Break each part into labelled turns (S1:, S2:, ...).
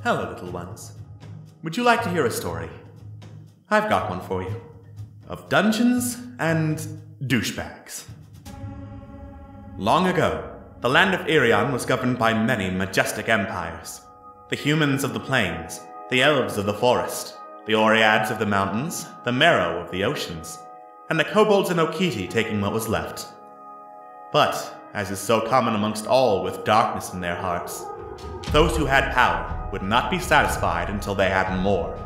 S1: Hello, little ones. Would you like to hear a story? I've got one for you. Of dungeons and douchebags. Long ago, the land of Irion was governed by many majestic empires. The humans of the plains, the elves of the forest, the Oreads of the mountains, the Merrow of the oceans, and the kobolds and Okiti taking what was left. But, as is so common amongst all with darkness in their hearts, those who had power would not be satisfied until they had more.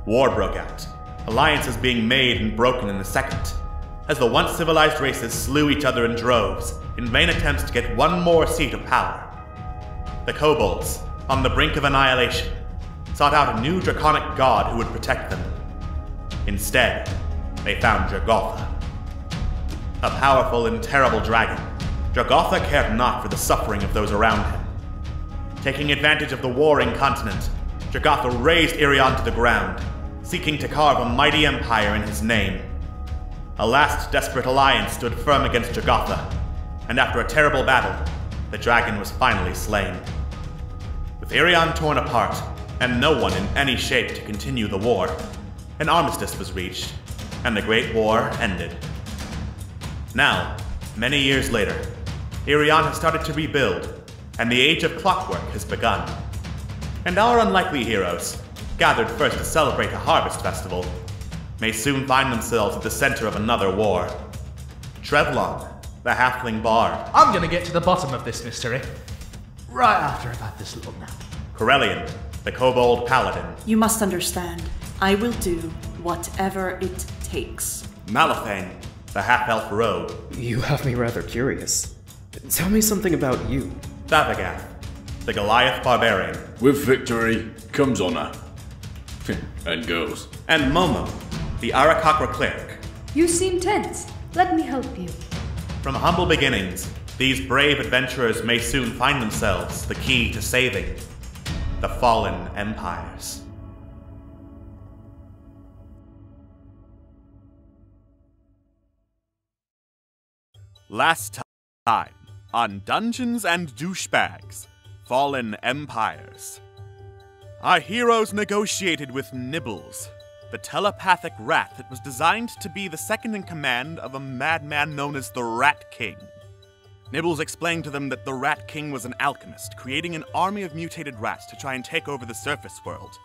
S1: War broke out, alliances being made and broken in a second, as the once civilized races slew each other in droves in vain attempts to get one more seat of power. The kobolds, on the brink of annihilation, sought out a new draconic god who would protect them. Instead, they found Jogotha. A powerful and terrible dragon, Jogotha cared not for the suffering of those around him. Taking advantage of the warring continent, Jogotha razed Irion to the ground, seeking to carve a mighty empire in his name. A last desperate alliance stood firm against Jogotha, and after a terrible battle, the dragon was finally slain. With Irion torn apart, and no one in any shape to continue the war, an armistice was reached, and the Great War ended. Now, many years later, Irion has started to rebuild, and the Age of Clockwork has begun. And our unlikely heroes, gathered first to celebrate a harvest festival, may soon find themselves at the center of another war. Trevlon, the halfling bard.
S2: I'm gonna get to the bottom of this mystery right after I've had this little nap.
S1: Corellian, the kobold paladin.
S3: You must understand, I will do whatever it takes.
S1: Malifane, the half-elf rogue.
S4: You have me rather curious. Tell me something about you.
S1: Thavagath, the Goliath barbarian.
S5: With victory comes honor. And goes.
S1: And Momo, the Arakakra cleric.
S6: You seem tense. Let me help you.
S1: From humble beginnings, these brave adventurers may soon find themselves the key to saving the fallen empires. Last time on Dungeons and Douchebags, Fallen Empires. Our heroes negotiated with Nibbles, the telepathic rat that was designed to be the second in command of a madman known as the Rat King. Nibbles explained to them that the Rat King was an alchemist, creating an army of mutated rats to try and take over the surface world.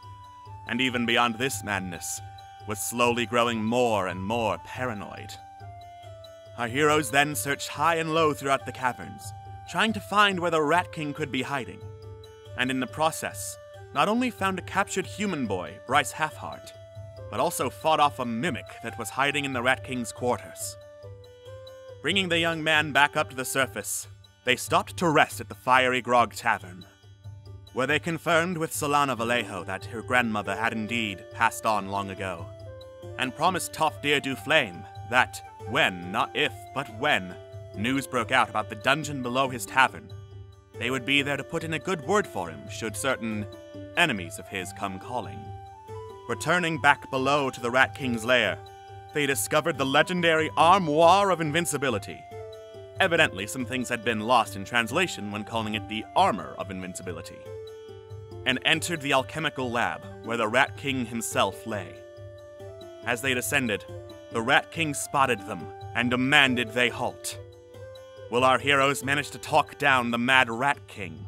S1: And even beyond this madness, was slowly growing more and more paranoid. Our heroes then searched high and low throughout the caverns, trying to find where the Rat King could be hiding. And in the process, not only found a captured human boy, Bryce Halfheart, but also fought off a mimic that was hiding in the Rat King's quarters. Bringing the young man back up to the surface, they stopped to rest at the Fiery Grog Tavern, where they confirmed with Solana Vallejo that her grandmother had indeed passed on long ago, and promised Tofdir du Flame that when, not if, but when, news broke out about the dungeon below his tavern, they would be there to put in a good word for him should certain enemies of his come calling. Returning back below to the Rat King's lair, they discovered the legendary Armoire of Invincibility. Evidently, some things had been lost in translation when calling it the Armor of Invincibility, and entered the alchemical lab where the Rat King himself lay. As they descended, the Rat King spotted them and demanded they halt. Will our heroes manage to talk down the mad Rat King?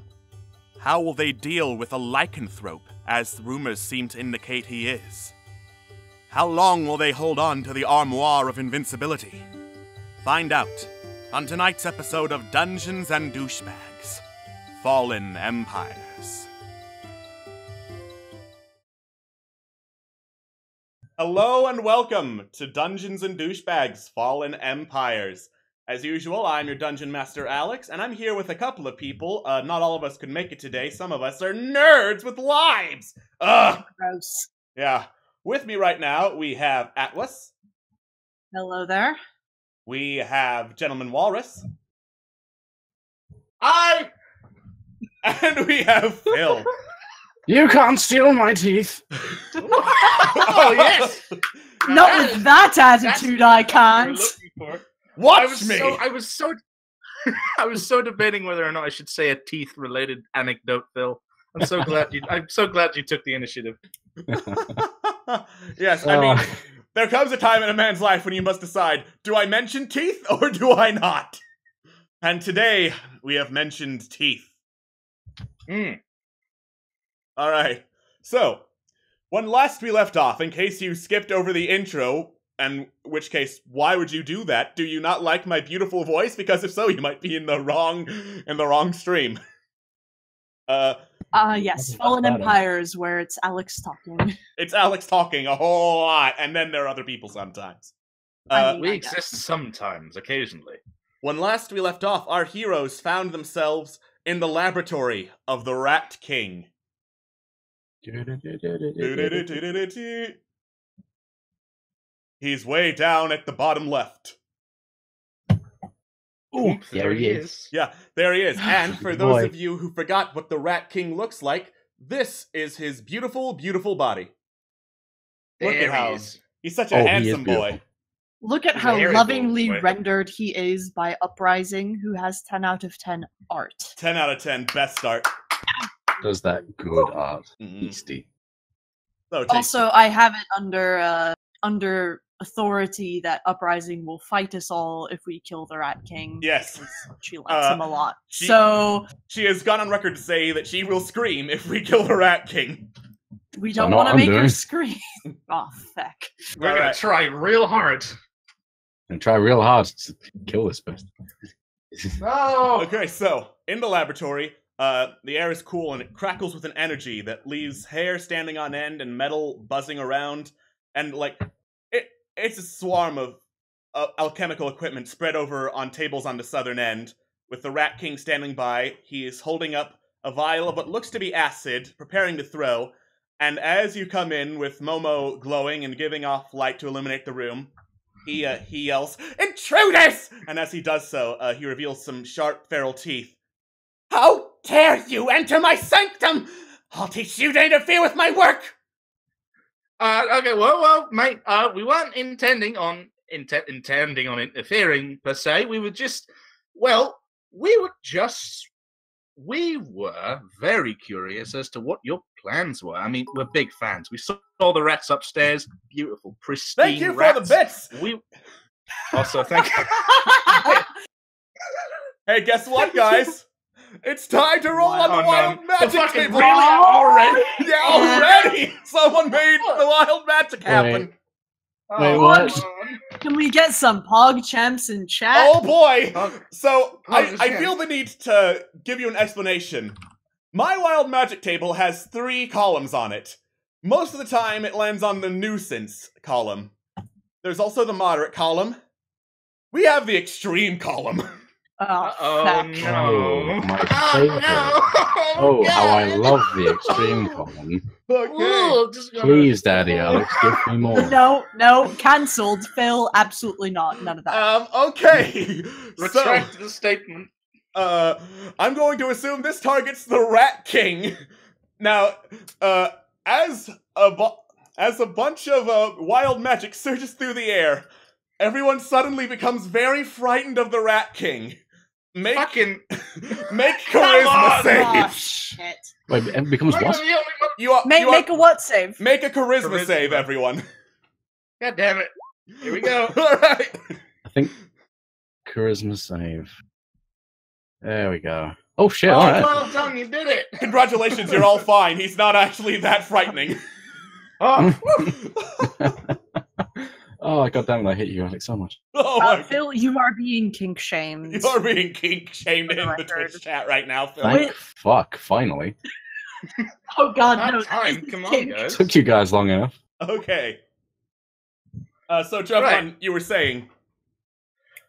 S1: How will they deal with a lycanthrope, as rumors seem to indicate he is? How long will they hold on to the Armoire of Invincibility? Find out on tonight's episode of Dungeons and Douchebags, Fallen Empires. Hello and welcome to Dungeons and Douchebags, Fallen Empires. As usual, I'm your Dungeon Master Alex, and I'm here with a couple of people. Not all of us could make it today. Some of us are nerds with lives. Ugh.
S3: Gross.
S1: Yeah. With me right now, we have Atlas.
S3: Hello there.
S1: We have Gentleman Walrus. And we have Phil.
S7: You can't steal my teeth.
S1: Oh, yes!
S3: Not with that attitude, I can't.
S1: Watch me!
S7: I was so debating whether or not I should say a teeth-related anecdote, Phil.
S8: I'm so glad you took the initiative.
S1: Yes, I mean, there comes a time in a man's life when you must decide, do I mention teeth or do I not? And today, we have mentioned teeth. Alright, so, when last we left off, in case you skipped over the intro, and which case, why would you do that? Do you not like my beautiful voice? Because if so, you might be in the wrong stream.
S3: Yes, Fallen Empires, where it's Alex talking.
S1: It's Alex talking a whole lot, and then there are other people sometimes.
S8: We exist sometimes, occasionally.
S1: When last we left off, our heroes found themselves in the laboratory of the Rat King. He's way down at the bottom left.
S7: Oh, there he is.
S1: Yeah, there he is. And for those of you who forgot what the Rat King looks like, this is his beautiful, beautiful body. Look at how he's such a handsome boy.
S3: Look at how lovingly rendered he is by Uprising, who has 10 out of 10 art.
S1: 10 out of 10, best art.
S7: Does that good art. Beastie.
S1: So
S3: also, I have it under authority that Uprising will fight us all if we kill the Rat King.
S1: Yes.
S3: She likes him a lot.
S1: She has gone on record to say that she will scream if we kill the Rat King.
S3: We don't want to make her scream. Oh, feck.
S8: We're going to try real hard.
S7: And try real hard to kill this person.
S8: No!
S1: Okay, so, in the laboratory, the air is cool and it crackles with an energy that leaves hair standing on end and metal buzzing around. And, like, it's a swarm of alchemical equipment spread over on tables on the southern end, with the Rat King standing by. He is holding up a vial of what looks to be acid, preparing to throw. And as you come in with Momo glowing and giving off light to illuminate the room, he yells, "Intruders!" And as he does so, he reveals some sharp, feral teeth. "How dare you enter my sanctum! I'll teach you to interfere with my work!"
S8: Okay, well, mate, we weren't intending on interfering, per se. We were just, we were very curious as to what your plans were. I mean, we're big fans. We saw the rats upstairs, beautiful, pristine
S1: Thank you
S8: rats.
S1: for the bits!
S8: Also, thank you.
S1: Hey, guess what, guys? It's time to roll on the wild magic table!
S8: Really? Already?
S1: Yeah, already! Someone made the wild magic happen!
S7: Wait, what?
S3: Can we get some PogChamps in chat?
S1: Oh boy! So, I feel the need to give you an explanation. My wild magic table has 3 columns on it. Most of the time, it lands on the nuisance column. There's also the moderate column. We have the extreme column.
S3: Oh,
S8: no.
S7: My favorite. Oh, how I love the extreme column.
S1: Okay.
S7: Please, Daddy Alex, give me more.
S3: No, cancelled. Phil, absolutely not. None of that.
S1: Okay.
S8: Retract the statement.
S1: I'm going to assume this targets the Rat King. Now, as a bunch of wild magic surges through the air, everyone suddenly becomes very frightened of the Rat King. Make charisma save.
S3: Oh, shit.
S7: Wait, it becomes what?
S3: Make a what save?
S1: Make a charisma save, everyone.
S8: God damn it. Here we go.
S1: Alright.
S7: I think charisma save. There we go. Oh shit,
S8: Oh,
S7: alright.
S8: well done, you did it.
S1: Congratulations, you're all fine. He's not actually that frightening.
S8: Oh,
S7: Oh, god damn it, I hate you, Alex, so much.
S1: Oh my
S3: Phil, you are being kink shamed.
S1: You're being kink shamed in the
S3: record.
S1: Twitch chat right now, Phil.
S7: Thank fuck, finally.
S3: Oh god,
S8: not
S3: no.
S8: time. Come on,
S3: kink.
S8: guys.
S7: Took you guys long enough.
S1: Okay. So, Trevon,
S8: Right.
S1: you were saying...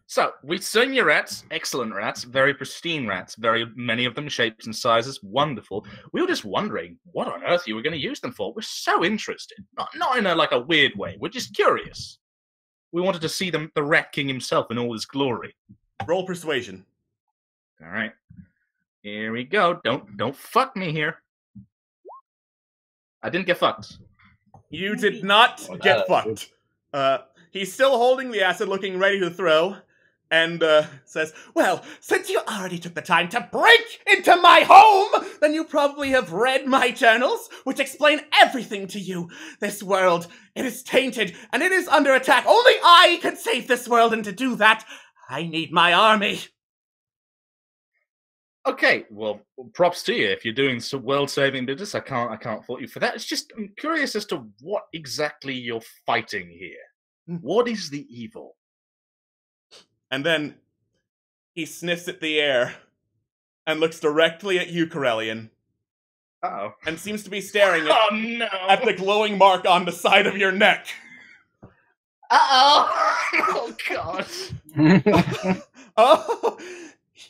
S8: So, we've seen your rats, excellent rats, very pristine rats, very many of them shapes and sizes, wonderful. We were just wondering what on earth you were going to use them for. We're so interested. Not in a weird way. We're just curious. We wanted to see the Rat King himself in all his glory.
S1: Roll persuasion.
S8: All right. Here we go. Don't fuck me here. I didn't get fucked.
S1: You did not get fucked. He's still holding the acid, looking ready to throw. and says, "Well, since you already took the time to break into my home, then you probably have read my journals, which explain everything to you. This world, it is tainted, and it is under attack. Only I can save this world, and to do that, I need my army."
S8: Okay, well, props to you. If you're doing some world-saving business, I can't fault you for that. It's just, I'm curious as to what exactly you're fighting here. What is the evil?
S1: And then he sniffs at the air and looks directly at you, Corellian,
S8: Uh-oh.
S1: and seems to be staring
S8: Oh, no!
S1: at the glowing mark on the side of your neck.
S8: Uh-oh! Oh, God.
S1: Oh,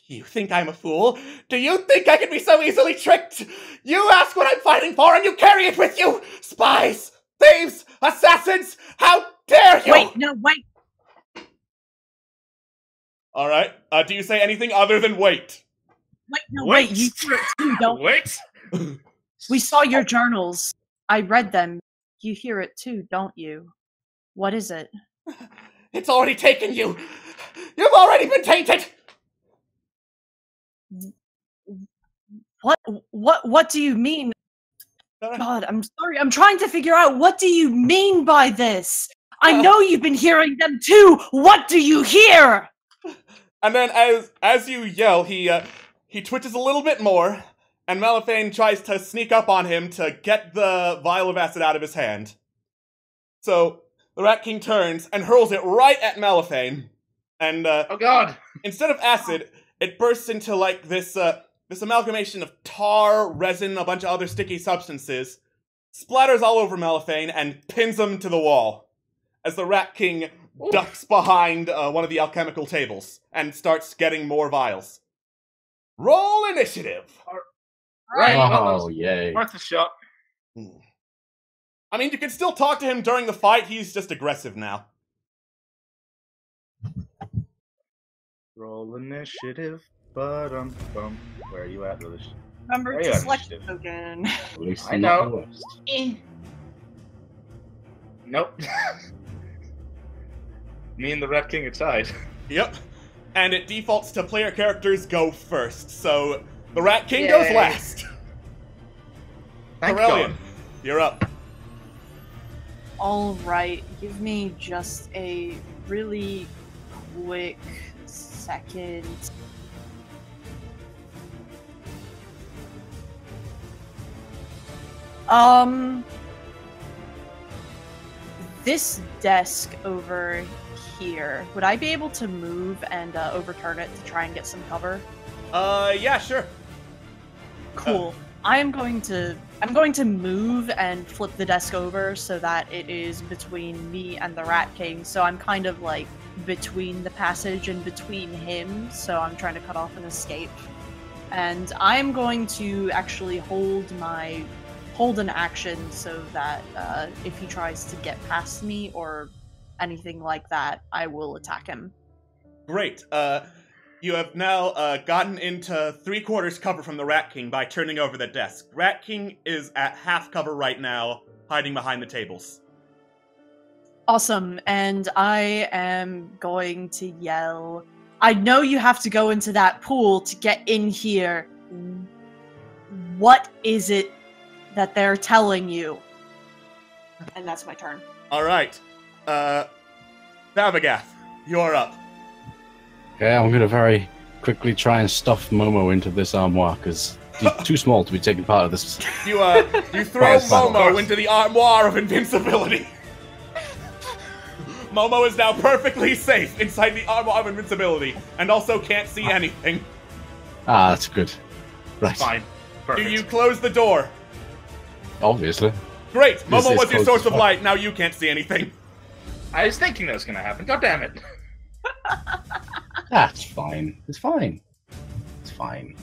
S1: you think I'm a fool? Do you think I can be so easily tricked? You ask what I'm fighting for and you carry it with you! Spies! Thieves! Assassins! How dare you!
S3: Wait.
S1: Alright, do you say anything other tin wait?
S3: Wait, you hear it too, don't
S8: Wait!
S3: We saw your journals. I read them. You hear it too, don't you? What is it?
S1: It's already taken you! You've already been tainted!
S3: What do you mean? God, I'm sorry. I'm trying to figure out, what do you mean by this? I know you've been hearing them too. What do you hear?
S1: And then as you yell, he twitches a little bit more, and Malifane tries to sneak up on him to get the vial of acid out of his hand. So the Rat King turns and hurls it right at Malifane, and
S8: Oh, God!
S1: instead of acid, it bursts into like this amalgamation of tar, resin, a bunch of other sticky substances, splatters all over Malifane, and pins him to the wall as the Rat King ducks behind one of the alchemical tables and starts getting more vials. Roll initiative!
S8: Right,
S7: Oh, yay.
S8: worth a shot.
S1: I mean, you can still talk to him during the fight, he's just aggressive now.
S8: Roll initiative. Bum. Where are you at, Lotus?
S3: Remember
S8: Very
S3: to select
S8: initiative.
S3: token.
S7: At least
S8: I
S7: I'm not
S8: know.
S7: the worst.
S8: Nope. Me and the Rat King are tied.
S1: Yep. And it defaults to player characters go first, so the Rat King goes
S8: Yay.
S1: last.
S8: Thank
S1: Corellian,
S8: God.
S1: you're up.
S3: Alright, give me just a really quick second. This desk over here, would I be able to move and overturn it to try and get some cover?
S1: Yeah, sure.
S3: Cool. I'm going to move and flip the desk over so that it is between me and the Rat King. So I'm kind of like between the passage and between him. So I'm trying to cut off an escape. And I'm going to actually hold an action so that if he tries to get past me or anything like that, I will attack him.
S1: Great. You have now gotten into 3/4 cover from the Rat King by turning over the desk. Rat King is at half cover right now, hiding behind the tables.
S3: Awesome, and I am going to yell, I know you have to go into that pool to get in here. What is it that they're telling you? And that's my turn.
S1: Alright. Babagath, you're up.
S7: Okay, I'm gonna very quickly try and stuff Momo into this armoire, because he's too small to be taking part of this.
S1: You throw Momo into the armoire of invincibility. Momo is now perfectly safe inside the armoire of invincibility, and also can't see anything.
S7: Ah, that's good. Right.
S8: Fine. Perfect.
S1: Do you close the door?
S7: Obviously.
S1: Great!
S7: This
S1: Momo
S7: is
S1: was your
S7: close
S1: source
S7: as
S1: of
S7: fuck.
S1: light, now you can't see anything.
S8: I was thinking that was going to happen. God damn it.
S7: That's fine. It's fine. It's fine.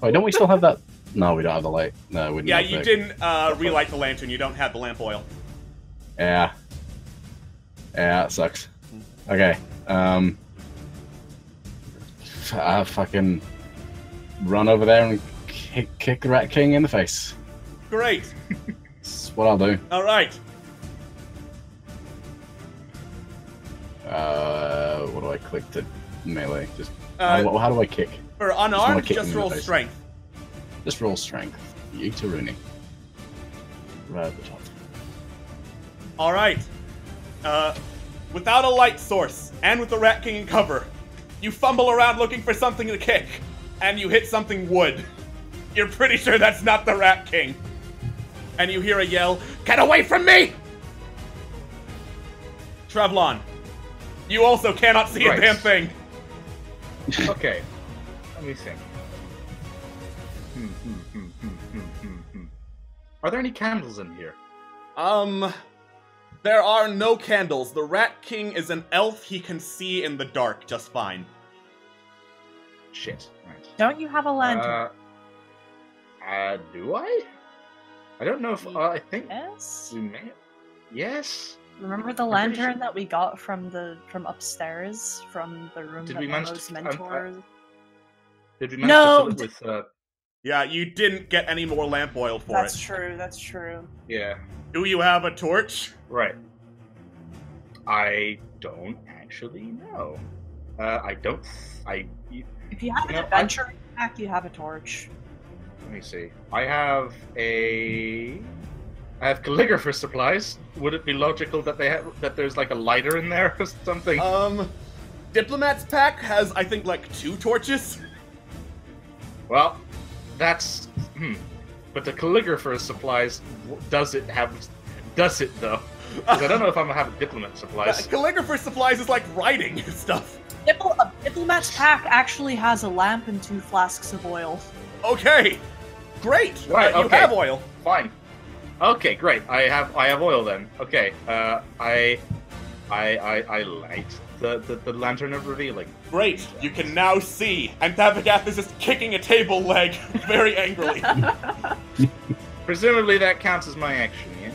S7: Wait, don't we still have that? No, we don't have the light. No, we didn't.
S1: Yeah,
S7: have
S1: you
S7: the-
S1: didn't relight the lantern, you don't have the lamp oil.
S7: Yeah. Yeah, that sucks. Okay. I fucking run over there and kick the Rat King in the face.
S1: Great.
S7: That's what I'll do.
S1: Alright.
S7: What do I click to melee? Just
S1: Uh,
S7: how do I kick?
S1: For
S7: wanna
S1: unarmed,
S7: kick him
S1: just
S7: in the
S1: roll
S7: face.
S1: strength.
S7: Just roll strength. Yeetaroonie. Right at the top.
S1: All right. Without a light source, and with the Rat King in cover, you fumble around looking for something to kick, and you hit something wood. You're pretty sure that's not the Rat King. And you hear a yell, "Get away from me!" Trevlon, you also cannot see
S8: Right.
S1: a damn thing.
S8: Okay. Let me think. Are there any candles in here?
S1: There are no candles. The Rat King is an elf. He can see in the dark just fine.
S8: Shit. Right.
S3: Don't you have a lantern?
S8: Do I? I don't know if I think
S3: Yes.
S8: we may. Yes.
S3: Remember the
S8: I'm pretty
S3: lantern that we got from upstairs, from the room
S8: Did
S3: that
S8: we manage
S3: Momo's
S8: to-
S3: mentor?
S8: Did we manage
S3: No!
S8: to fill it with?
S1: Yeah, you didn't get any more lamp oil for
S3: That's
S1: it.
S3: true. That's true.
S8: Yeah.
S1: Do you have a torch?
S8: Right. I don't actually know. I don't.
S3: If you have
S8: You
S3: an
S8: know,
S3: adventure pack, you have a torch.
S8: Let me see. I have calligrapher supplies. Would it be logical that there's like a lighter in there or something?
S1: Diplomat's pack has, I think, like 2 torches.
S8: Well, that's But the calligrapher supplies does it though? 'Cause I don't know if I'm gonna have diplomat supplies.
S1: Calligrapher supplies is like writing stuff.
S3: A diplomat's pack actually has a lamp and 2 flasks of oil.
S1: Okay, great.
S8: Right,
S1: You
S8: okay.
S1: have oil.
S8: Fine. Okay, great. I have oil then. Okay. I light the lantern of revealing.
S1: Great. You can now see, and Thavagath is just kicking a table leg very angrily.
S8: Presumably that counts as my action, yeah?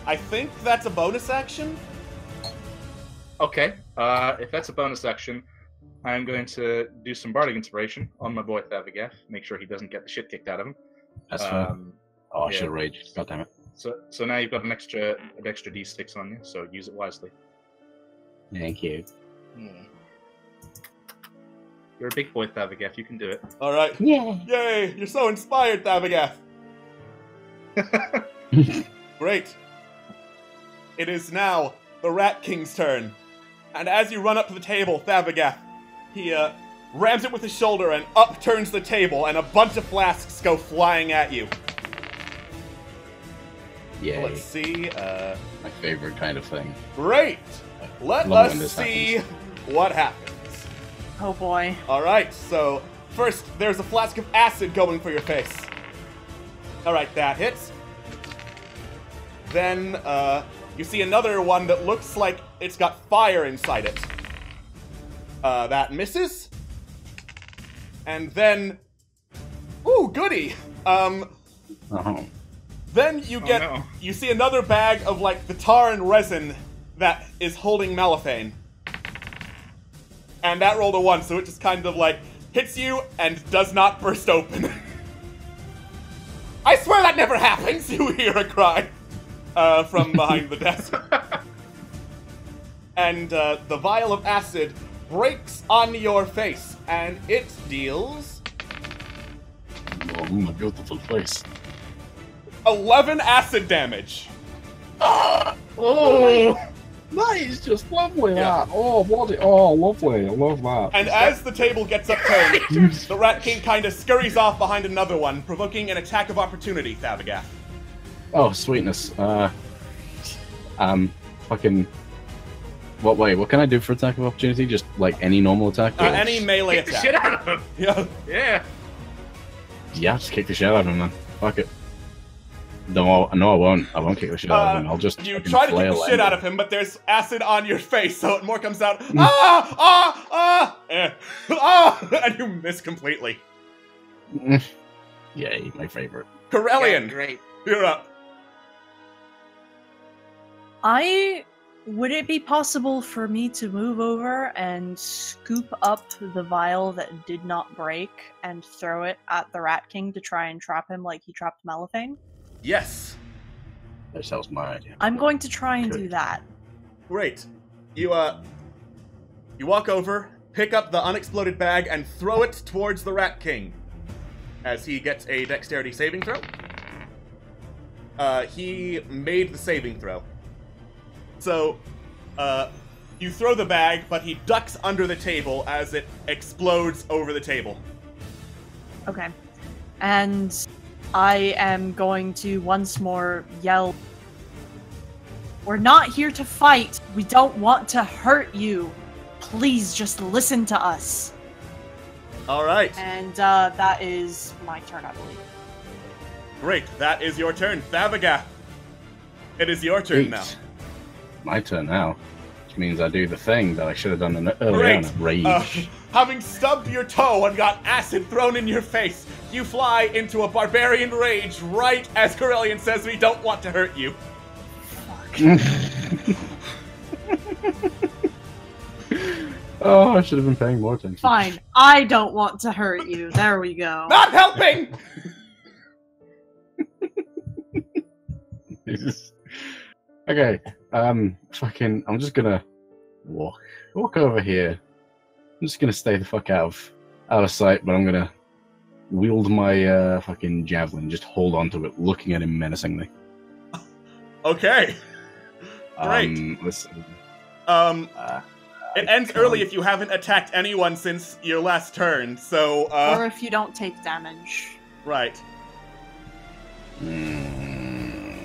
S1: I think that's a bonus action.
S8: Okay. If that's a bonus action, I'm going to do some bardic inspiration on my boy Thavagath. Make sure he doesn't get the shit kicked out of him.
S7: That's fair. Oh, I
S8: yeah.
S7: should have raged. God damn it.
S8: So now you've got an extra d6 on you, so use it wisely.
S7: Thank you.
S8: You're a big boy, Thavagath. You can do it.
S1: All right.
S7: Yeah.
S1: Yay! You're so inspired, Thavagath. Great. It is now the Rat King's turn. And as you run up to the table, Thavagath, he rams it with his shoulder and upturns the table, and a bunch of flasks go flying at you.
S7: Yay.
S1: Let's see.
S7: My favorite kind of thing.
S1: Great. Let
S7: Love it when
S1: us
S7: this
S1: see
S7: happens.
S1: what happens.
S3: Oh boy.
S1: All right. So first, there's a flask of acid going for your face. All right, that hits. Then you see another one that looks like it's got fire inside it. That misses. And then, ooh, goody.
S7: Oh.
S1: Then you get,
S8: no.
S1: you see another bag of like the tar and resin that is holding Malifane. And that rolled a 1, so it just kind of like hits you and does not burst open. I swear that never happens, you hear a cry from behind the desk. And the vial of acid breaks on your face, and it deals
S7: Oh, my beautiful face.
S1: 11 acid damage.
S8: Oh!
S7: That is just lovely,
S1: Yeah.
S7: that. Oh, what? Oh, lovely. I love that.
S1: And as the table gets upturned, the Rat King kind of scurries off behind another one, provoking an attack of opportunity, Thavagath.
S7: Oh, sweetness. Fucking. What way? What can I do for attack of opportunity? Just like any normal attack? or-
S1: Any melee
S8: Kick the shit
S1: attack.
S8: out of him!
S1: Yeah.
S8: Yeah!
S7: Yeah, just kick the shit out of him, then. Fuck it. No, I won't. I won't kick the shit out of him. I'll just.
S1: You
S7: fucking
S1: try to kick
S7: flail
S1: the shit out
S7: him.
S1: of him, but there's acid on your face, so it more comes out. And you miss completely.
S7: Yay, my favorite.
S1: Corellian,
S8: Yeah, great.
S1: you're up.
S3: Would it be possible for me to move over and scoop up the vial that did not break and throw it at the Rat King to try and trap him like he trapped Malifane?
S1: Yes.
S7: That was my idea.
S3: I'm going to try and
S7: Good.
S3: do that.
S1: Great. You You walk over, pick up the unexploded bag, and throw it towards the Rat King. As he gets a dexterity saving throw. He made the saving throw. So, you throw the bag, but he ducks under the table as it explodes over the table.
S3: Okay. And I am going to once more yell, "We're not here to fight. We don't want to hurt you. Please just listen to us."
S1: Alright.
S3: And that is my turn, I believe.
S1: Great, that is your turn. Thabagath, it is your turn now.
S7: My turn now. Which means I do the thing that I should have done earlier on, rage.
S1: Having stubbed your toe and got acid thrown in your face, you fly into a barbarian rage right as Corellian says we don't want to hurt you.
S3: Fuck.
S7: Oh, I should have been paying more attention.
S3: Fine, I don't want to hurt you. There we go.
S1: Not helping!
S7: Okay, I'm just gonna walk over here. I'm just gonna stay the fuck out of sight, but I'm gonna wield my fucking javelin, just hold on to it, looking at him menacingly.
S1: Okay. Great.
S7: Listen.
S1: It ends early if you haven't attacked anyone since your last turn, so,
S3: Or if you don't take damage.
S1: Right.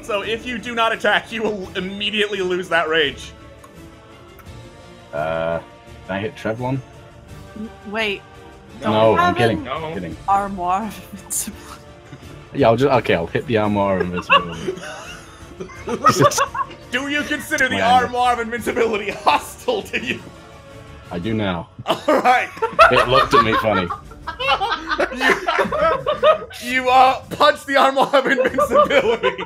S1: So if you do not attack, you will immediately lose that rage.
S7: Can I hit Trevlon?
S3: Wait.
S7: No, I'm kidding.
S8: No.
S7: I'm kidding.
S3: Armoire of invincibility.
S7: Yeah, I'll hit the Armoire of Invincibility.
S1: Do you consider the Armoire of Invincibility hostile to you?
S7: I do now.
S1: Alright.
S7: It looked at me funny.
S1: You punch the Armoire of Invincibility.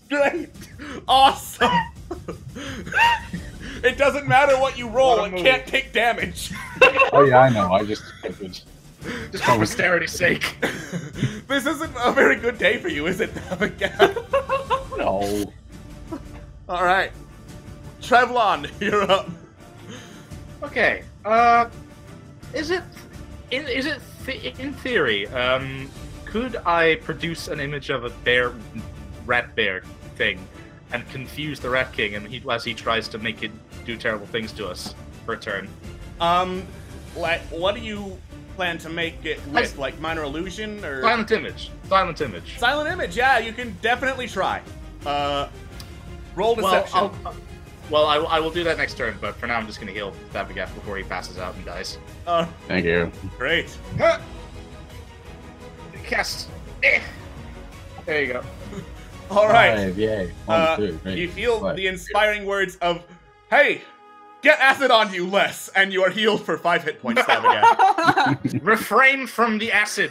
S1: Great. Awesome. It doesn't matter what you roll, it can't take damage.
S7: Oh yeah, I know. I just
S8: Just for posterity's sake.
S1: This isn't a very good day for you, is it?
S7: no.
S1: Alright. Trevlon, you're up.
S8: Okay. Is it in theory? Could I produce an image of a rat bear thing, and confuse the Rat King, and as he tries to make it do terrible things to us for a turn?
S1: Like, what do you plan to make it with? Like minor illusion or
S8: Silent image? Silent image.
S1: Silent image? Yeah, you can definitely try. Roll deception.
S8: I will do that next turn, but for now I'm just going to heal Thabagath before he passes out and dies.
S7: Thank you.
S1: Great.
S8: Cast. There you go.
S1: All right.
S7: 5, yay. 1, 2, 3,
S1: you feel
S7: 5.
S1: the inspiring words of, "Hey, get acid on you, less," and you are healed for 5 hit points, Thabagath.
S8: Refrain from the acid.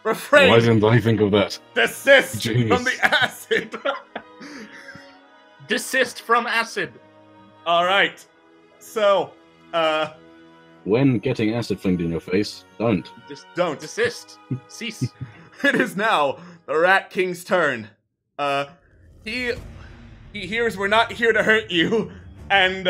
S1: Refrain.
S7: Why didn't I think of that?
S1: Desist
S7: Genius.
S1: from the acid.
S8: Desist from acid.
S1: All right. So,
S7: When getting acid flinged in your face, don't.
S1: don't.
S8: Desist. Cease.
S1: It is now the Rat King's turn. He hears we're not here to hurt you, and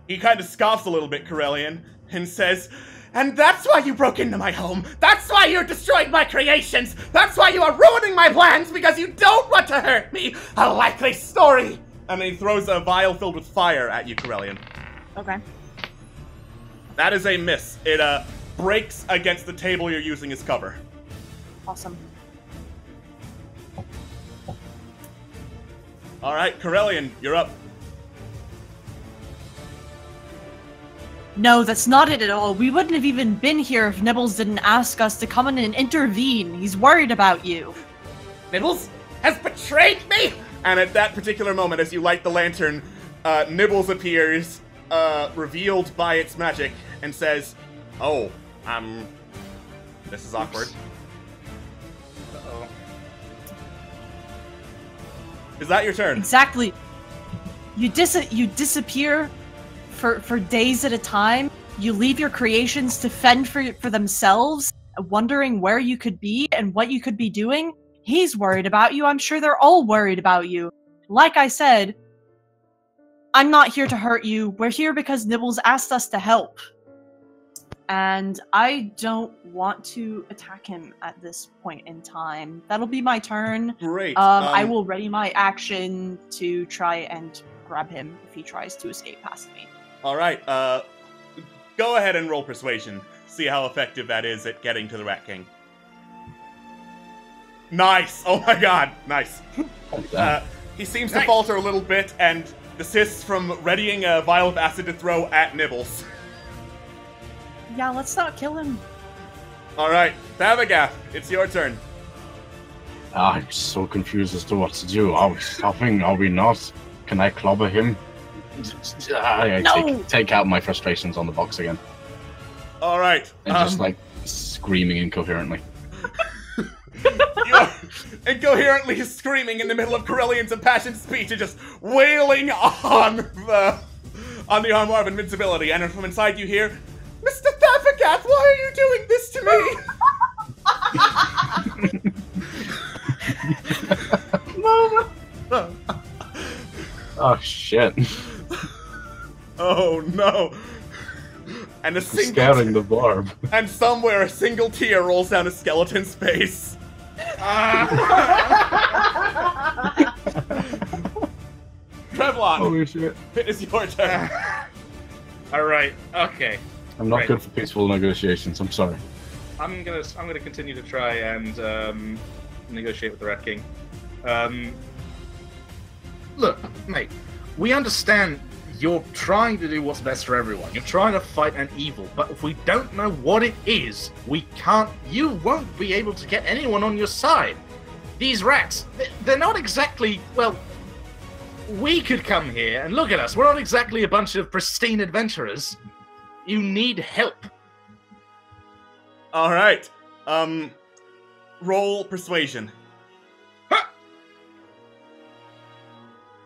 S1: he kind of scoffs a little bit, Corellian, and says, "And that's why you broke into my home. That's why you destroyed my creations. That's why you are ruining my plans, because you don't want to hurt me. A likely story." And then he throws a vial filled with fire at you, Corellian.
S3: Okay.
S1: That is a miss. It breaks against the table you're using as cover.
S3: Awesome.
S1: All right, Corellian, you're up.
S3: No, that's not it at all. We wouldn't have even been here if Nibbles didn't ask us to come in and intervene. He's worried about you.
S1: Nibbles has betrayed me! And at that particular moment, as you light the lantern, Nibbles appears, revealed by its magic, and says, "Oh, this is awkward."
S8: Uh-oh.
S1: Is that your turn?
S3: Exactly. You disappear for days at a time. You leave your creations to fend for themselves, wondering where you could be and what you could be doing. He's worried about you. I'm sure they're all worried about you. Like I said, I'm not here to hurt you. We're here because Nibbles asked us to help. And I don't want to attack him at this point in time. That'll be my turn.
S1: Great.
S3: I will ready my action to try and grab him if he tries to escape past me.
S1: All right. Go ahead and roll persuasion. See how effective that is at getting to the Rat King. Nice. Oh my god. Nice. He seems to falter a little bit and desists from readying a vial of acid to throw at Nibbles.
S3: Yeah, let's not kill him.
S1: All right, Bavagath, it's your turn.
S7: I'm so confused as to what to do. Are we stopping? Are we not? Can I clobber him?
S3: No!
S7: Take out my frustrations on the box again.
S1: All right.
S7: And just, like, screaming incoherently.
S1: You're incoherently screaming in the middle of Corellian's impassioned speech and just wailing on the armor of invincibility. And from inside you hear, Mr. Bavagath, why are you doing this to me?
S7: Oh, shit.
S1: Oh, no. And
S7: Scouting the barb.
S1: And somewhere a single tear rolls down a skeleton's face. Trevlon,
S7: Holy shit.
S1: it is your turn.
S8: Alright, okay.
S7: I'm not good for peaceful negotiations, I'm sorry.
S8: I'm gonna continue to try and negotiate with the Rat King. Look, mate, we understand you're trying to do what's best for everyone. You're trying to fight an evil, but if we don't know what it is, you won't be able to get anyone on your side. These rats, they're not exactly, well, we could come here and look at us. We're not exactly a bunch of pristine adventurers. You need help.
S1: All right. Roll persuasion.
S8: Huh.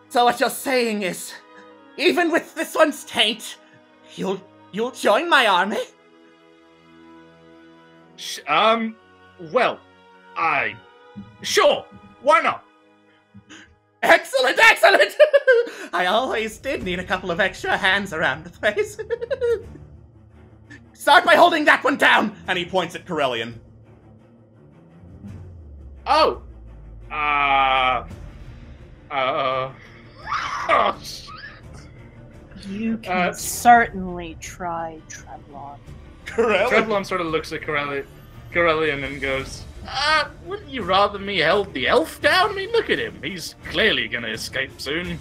S1: So what you're saying is, even with this one's taint, you'll join my army?
S8: Well, sure, why not?
S1: Excellent, excellent! I always did need a couple of extra hands around the place. Start by holding that one down! And he points at Corellian.
S8: Oh!
S3: You can certainly try, Trevlon.
S8: Trevlon sort of looks at Corellian and goes, wouldn't you rather me held the elf down? I mean, look at him. He's clearly gonna escape soon.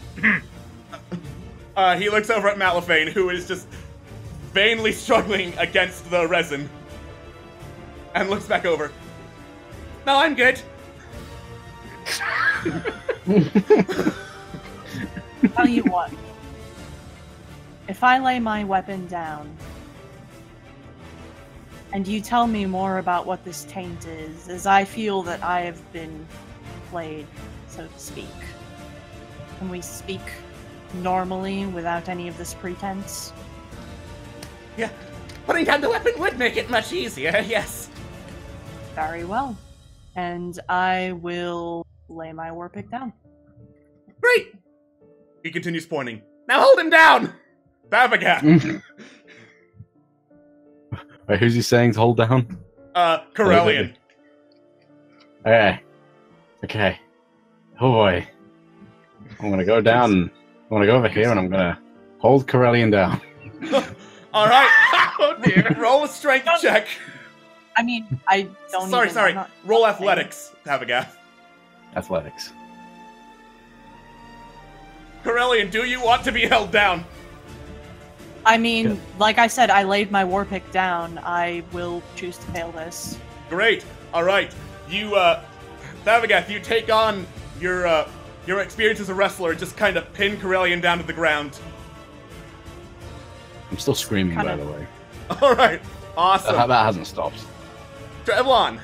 S1: He looks over at Malifane, who is just vainly struggling against the resin. And looks back over. No, I'm good.
S3: Tell you what. If I lay my weapon down, and you tell me more about what this taint is, as I feel that I have been played, so to speak. Can we speak normally without any of this pretense?
S1: Yeah, putting down the weapon would make it much easier, yes.
S3: Very well. And I will lay my war pick down.
S1: Great! He continues pointing. Now hold him down! Bavagath!
S7: Wait, who's he saying to hold down?
S1: Corellian.
S7: Okay. Okay. Oh boy. I'm gonna go down. I'm gonna go over here and I'm gonna hold Corellian down.
S1: Alright.
S8: Oh dear.
S1: Roll a strength check.
S3: I mean, I don't
S1: Sorry. Roll athletics, Bavagath.
S7: Athletics.
S1: Corellian, do you want to be held down?
S3: I mean, like I said, I laid my war pick down. I will choose to fail this.
S1: Great. Alright. You, Bavagath, you take on your experience as a wrestler and just kind of pin Corellian down to the ground.
S7: I'm still screaming, by the way.
S1: Alright. Awesome.
S7: That hasn't stopped.
S1: Trevlon.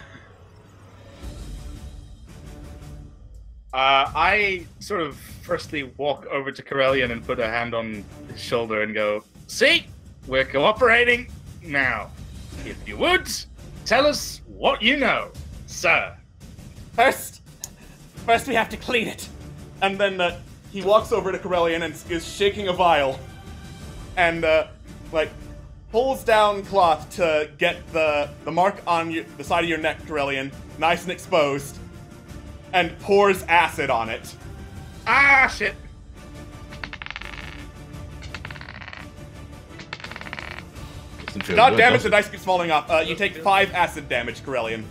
S8: I sort of firstly walk over to Corellian and put a hand on his shoulder and go, see, we're cooperating now. If you would, tell us what you know, sir.
S1: First we have to clean it. And then he walks over to Corellian and is shaking a vial, and like pulls down cloth to get the mark on the side of your neck, Corellian, nice and exposed, and pours acid on it.
S8: Ah, shit.
S1: Not damage, the dice keeps falling off. You take 5 acid damage, Corellian.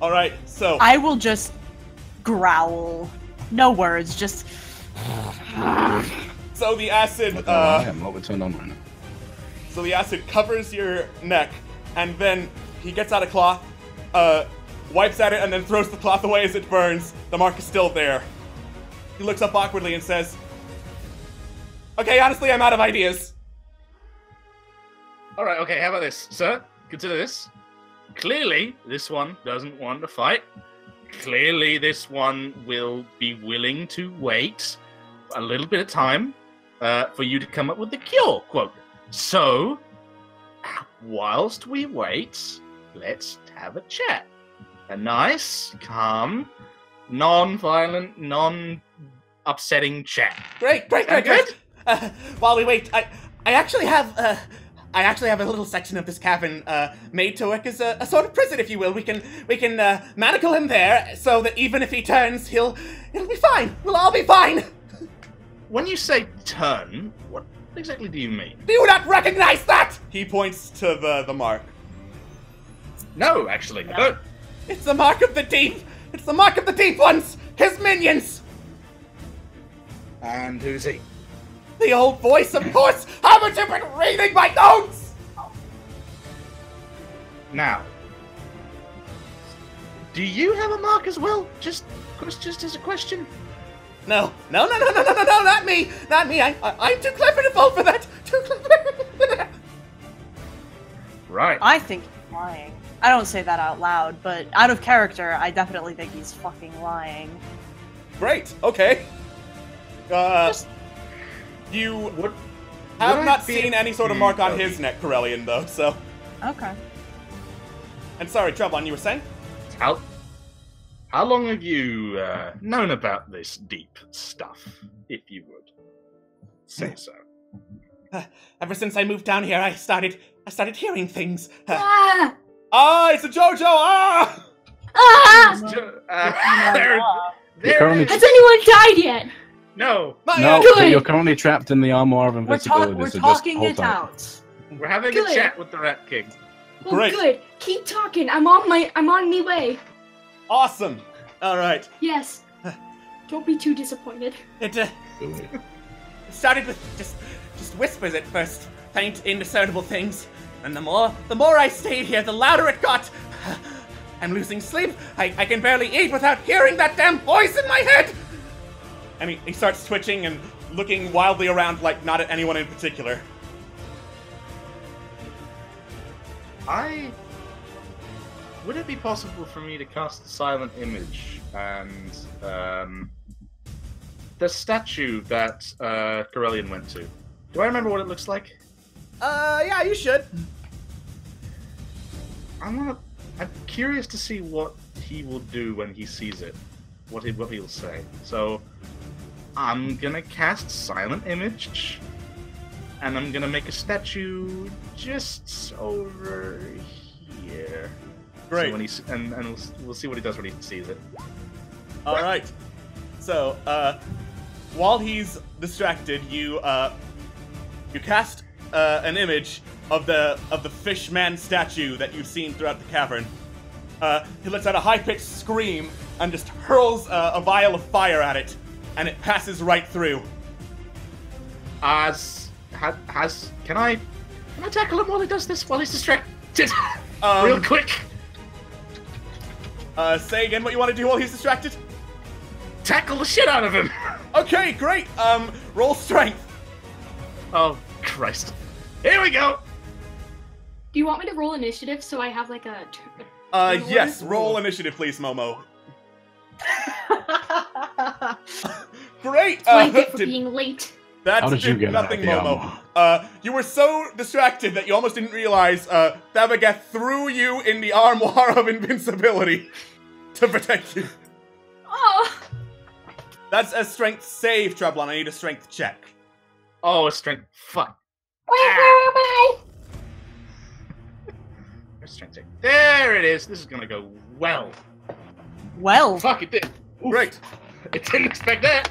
S1: Alright, so...
S3: I will just growl. No words, just...
S1: So the acid,
S7: what we turned on right now.
S1: So the acid covers your neck, and then he gets out a cloth, wipes at it, and then throws the cloth away as it burns. The mark is still there. He looks up awkwardly and says, "Okay, honestly, I'm out of ideas."
S8: Alright, okay, how about this? Sir, consider this. Clearly, this one doesn't want to fight. Clearly, this one will be willing to wait a little bit of time for you to come up with the cure, quote. So, whilst we wait, let's have a chat. A nice, calm, non-violent, non-upsetting chat.
S1: Great. While we wait, I actually have a little section of this cavern made to work as a sort of prison, if you will. We can manacle him there so that even if he turns, it'll be fine. We'll all be fine.
S8: When you say turn, what exactly do you mean?
S1: Do you not recognize that? He points to the mark.
S8: No, actually, I don't.
S1: It's the mark of the deep. It's the mark of the deep ones. His minions.
S8: And who's he?
S1: The old voice, of course. Haven't you been reading my notes?
S8: Now, do you have a mark as well? Just as a question.
S1: No, not me. I'm too clever to fall for that. Too clever.
S8: Right.
S3: I think he's lying. I don't say that out loud, but out of character, I definitely think he's fucking lying.
S1: Great. Okay. You have not seen any sort of mark on his neck, Corellian, though. So.
S3: Okay.
S1: And sorry, Trevon, you were saying?
S8: How long have you known about this deep stuff, if you would say so?
S1: Ever since I moved down here, I started hearing things.
S6: Ah!
S1: It's a JoJo! Ah!
S6: Ah!
S7: You're currently
S6: Has anyone died yet?
S8: No.
S7: no,
S6: Good.
S7: but you're currently trapped in the armor of invincibility.
S3: We're
S7: so
S3: talking
S7: just
S3: it
S7: hold
S3: out.
S8: We're having
S6: Good.
S8: a chat with the Rat King.
S6: Well,
S1: Great.
S6: good. Keep talking. I'm on me way.
S1: Awesome. All right.
S6: Yes. Don't be too disappointed.
S1: It started with just whispers at first, faint, indiscernible things, and the more I stayed here, the louder it got. I'm losing sleep. I can barely eat without hearing that damn voice in my head. And he starts twitching and looking wildly around, like not at anyone in particular.
S8: Would it be possible for me to cast the silent image and the statue that Corellian went to? Do I remember what it looks like?
S1: Yeah, you should.
S8: I'm curious to see what he will do when he sees it. What he'll say. So I'm gonna cast silent image, and I'm gonna make a statue just over here.
S1: Great.
S8: So when we'll see what he does when he sees it.
S1: All right. So, while he's distracted, you cast an image of the fishman statue that you've seen throughout the cavern. He lets out a high-pitched scream and just hurls a vial of fire at it, and it passes right through.
S8: Can I tackle him while he does this? While he's distracted, real quick.
S1: Say again what you want to do while he's distracted.
S8: Tackle the shit out of him.
S1: Okay, great. Roll strength.
S8: Oh Christ! Here we go.
S6: Do you want me to roll initiative so I have like a?
S1: Yes. Roll initiative, please, Momo. Great.
S6: Blank it for being late.
S1: That
S7: How did you get
S1: nothing,
S7: out of the
S1: Momo. You were so distracted that you almost didn't realize Thabageth threw you in the armoire of invincibility to protect you.
S6: Oh.
S1: That's a strength save, Treblon. I need a strength check.
S8: Oh, a strength. Fuck. Strength check. There it is. This is gonna go well.
S3: Well,
S8: Fuck, it did.
S1: Great.
S8: It didn't expect that.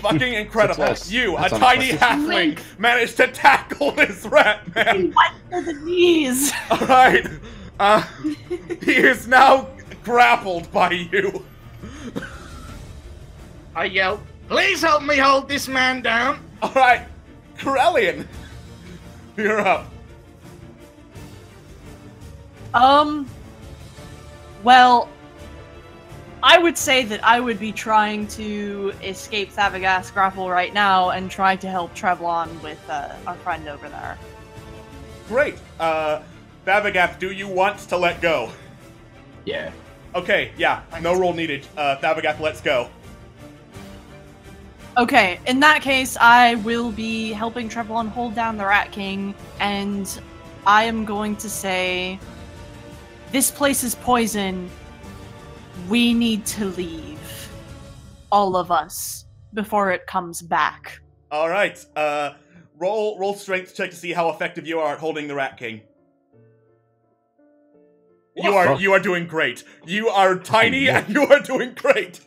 S1: Fucking incredible.
S7: Success.
S1: You, a
S7: That's
S1: tiny
S7: impressive.
S1: halfling, managed to tackle this rat, man.
S3: what for the knees?
S1: Alright. He is now grappled by you.
S8: I yelled, please help me hold this man down.
S1: Alright. Corellian. You're up.
S3: Well, I would say that I would be trying to escape Thavagast's grapple right now and try to help Treblon with our friend over there.
S1: Great. Thavagath, do you want to let go?
S7: Yeah.
S1: Okay, yeah. No roll needed. Thavagath, let's go.
S3: Okay, in that case, I will be helping Treblon hold down the Rat King, and I am going to say, this place is poison. We need to leave. All of us. Before it comes back.
S1: Alright, roll strength check to see how effective you are at holding the Rat King. You are doing great. You are tiny and you are doing great.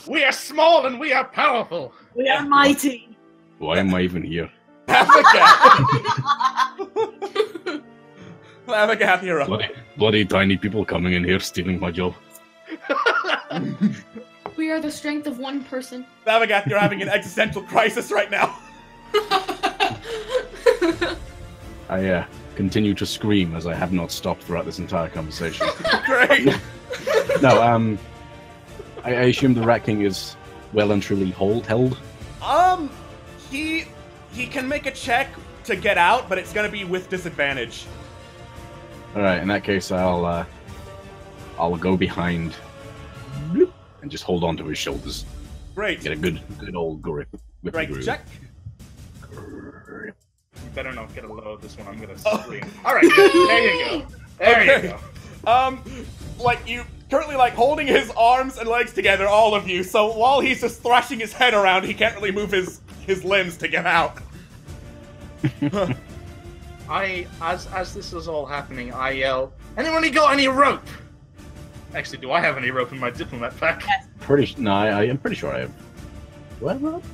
S8: We are small and we are powerful.
S3: We are mighty.
S7: Why am I even here?
S1: Thavagath. Thavagath, you're up.
S7: Bloody tiny people coming in here stealing my job.
S6: We are the strength of one person.
S1: Thavagath, you're having an existential crisis right now.
S7: I continue to scream as I have not stopped throughout this entire conversation.
S1: Great.
S7: No, I assume the Rat King is well and truly held.
S1: He can make a check to get out, but it's gonna be with disadvantage.
S7: All right, in that case, I'll go behind and just hold on to his shoulders.
S1: Great.
S7: Get a good old grip.
S1: Strength check.
S8: You better not get a low of this one. I'm gonna scream. Alright, there you go. There you go.
S1: Like you currently like holding his arms and legs together, all of you, so while he's just thrashing his head around, he can't really move his limbs to get out.
S8: As this is all happening, I yell, anyone got any rope? Actually, do I have any rope in my diplomat pack?
S3: Yes.
S7: I am pretty sure I have. Do I have rope?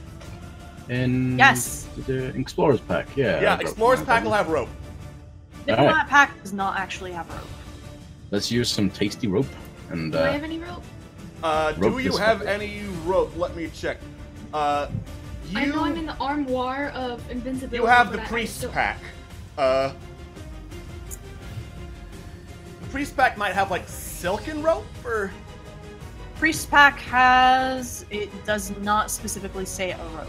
S7: In
S3: Yes.
S7: the Explorer's Pack, yeah.
S1: Yeah, Explorer's Pack will have rope.
S3: Diplomat Pack does not actually have rope.
S7: Let's use some tasty rope. And
S6: Do I have any rope?
S1: Do
S7: Rope
S1: you
S7: is
S1: have
S7: good.
S1: any rope? Let me check.
S6: I know I'm in the armoire of invincibility.
S1: You have the
S6: but I
S1: Priest
S6: still-
S1: Pack. The Priest Pack might have like silken rope, or
S3: Priest Pack has... It does not specifically say a rope.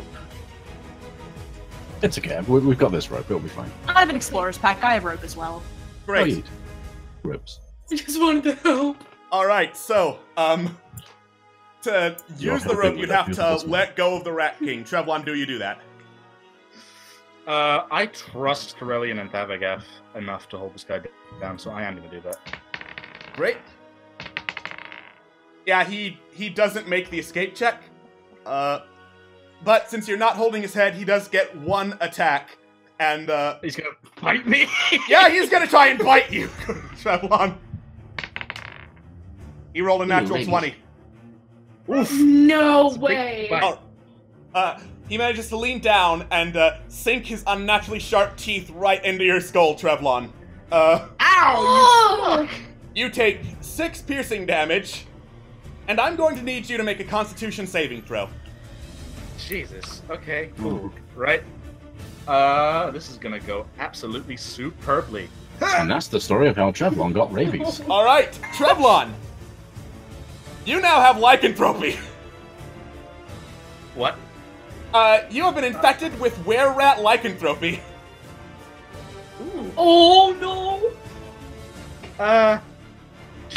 S7: It's okay. We've got this rope. It'll be fine.
S3: I have an Explorer's Pack. I have rope as well.
S1: great.
S7: Ropes.
S6: I just wanted to help.
S1: All right, so to use the
S7: helping
S1: rope,
S7: with
S1: you'd
S7: that
S1: have to
S7: business, man.
S1: let go of the Rat King. Trevlon, do you do that?
S8: I trust Corellian and Thavagath enough to hold this guy down, so I am going to do that.
S1: Great. Yeah, he doesn't make the escape check. But since you're not holding his head, he does get one attack, and
S8: He's going to bite me?
S1: yeah, he's gonna try and bite you, Trevlon. He rolled a natural
S7: ladies.
S1: 20.
S6: No
S8: big
S6: way.
S8: bite.
S1: He manages to lean down and sink his unnaturally sharp teeth right into your skull, Trevlon.
S8: Ow!
S6: Oh!
S1: You take 6 piercing damage, and I'm going to need you to make a Constitution saving throw.
S8: Jesus. Okay, cool.
S7: Ooh.
S8: Right. This is gonna go absolutely superbly.
S7: And that's the story of how Trevlon got rabies.
S1: All right, Trevlon. You now have lycanthropy.
S8: What?
S1: You have been infected with were-rat lycanthropy.
S3: Oh no!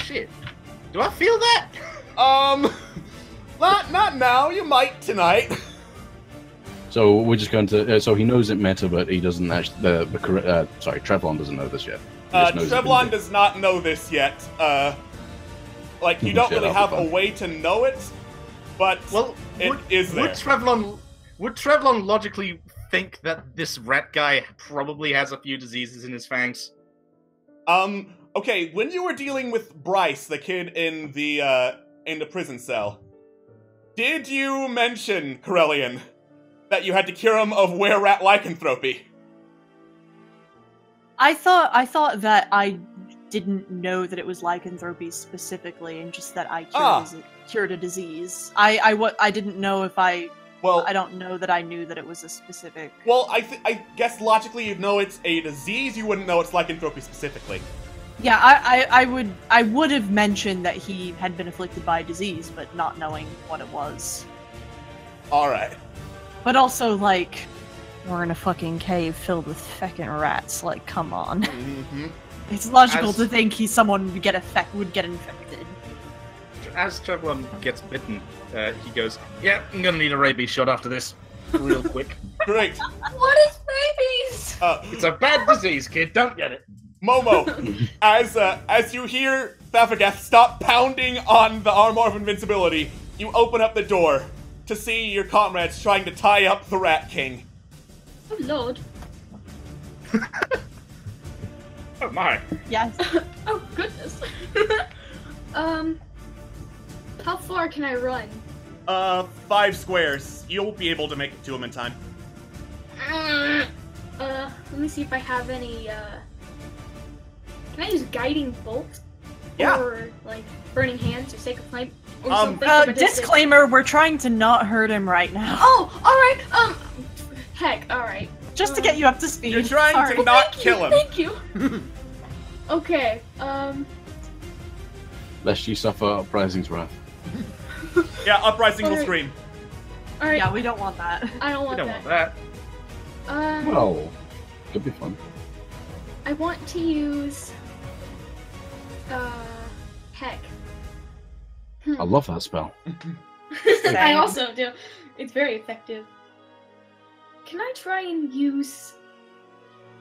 S8: Shit. Do I feel that?
S1: Not now. You might tonight.
S7: So we're just going to. So he knows it meta, but he doesn't actually. Sorry, Trevlon doesn't know this yet. He just knows
S1: Trevlon
S7: it
S1: does not know this yet. Like, you don't
S7: Shit,
S1: really
S7: that'll
S1: have
S7: be
S1: a
S7: fun.
S1: way to know it. but
S8: Well,
S1: it is there.
S8: Would Trevlon logically think that this rat guy probably has a few diseases in his fangs?
S1: Okay, when you were dealing with Bryce, the kid in the prison cell, did you mention, Corellian, that you had to cure him of were-rat lycanthropy?
S3: I thought that I didn't know that it was lycanthropy specifically, and just that I cured a disease. I didn't know if I don't know that I knew that it was a specific.
S1: Well, I guess logically you'd know it's a disease. You wouldn't know it's lycanthropy specifically.
S3: Yeah, I would have mentioned that he had been afflicted by a disease, but not knowing what it was.
S1: All right.
S3: But also, like, we're in a fucking cave filled with feckin' rats. Like, come on.
S1: Mm-hmm.
S3: It's logical to think someone would get infected.
S8: As Trevlon gets bitten, he goes, "Yeah, I'm gonna need a rabies shot after this, real quick."
S1: Great.
S6: What is rabies?
S8: It's a bad disease, kid. Don't get it.
S1: Momo, as you hear Thafagath stop pounding on the armor of invincibility, you open up the door to see your comrades trying to tie up the Rat King.
S6: Oh lord.
S8: Oh my.
S3: Yes.
S6: Oh goodness. How far can I run?
S1: 5 squares. You'll be able to make it to him in time.
S6: Let me see if I have any, Can I use guiding bolt?
S1: Yeah.
S6: Or, like, burning hands or sacred flame? Or something?
S3: Disclaimer, we're trying to not hurt him right now.
S6: Oh, alright, heck, alright.
S3: Just to get you up to speed.
S1: You're trying to not kill him.
S6: Thank you! Okay,
S7: Lest you suffer Uprising's wrath.
S1: Yeah, Uprising will
S6: Alright.
S1: scream.
S6: alright.
S3: Yeah, we don't want that.
S6: I don't
S8: We
S6: want
S8: don't
S6: that.
S8: want that.
S7: Well, could be fun.
S6: I want to use, heck.
S7: I love that spell.
S6: I also do. It's very effective. Can I try and use...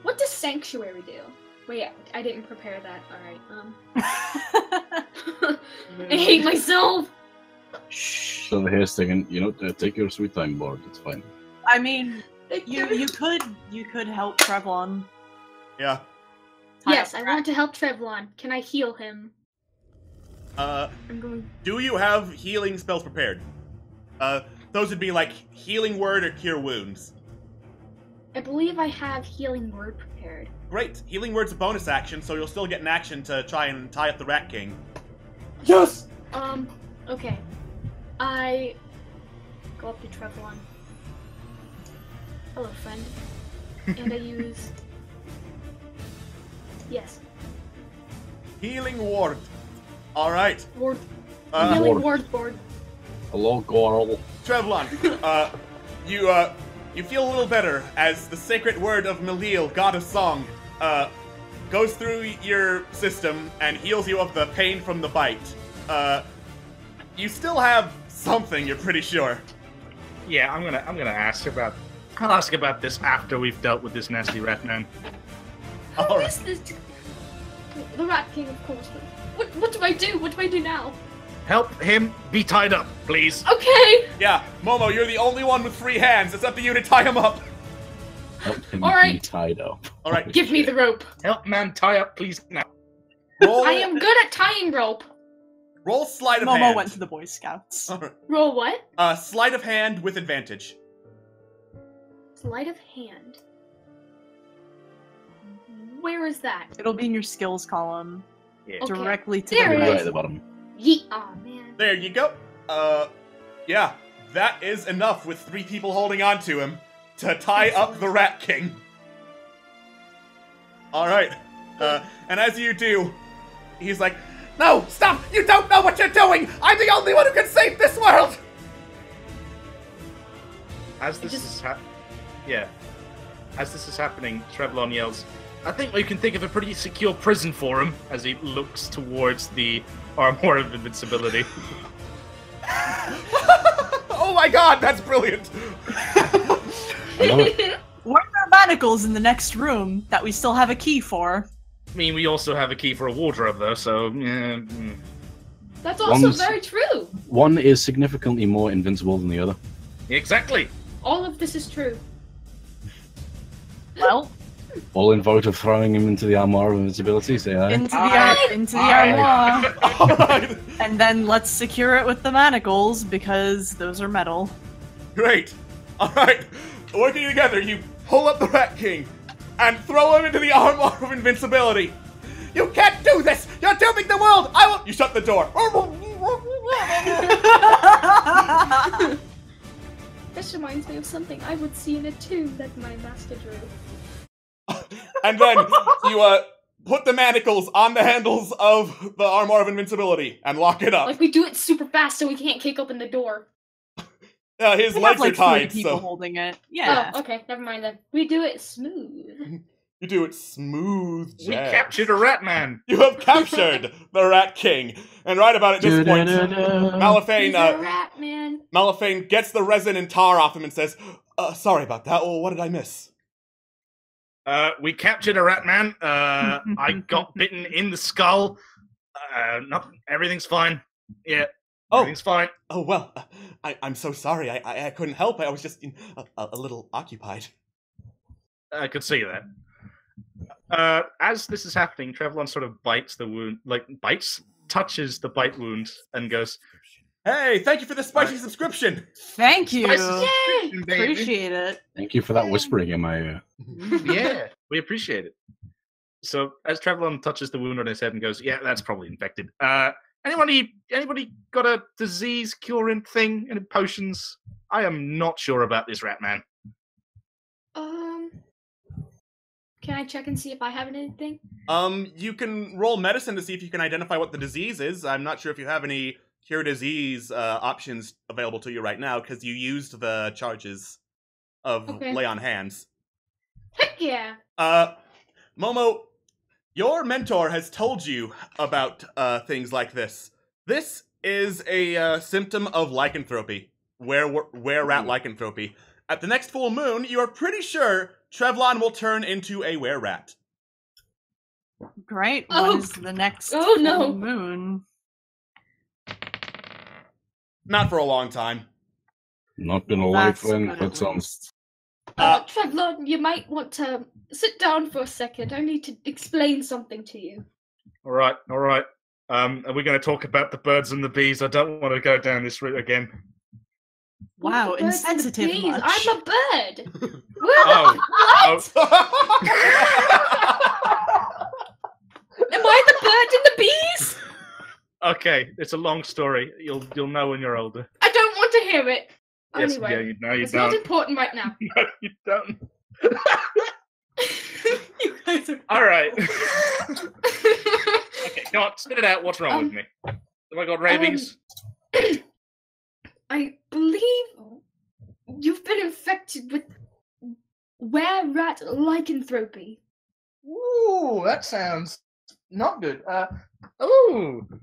S6: What does Sanctuary do? Wait, I didn't prepare that. Alright, I hate myself!
S7: So the hair's thinking, take your sweet time, board. It's fine.
S3: I mean, you could help Trevlon.
S1: Yeah.
S6: Yes, I want to help Trevlon. Can I heal him? I'm going...
S1: Do you have healing spells prepared? Those would be like Healing Word or Cure Wounds.
S6: I believe I have Healing Word prepared.
S1: Great. Healing Word's a bonus action, so you'll still get an action to try and tie up the Rat King.
S2: Yes!
S6: Okay. I go up to Trevlon. Hello, friend. And I use... Yes.
S1: Healing Word. Alright.
S6: Ward.
S1: Uh,
S6: Healing Ward board.
S7: Hello, girl.
S1: Trevlon, you feel a little better as the sacred word of Melil, god of song, goes through your system and heals you of the pain from the bite. You still have something, you're pretty sure.
S8: Yeah, I'm gonna ask about. I'll ask about this after we've dealt with this nasty rat man.
S6: Who
S1: Alright.
S6: is this? The Rat King, of course. But what do I do? What do I do now?
S8: Help him be tied up, please.
S6: Okay!
S1: Yeah, Momo, you're the only one with free hands. It's up to you to tie him up.
S7: Help him
S6: All right.
S7: be tied up.
S1: Alright.
S6: Give me the rope.
S8: Help man tie up, please now.
S1: Roll,
S6: I am good at tying rope.
S1: roll sleight of
S3: Momo
S1: hand.
S3: went to the Boy Scouts.
S6: Roll what?
S1: Sleight of hand with advantage.
S6: Sleight of hand. Where is that?
S3: It'll be in your skills column,
S8: Yeah.
S6: Okay.
S3: directly to
S6: There
S3: the
S6: it
S7: Right
S3: right.
S7: at the bottom.
S6: Yeet. Aw, man.
S1: There you go. Yeah, that is enough with 3 people holding on to him to tie up the Rat King. Alright. And as you do, he's like, "No, stop! You don't know what you're doing! I'm the only one who can save this world!"
S8: As this is As this is happening, Trevlon yells, "I think we can think of a pretty secure prison for him," as he looks towards the armor of invincibility.
S1: Oh my god, that's brilliant!
S7: I love it.
S3: What are manacles in the next room that we still have a key for?
S8: I mean, we also have a key for a wardrobe, though, so...
S6: That's also
S7: One's-
S6: very true.
S7: One is significantly more invincible than the other.
S8: Exactly.
S6: All of this is true.
S3: Well,
S7: All in vote of throwing him into the armor of invincibility, say aye.
S3: into the armoire.
S1: Alright,
S3: And then let's secure it with the manacles, because those are metal.
S1: great. Alright, working together, you pull up the Rat King and throw him into the armor of invincibility. You can't do this! You're dooming the world! I won't. You shut the door.
S6: This reminds me of something I would see in a tomb that my master drew.
S1: And then you put the manacles on the handles of the armor of invincibility and lock it up.
S6: Like, we do it super fast so we can't kick open the door.
S1: His
S3: We
S1: legs
S3: have, like,
S1: are tied,
S3: 3 people
S1: so
S3: holding it. Yeah.
S6: Oh, okay, never mind then. We do it smooth.
S1: you do it smooth.
S8: We
S1: jazz.
S8: captured a rat man.
S1: You have captured the Rat King, and right about at this point,
S6: He's
S1: Malifane,
S6: a rat, man.
S1: Malifane gets the resin and tar off him and says, "Sorry about that. Oh, what did I miss?"
S8: We captured a rat man. I got bitten in the skull. Everything's fine. Yeah, everything's fine.
S1: Oh well, I'm so sorry. I couldn't help. I was just a little occupied.
S8: I could see that. As this is happening, Trevlon sort of bites the wound, touches the bite wound, and goes,
S1: Hey, thank you for the spicy subscription.
S3: Thank you.
S6: Yay!
S3: Appreciate it.
S7: Thank you for that whispering in my ear.
S8: Yeah, we appreciate it. So as Trevlon touches the wound on his head and goes, yeah, that's probably infected. Anybody got a disease curing thing? Any potions? I am not sure about this rat man.
S6: Can I check and see if I have anything?
S1: You can roll medicine to see if you can identify what the disease is. I'm not sure if you have any cure disease options available to you right now because you used the charges of lay on hands.
S6: Heck yeah!
S1: Momo, your mentor has told you about things like this. This is a symptom of lycanthropy, were-rat lycanthropy. At the next full moon, you are pretty sure Trevlon will turn into a were-rat.
S3: Great.
S6: Oh.
S3: When is the next
S6: Oh, no.
S3: full moon?
S1: Not for a long time.
S7: Not gonna lie,
S3: That's
S7: Flynn,
S3: good
S7: but
S3: at
S7: some.
S3: least.
S6: Trevlon, you might want to sit down for a second. I need to explain something to you.
S8: All right. Are we going to talk about the birds and the bees? I don't want to go down this route again.
S3: Wow,
S6: The birds and the
S3: insensitive
S6: bees.
S3: much.
S6: I'm a bird.
S8: Oh.
S6: What? Am I the bird and the bees?
S8: Okay, it's a long story. You'll know when you're older.
S6: I don't want to hear it.
S8: Yes,
S6: Anyway,
S8: yeah, you
S6: it's
S8: don't.
S6: not important right now.
S8: No, you don't.
S6: You guys are.
S8: All right. Okay, come on, spit it out. What's wrong with me? Have I got rabies?
S6: I believe you've been infected with were-rat lycanthropy.
S8: Ooh, that sounds not good.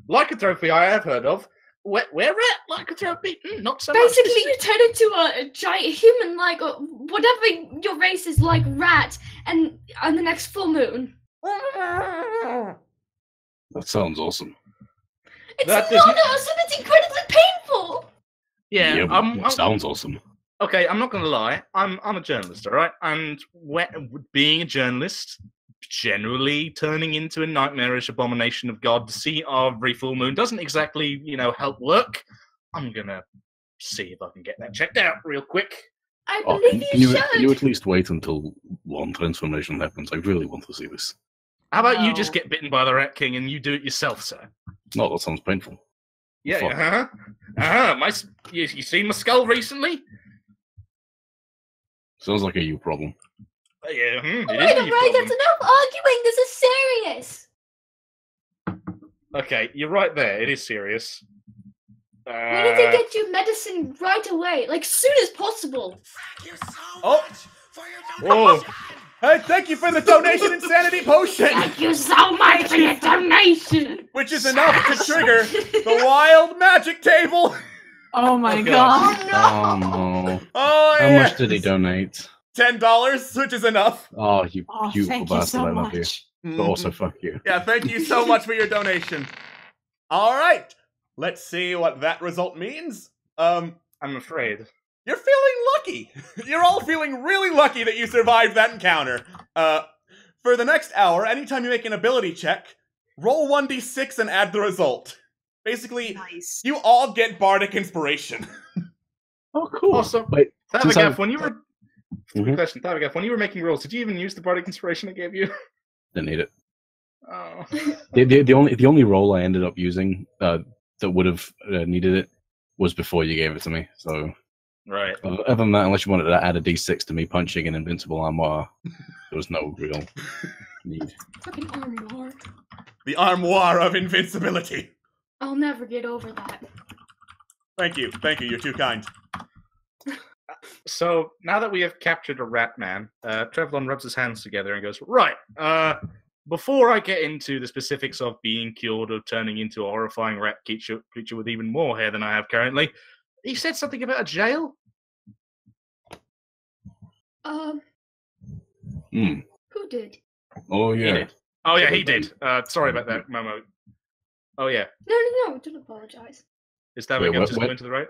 S8: Lycanthropy I have heard of. Where-rat lycanthropy? Not so
S6: Basically,
S8: much.
S6: you turn into a giant human-like, or whatever your race is like, rat, and on the next full moon.
S7: That sounds awesome.
S6: It's
S8: That
S6: not
S8: doesn't-
S6: awesome, it's incredibly painful!
S8: Yeah,
S7: but
S8: I'm,
S7: it sounds awesome.
S8: okay, I'm not going to lie. I'm a journalist, all right? And being a journalist, generally turning into a nightmarish abomination of God to see every full moon doesn't exactly, help work. I'm going to see if I can get that checked out real quick.
S6: I
S7: Oh,
S6: believe
S7: can
S6: you
S7: you
S6: should!
S7: at least wait until one transformation happens? I really want to see this.
S8: How about you just
S3: No.
S8: get bitten by the Rat King and you do it yourself, sir?
S7: No, that sounds painful.
S8: Yeah,
S7: Fuck.
S8: You seen my skull recently?
S7: Sounds like a you problem.
S8: Yeah, it is
S6: Alright,
S8: a
S6: alright,
S8: problem.
S6: that's enough arguing, this is serious!
S8: Okay, you're right there. It is serious.
S6: We need to get you medicine right away, like soon as possible.
S1: Oh,
S8: Whoa.
S1: hey, thank you for the donation insanity potion,
S6: Thank you so much for your donation!
S1: which is enough to trigger the wild magic table.
S3: Oh my
S8: Oh,
S3: god.
S7: Oh no.
S1: Oh,
S7: How
S1: yeah.
S7: much did he donate?
S1: $10, which is enough.
S7: Oh, you
S3: Oh,
S7: beautiful
S3: thank you
S7: bastard,
S3: so
S7: I love you.
S3: much.
S7: But also, fuck you.
S1: Yeah, thank you so much for your donation. All right. Let's see what that result means.
S8: I'm afraid.
S1: You're feeling lucky. You're all feeling really lucky that you survived that encounter. For the next hour, anytime you make an ability check, roll 1d6 and add the result. Basically,
S3: Nice.
S1: you all get bardic inspiration.
S7: Oh, cool.
S8: Also,
S7: Wait, since
S8: Thavagaf,
S7: I've-
S8: when you were question, Thavagaf, when you were making rolls, did you even use the bardic inspiration I gave you?
S7: didn't need it.
S8: Oh.
S7: The only roll I ended up using that would have needed it was before you gave it to me. So,
S8: Right.
S7: other than that, unless you wanted to add a d6 to me punching an invincible armoire, there was no real need.
S6: Fucking armoire.
S1: The armoire of invincibility.
S6: I'll never get over that.
S1: Thank you, you're too kind.
S8: So now that we have captured a rat man, Trevlon rubs his hands together and goes, "Right. Before I get into the specifics of being cured or turning into a horrifying rat creature with even more hair than I have currently, he said something about a jail."
S6: Who did?
S7: Oh
S8: He
S7: yeah.
S8: did. Oh yeah, he did. Sorry about that, Momo. Oh yeah.
S6: No, don't apologize.
S8: Is that
S7: Wait,
S8: again
S7: what-
S8: just
S7: what?
S8: going to the right?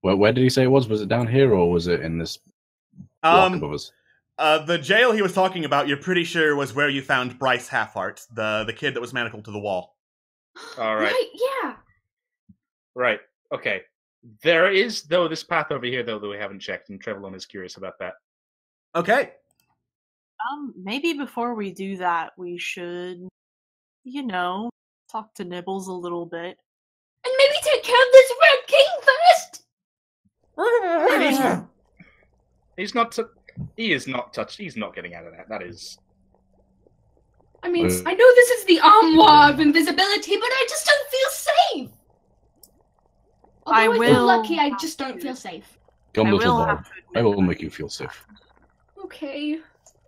S7: Where did he say it was? Was it down here or was it in this block above us?
S1: The jail he was talking about, you're pretty sure was where you found Bryce Halfheart, the kid that was manacled to the wall.
S8: All right.
S6: Yeah.
S8: Right. Okay. There is though this path over here though that we haven't checked, and Trevlon is curious about that.
S1: Okay.
S3: Maybe before we do that, we should, talk to Nibbles a little bit.
S6: And maybe take care of this Red King first!
S8: He's not. He is not touched. He's not getting out of that. That is.
S6: I mean, I know this is the armoire of invisibility, but I just don't feel safe!
S3: I
S6: Although I feel
S3: will-
S6: lucky, I just don't feel safe.
S7: Come,
S3: I
S7: little
S3: will
S7: dog.
S3: have to
S7: I
S3: admit
S7: will make you feel safe.
S6: Okay,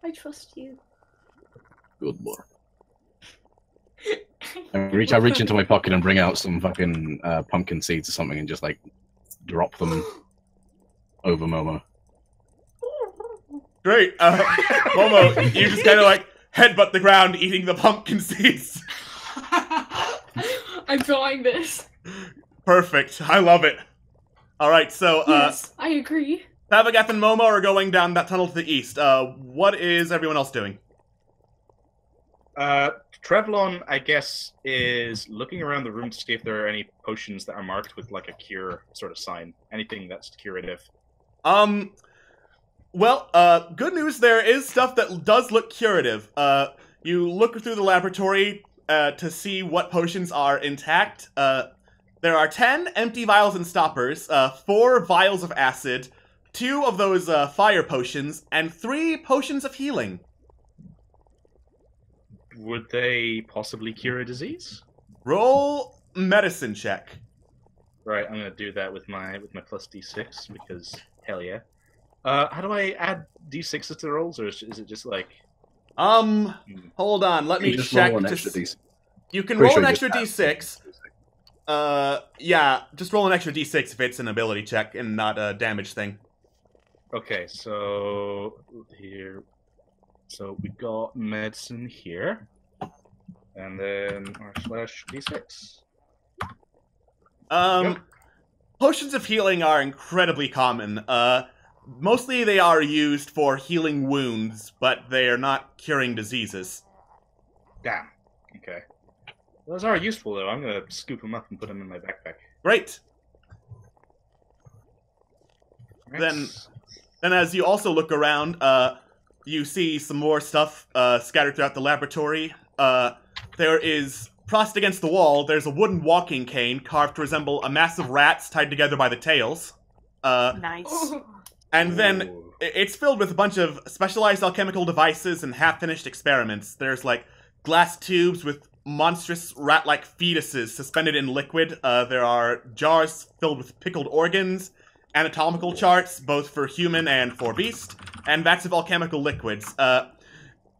S6: I trust you.
S7: Good boy. I reach into my pocket and bring out some fucking pumpkin seeds or something and just like drop them over Momo.
S1: Great. Momo, you just kind of like headbutt the ground eating the pumpkin seeds.
S6: I'm drawing this.
S1: Perfect. I love it. Alright, so,
S6: Yes, I agree.
S1: Thavagath and Momo are going down that tunnel to the east. What is everyone else doing?
S8: Trevlon, I guess, is looking around the room to see if there are any potions that are marked with like a cure sort of sign. Anything that's curative.
S1: Well, good news, there is stuff that does look curative. You look through the laboratory to see what potions are intact. There are 10 empty vials and stoppers, 4 vials of acid, 2 of those fire potions, and 3 potions of healing.
S8: Would they possibly cure a disease?
S1: Roll medicine check.
S8: Right, I'm gonna do that with my plus d6 because hell yeah. How do I add d6s to rolls, or is it just like?
S1: Hold on, let me
S7: You just
S1: check.
S7: roll an extra d6.
S1: You can
S7: Pretty
S1: roll
S7: sure
S1: an
S7: you
S1: extra
S7: just
S1: d6. Yeah, just roll an extra d6 if it's an ability check and not a damage thing.
S8: Okay, so here, so we got medicine here, and then r/d6. Yep.
S1: Potions of healing are incredibly common. Mostly they are used for healing wounds, but they are not curing diseases.
S8: Damn. Okay. Those are useful though. I'm gonna scoop them up and put them in my backpack.
S1: Great.
S8: Right.
S1: Then as you also look around, you see some more stuff scattered throughout the laboratory. There is, propped against the wall, there's a wooden walking cane carved to resemble a mass of rats tied together by the tails.
S3: Nice.
S1: And then it's filled with a bunch of specialized alchemical devices and half-finished experiments. There's like glass tubes with monstrous rat-like fetuses suspended in liquid. There are jars filled with pickled organs, anatomical charts, both for human and for beast, and vats of alchemical liquids.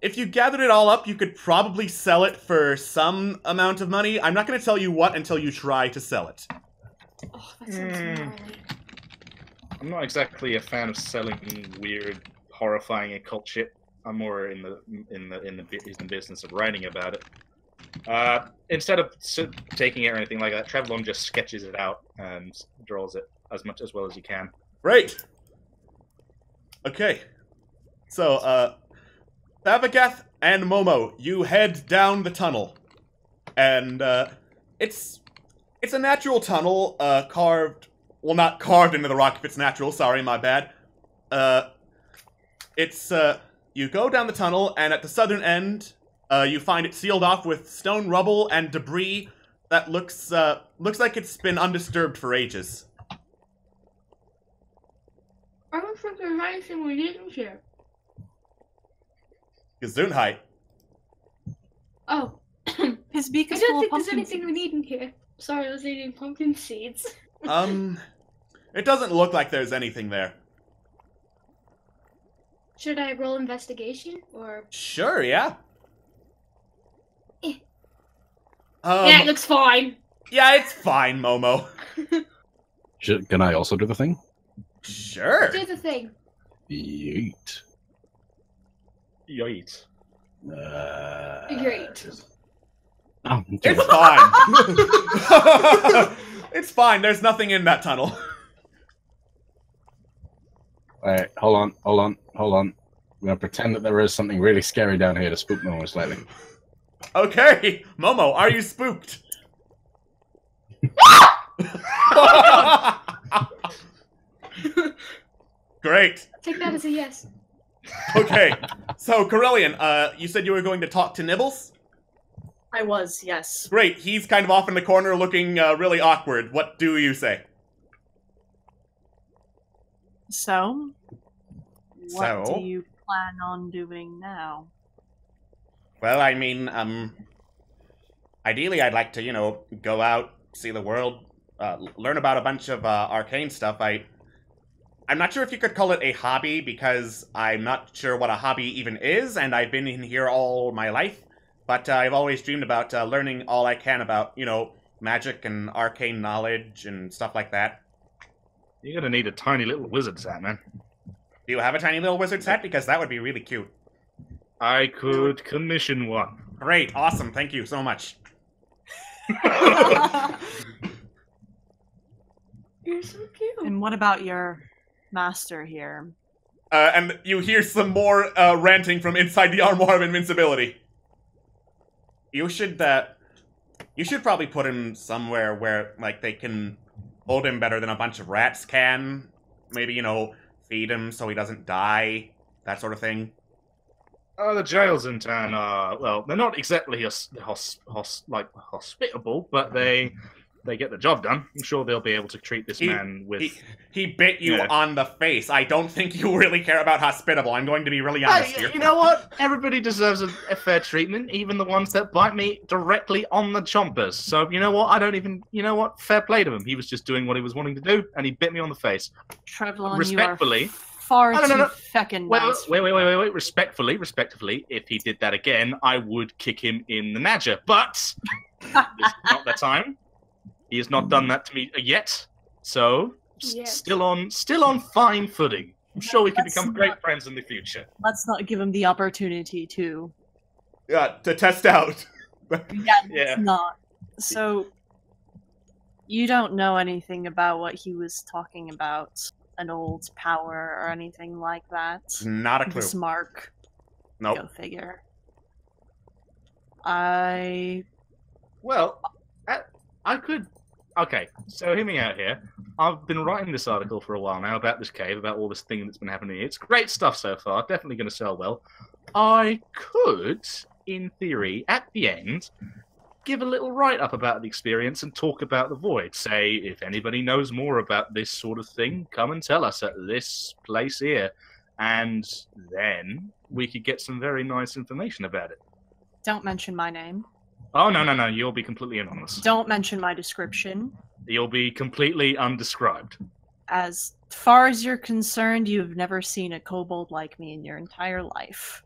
S1: If you gathered it all up, you could probably sell it for some amount of money. I'm not going to tell you what until you try to sell it.
S6: Oh, that sounds gnarly.
S8: I'm not exactly a fan of selling weird, horrifying occult shit. I'm more in the business of writing about it. Instead of taking it or anything like that, Trevlon just sketches it out and draws it as well as he can.
S1: Great. Okay. So, Babagath and Momo, you head down the tunnel. And, it's a natural tunnel, carved... Well, not carved into the rock if it's natural, sorry, my bad. You go down the tunnel, and at the southern end, you find it sealed off with stone rubble and debris that looks like it's been undisturbed for ages.
S6: I don't think there's anything we need in here.
S1: Gesundheit.
S6: Oh.
S3: His beak
S6: I
S3: is
S6: don't
S3: full of
S6: think there's
S3: pumpkin
S6: anything we need in here. Sorry, I was eating pumpkin seeds.
S1: It doesn't look like there's anything there.
S6: Should I roll investigation, or...?
S1: Sure, yeah.
S6: Yeah, it looks fine.
S1: Yeah, it's fine, Momo.
S7: Can I also do the thing?
S1: Sure.
S6: Do the thing.
S7: Yeet.
S8: Yeet.
S6: Great.
S7: Oh,
S1: It's fine. It's fine. There's nothing in that tunnel.
S7: Alright, hold on. I'm gonna pretend that there is something really scary down here to spook Momo slightly.
S1: Okay, Momo, are you spooked? Great.
S6: Take that as a yes.
S1: Okay, so Corellian, you said you were going to talk to Nibbles?
S3: I was, yes.
S1: Great, he's kind of off in the corner looking really awkward. What do you say?
S3: So? What
S1: So?
S3: do you plan on doing now?
S1: Well, I mean, ideally I'd like to, go out, see the world, learn about a bunch of arcane stuff. I'm not sure if you could call it a hobby, because I'm not sure what a hobby even is, and I've been in here all my life, but I've always dreamed about learning all I can about, magic and arcane knowledge and stuff like that.
S8: You're gonna need a tiny little wizard's hat, man.
S1: Do you have a tiny little wizard's hat? Because that would be really cute.
S8: I could commission one.
S1: Great, awesome, thank you so much.
S6: You're so cute.
S3: And what about your master here?
S1: And you hear some more ranting from inside the Armoire of Invincibility. You should probably put him somewhere where, they can hold him better than a bunch of rats can. Maybe, feed him so he doesn't die. That sort of thing.
S8: The jails in town are, well, they're not exactly hospitable, but they get the job done. I'm sure they'll be able to treat this man with...
S1: He bit you on the face. I don't think you really care about hospitable. I'm going to be really honest here.
S8: You know what? Everybody deserves a fair treatment, even the ones that bite me directly on the chompers. So, you know what? I don't even... You know what? Fair play to him. He was just doing what he was wanting to do, and he bit me on the face.
S3: Trevlon,
S8: Respectfully...
S3: you are far
S8: No.
S3: too feckin' nice.
S8: Wait. Respectfully, if he did that again, I would kick him in the nadger. But this is not the time. He has not done that to me yet. So, still on fine footing. I'm sure we can become great friends in the future.
S3: Let's not give him the opportunity to.
S1: Yeah, to test out.
S3: It's not. So, you don't know anything about what he was talking about? An old power or anything like that?
S1: Not a clue.
S3: This mark.
S1: Nope.
S3: Go figure.
S8: I could... Okay, so hear me out here. I've been writing this article for a while now about this cave, about all this thing that's been happening here. It's great stuff so far, definitely going to sell well. I could, in theory, at the end, give a little write-up about the experience and talk about the void. Say, if anybody knows more about this sort of thing, come and tell us at this place here. And then we could get some very nice information about it.
S3: Don't mention my name.
S8: Oh, no, you'll be completely anonymous.
S3: Don't mention my description.
S8: You'll be completely undescribed.
S3: As far as you're concerned, you've never seen a kobold like me in your entire life.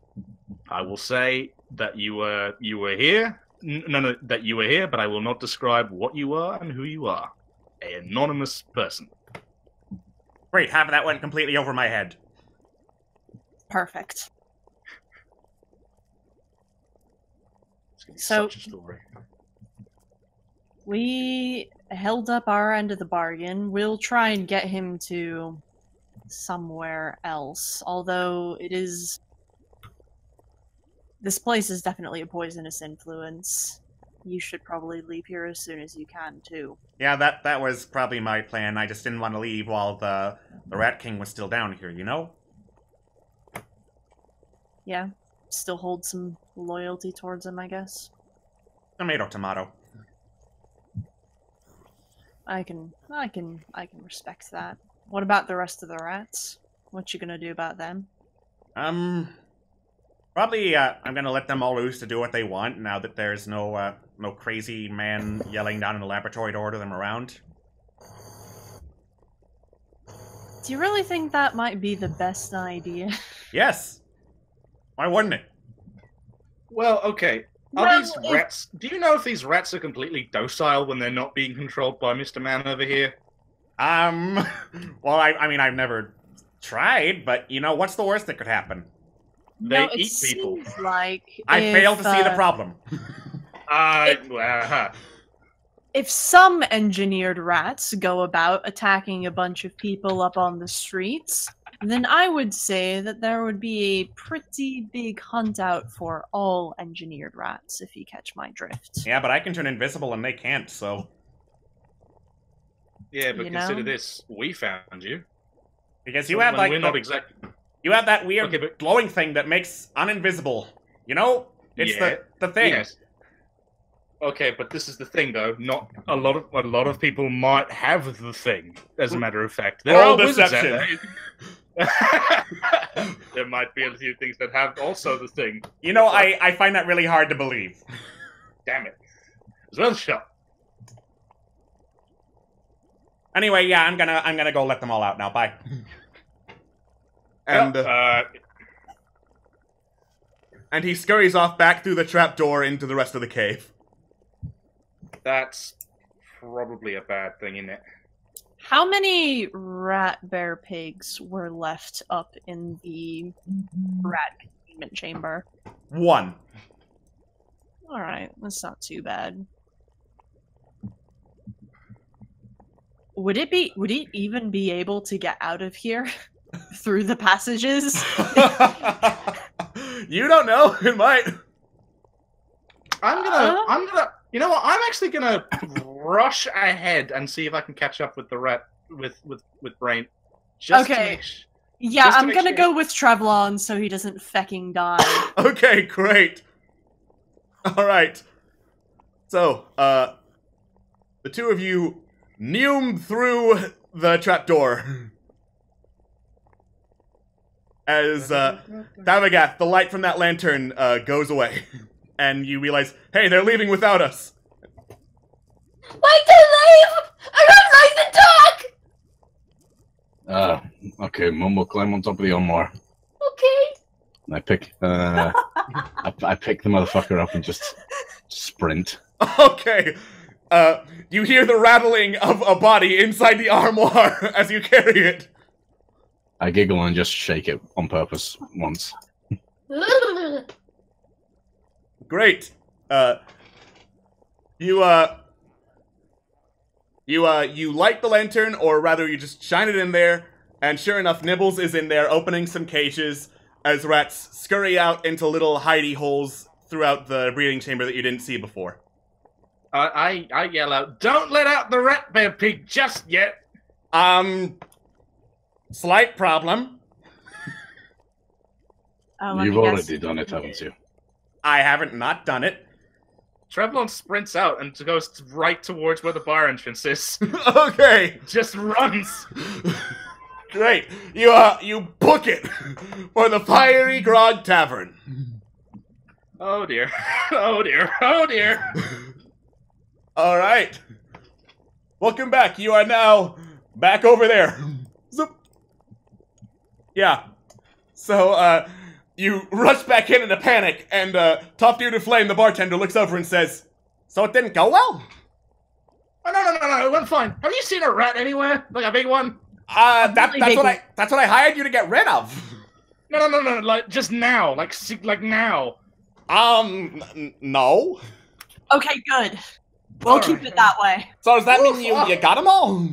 S8: I will say that you were here. No, that you were here, but I will not describe what you are and who you are. An anonymous person.
S1: Great, half of that went completely over my head.
S3: Perfect. So-
S8: such a story.
S3: We held up our end of the bargain. We'll try and get him to somewhere else. Although it is... This place is definitely a poisonous influence. You should probably leave here as soon as you can, too.
S1: Yeah, that was probably my plan. I just didn't want to leave while the Rat King was still down here, you know?
S3: Yeah, still hold some loyalty towards him, I guess.
S1: Tomato, tomato.
S3: I can respect that. What about the rest of the rats? What you gonna do about them?
S1: Probably, I'm gonna let them all loose to do what they want now that there's no crazy man yelling down in the laboratory to order them around.
S3: Do you really think that might be the best idea?
S1: Yes! Why wouldn't it?
S8: Well, okay. Are
S3: Well,
S8: these rats... Do you know if these rats are completely docile when they're not being controlled by Mr. Man over here?
S1: Well, I mean, I've never tried, but, you know, what's the worst that could happen?
S8: They
S3: No, it
S8: eat people.
S3: seems like
S1: I fail to see the
S3: if,
S1: problem.
S3: if some engineered rats go about attacking a bunch of people up on the streets, then I would say that there would be a pretty big hunt out for all engineered rats, if you catch my drift.
S1: Yeah, but I can turn invisible and they can't, so...
S8: Yeah, but
S3: You
S8: consider
S3: know?
S8: this. We found you.
S1: Because you have,
S8: When
S1: like,
S8: we're not exactly...
S1: you have that weird
S8: Okay, but-
S1: glowing thing that makes uninvisible. You know? It's
S8: Yeah.
S1: the thing.
S8: Yes. Okay, but this is the thing, though. Not a lot of people might have the thing. As a matter of fact, there
S1: All
S8: are wizards out
S1: deception.
S8: there. There might be a few things that have also the thing.
S1: You know, I find that really hard to believe.
S8: Damn it! As well, shut.
S1: Anyway, yeah, I'm gonna go let them all out now. Bye. And and he scurries off back through the trapdoor into the rest of the cave.
S8: That's probably a bad thing, isn't it?
S3: How many rat bear pigs were left up in the rat containment chamber?
S1: 1.
S3: Alright, that's not too bad. Would it even be able to get out of here through the passages?
S1: You don't know. It might.
S8: I'm gonna. You know what? I'm actually gonna rush ahead and see if I can catch up with the rat with Brain. Just
S3: Okay.
S8: To make
S3: Yeah,
S8: Just to
S3: I'm
S8: make
S3: gonna
S8: sure-
S3: go with Trevlon so he doesn't fecking die.
S1: Okay, great. All right. So, the two of you neum through the trapdoor. As Tavagath, the light from that lantern goes away, and you realize, hey, they're leaving without us.
S6: Why did I leave? I don't like the dog!
S7: Okay, Momo, climb on top of the armor.
S6: Okay.
S7: And I pick, I pick the motherfucker up and just sprint.
S1: Okay. You hear the rattling of a body inside the armoire as you carry it.
S7: I giggle and just shake it on purpose once.
S1: Great. You light the lantern, or rather you just shine it in there, and sure enough, Nibbles is in there opening some cages as rats scurry out into little hidey holes throughout the breeding chamber that you didn't see before.
S8: I yell out, "Don't let out the rat bear pig just yet!"
S1: Slight problem.
S3: Let
S7: You've
S3: me guess.
S7: already done it, haven't you?
S1: I haven't not done it.
S8: Trevlon sprints out and goes right towards where the bar entrance is.
S1: Okay.
S8: Just runs.
S1: Great. You book it for the Fiery Grog Tavern.
S8: Oh dear. Oh dear. Oh dear.
S1: All right. Welcome back. You are now back over there. Zoop. Yeah. So, you rush back in a panic, and Top Deer to Flame, the bartender, looks over and says, "So it didn't go well?"
S8: Oh, no, it went fine. Have you seen a rat anywhere? Like a big one?
S1: That's
S3: big
S1: what I hired you to get rid of.
S8: No, like just now. Like now.
S1: No.
S3: Okay, good. We'll keep it that way.
S1: So does that mean you got them all?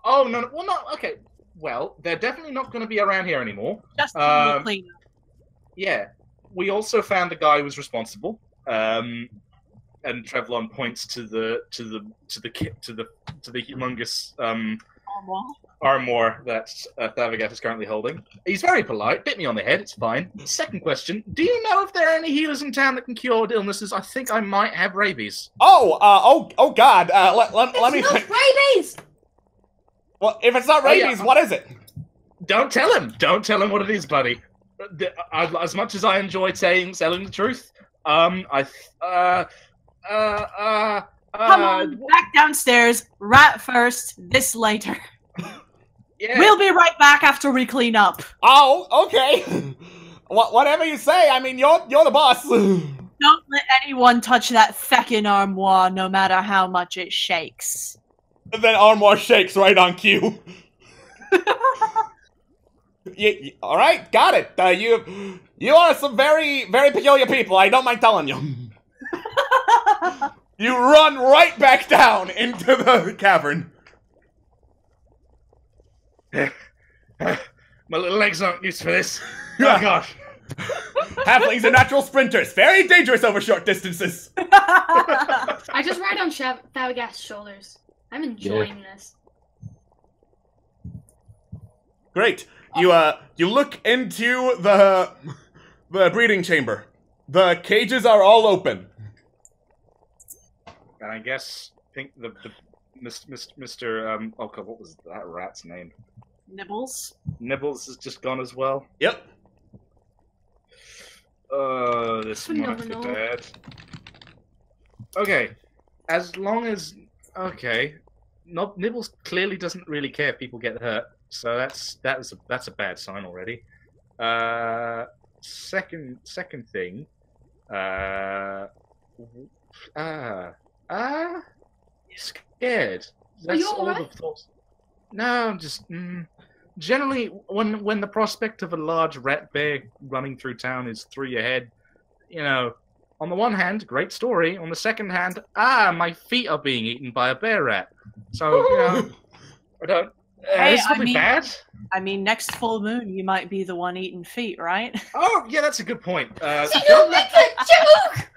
S8: Oh, no, well, no, okay. Well, they're definitely not going to be around here anymore.
S3: Just a little cleanup.
S8: Yeah. We also found the guy who was responsible. And Trevlon points to the humongous armor that Thavagat is currently holding. He's very polite. Bit me on the head. It's fine. Second question: do you know if there are any healers in town that can cure illnesses? I think I might have rabies.
S1: Oh God. Let me think.
S6: Rabies.
S1: Well, if it's not rabies, what is it?
S8: Don't tell him. Don't tell him what it is, buddy. As much as I enjoy selling the truth,
S3: Come on, back downstairs. Rat first, this later.
S8: Yeah.
S3: We'll be right back after we clean up.
S1: Oh, okay. Whatever you say. I mean, you're the boss.
S3: Don't let anyone touch that feckin' armoire, no matter how much it shakes.
S1: And then armoire shakes right on cue. All right, got it. You are some very, very peculiar people. I don't mind telling you. You run right back down into the cavern.
S8: My little legs aren't used for this. Oh gosh.
S1: Halflings are natural sprinters. Very dangerous over short distances.
S6: I just ride on Thavagat's shoulders. I'm enjoying this.
S1: Great. You look into the breeding chamber. The cages are all open.
S8: And I guess the Mr. Oh God, what was that rat's name?
S3: Nibbles.
S8: Nibbles has just gone as well.
S1: Yep.
S8: This might be bad. Okay, as long as Nibbles clearly doesn't really care if people get hurt, so that's a bad sign already. Second thing, scared.
S6: Are you alright?
S8: No, I'm just generally when the prospect of a large rat bear running through town is through your head, you know, on the one hand, great story. On the second hand, my feet are being eaten by a bear rat. So you know, I don't. This could be bad.
S3: I mean, next full moon, you might be the one eating feet, right?
S8: Oh yeah, that's a good point.
S6: Don't make a joke.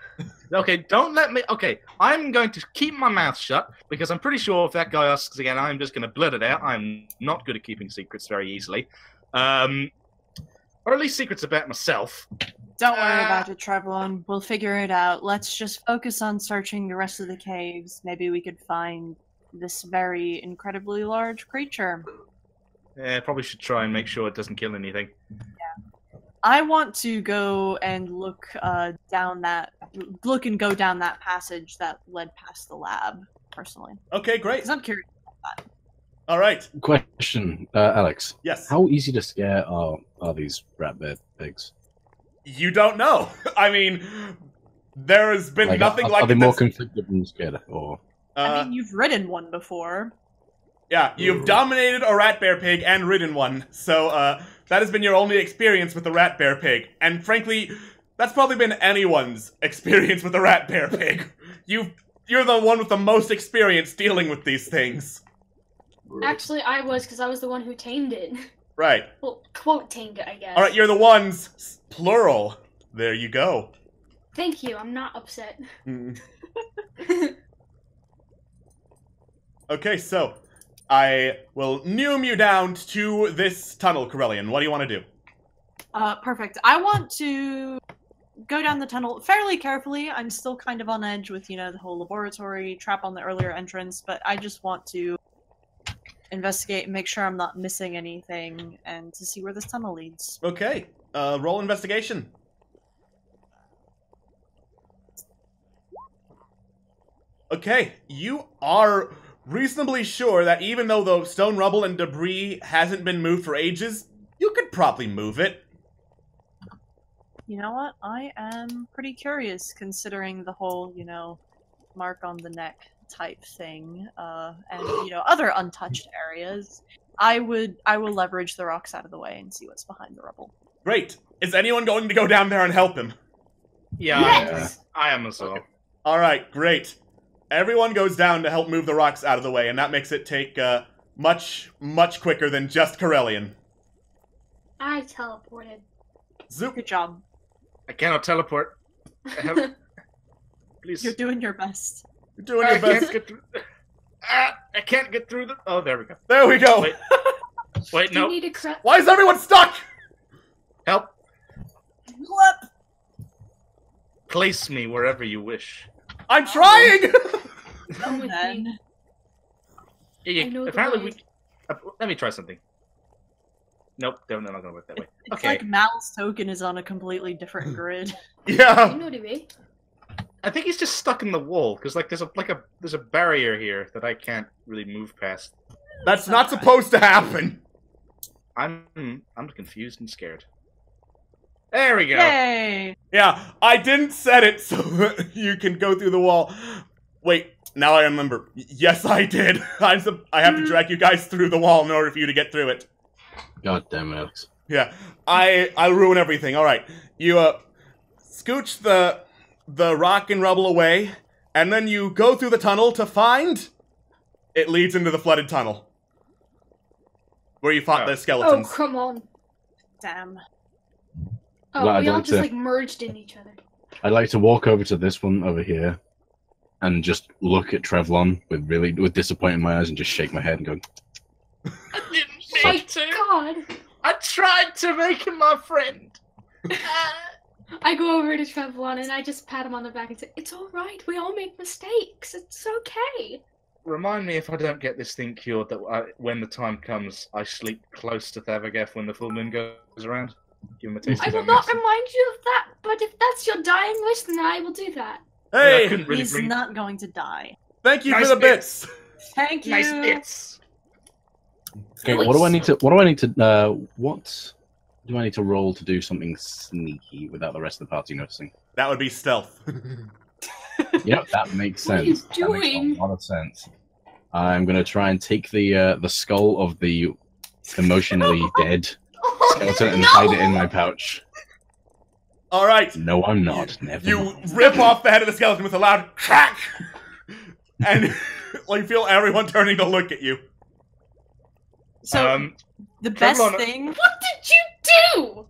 S8: Okay, don't let me. Okay, I'm going to keep my mouth shut because I'm pretty sure if that guy asks again, I'm just going to blurt it out. I'm not good at keeping secrets very easily, or at least secrets about myself.
S3: Don't worry about it, Trevlon. We'll figure it out. Let's just focus on searching the rest of the caves. Maybe we could find this very incredibly large creature.
S8: Yeah, probably should try and make sure it doesn't kill anything.
S3: Yeah. I want to go and look and go down that passage that led past the lab, personally.
S1: Okay, great.
S3: Because I'm curious about that.
S1: All right.
S7: Question, Alex.
S1: Yes.
S7: How easy to scare are these rat bear pigs?
S1: You don't know. I mean, there has been nothing like.
S7: Are they more conflicted than scared, or?
S3: I mean, you've ridden one before.
S1: Yeah, you've dominated a rat bear pig and ridden one, so that has been your only experience with the rat bear pig. And frankly, that's probably been anyone's experience with the rat bear pig. You're the one with the most experience dealing with these things.
S6: Actually, I was, because I was the one who tamed it.
S1: Right.
S6: Well, quote tamed it, I guess.
S1: Alright, you're the ones, plural. There you go.
S6: Thank you, I'm not upset.
S1: Okay, so I will noom you down to this tunnel, Corellian. What do you want to do?
S3: Perfect. I want to go down the tunnel fairly carefully. I'm still kind of on edge with, the whole laboratory trap on the earlier entrance, but I just want to investigate and make sure I'm not missing anything and to see where this tunnel leads.
S1: Okay, roll investigation. Okay, you are reasonably sure that even though the stone rubble and debris hasn't been moved for ages, you could probably move it.
S3: You know what? I am pretty curious considering the whole, mark on the neck type thing, and, other untouched areas. I will leverage the rocks out of the way and see what's behind the rubble.
S1: Great. Is anyone going to go down there and help him?
S8: Yeah,
S6: Yes.
S8: I am as well.
S1: Okay. All right, great. Everyone goes down to help move the rocks out of the way, and that makes it take much quicker than just Corellian.
S6: I teleported.
S1: Zoop.
S3: Good job.
S8: I cannot teleport. Please.
S3: You're doing your best.
S1: You're doing
S8: I
S1: your best.
S8: can't get through. I can't get through the. Oh, there we go.
S1: There we go.
S8: Wait,
S6: Do you
S8: no.
S6: need a
S1: Why is everyone stuck?
S8: Help.
S3: What?
S8: Place me wherever you wish.
S1: I'm trying.
S6: Come with me.
S8: Yeah,
S6: I know the
S8: apparently
S6: way.
S8: let me try something. Nope, they're not gonna work that way.
S3: It's
S8: Okay.
S3: like Mal's token is on a completely different grid.
S1: Yeah.
S6: You know the way.
S8: I think he's just stuck in the wall because like there's a barrier here that I can't really move past.
S1: That's not supposed to happen.
S8: I'm confused and scared. There we go.
S3: Yay!
S1: Yeah, I didn't set it so that you can go through the wall. Wait, now I remember. Yes, I did. I have to drag you guys through the wall in order for you to get through it.
S7: God damn it, Alex.
S1: Yeah, I'll ruin everything. All right, you scooch the rock and rubble away, and then you go through the tunnel to find. It leads into the flooded tunnel where you fought the
S6: Oh,
S1: skeletons.
S6: come on.
S3: Damn.
S6: Oh,
S7: Well, I'd
S6: we all
S7: like
S6: just
S7: to-
S6: like merged in each other.
S7: I'd like to walk over to this one over here and just look at Trevlon with disappointment in my eyes and just shake my head and go,
S8: I didn't
S6: My
S8: mean to.
S6: God.
S8: I tried to make him my friend.
S6: I go over to Trevlon and I just pat him on the back and say, "It's all right. We all make mistakes. It's okay."
S8: Remind me if I don't get this thing cured that when the time comes, I sleep close to Thavageth when the full moon goes around. Give him a taste
S6: I
S8: of
S6: will
S8: that
S6: not
S8: medicine.
S6: remind you of that, but if that's your dying wish, then I will do that.
S8: I
S1: Hey,
S8: couldn't really
S3: He's
S8: breathe.
S3: not going to die.
S1: thank you
S8: Nice
S1: for the bits.
S3: Thank you.
S8: Nice bits.
S7: okay, what do I need to roll to do something sneaky without the rest of the party noticing?
S1: That would be stealth.
S7: Yep, that makes
S6: What are you
S7: sense. That makes
S6: doing?
S7: a lot of sense. I'm gonna try and take the skull of the emotionally dead skeleton and hide it in my pouch.
S1: All right.
S7: No, I'm not. Never.
S1: You
S7: mind.
S1: rip off the head of the skeleton with a loud crack, and you feel everyone turning to look at you.
S3: So the best
S8: Trevlon-
S3: thing,
S6: What did you do?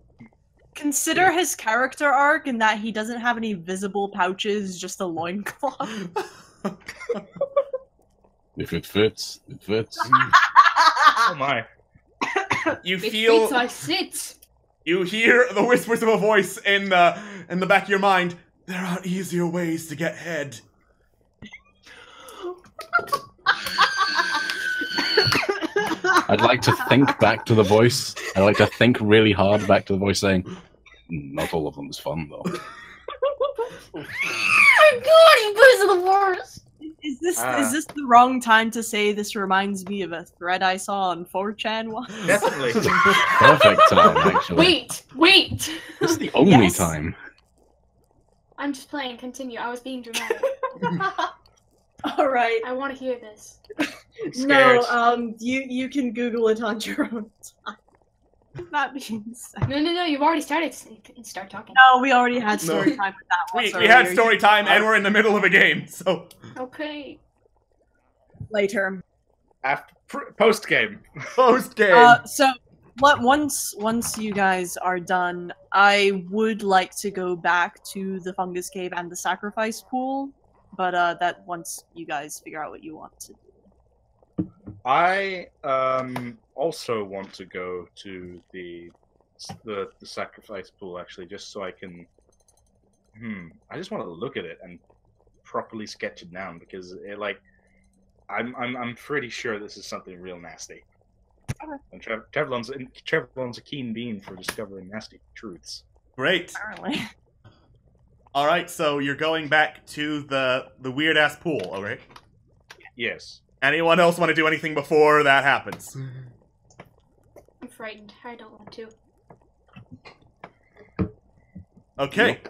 S3: consider his character arc in that he doesn't have any visible pouches, just a loincloth.
S7: If it fits, it fits.
S8: Oh my.
S1: You
S6: It
S1: feel,
S6: fits, I sit.
S1: you hear the whispers of a voice in the back of your mind. There are easier ways to get head.
S7: I'd like to think back to the voice. I'd like to think really hard back to the voice saying, not all of them is fun, though.
S6: Oh my God, you guys are the worst.
S3: Is this the wrong time to say this reminds me of a thread I saw on 4chan once?
S8: Definitely.
S7: This is a perfect time, actually.
S6: Wait.
S7: This is the only
S3: Yes.
S7: time.
S6: I'm just playing. Continue. I was being dramatic.
S3: All right.
S6: I want to hear this.
S8: Scared.
S3: No, you can Google it on your own time. That being said,
S6: No. You've already started. So you can start talking.
S3: no, we already had story time with that one.
S1: We had story time, and we're in the middle of a game, so
S6: Okay.
S3: later.
S8: After post game.
S1: post game.
S3: So once you guys are done, I would like to go back to the fungus cave and the sacrifice pool, but that once you guys figure out what you want to do.
S8: I also want to go to the sacrifice pool actually, just so I can. I just want to look at it and properly sketch it down because I'm pretty sure this is something real nasty.
S3: Okay.
S8: And Trevlon's a keen bean for discovering nasty truths.
S1: Great.
S3: Apparently.
S1: All right, so you're going back to the weird ass pool, all right?
S8: Yes.
S1: Anyone else want to do anything before that happens?
S6: I'm frightened. I don't want to.
S1: Okay.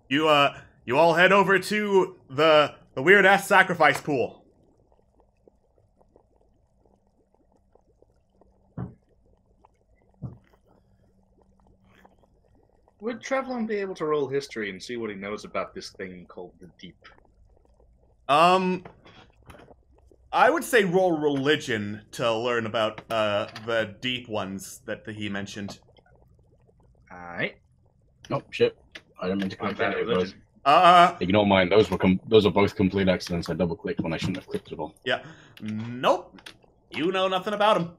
S1: You all head over to the weird ass sacrifice pool.
S8: Would Trevlon be able to roll history and see what he knows about this thing called the Deep?
S1: I would say roll religion to learn about the deep ones that he mentioned.
S8: Alright.
S7: Oh shit! I didn't mean to
S8: I'm
S7: click
S8: bad
S7: any
S8: at
S7: of those.
S8: religion.
S7: Ignore mine. Those are both complete accidents. I double clicked when I shouldn't have clicked at all.
S1: Yeah. Nope. You know nothing about him.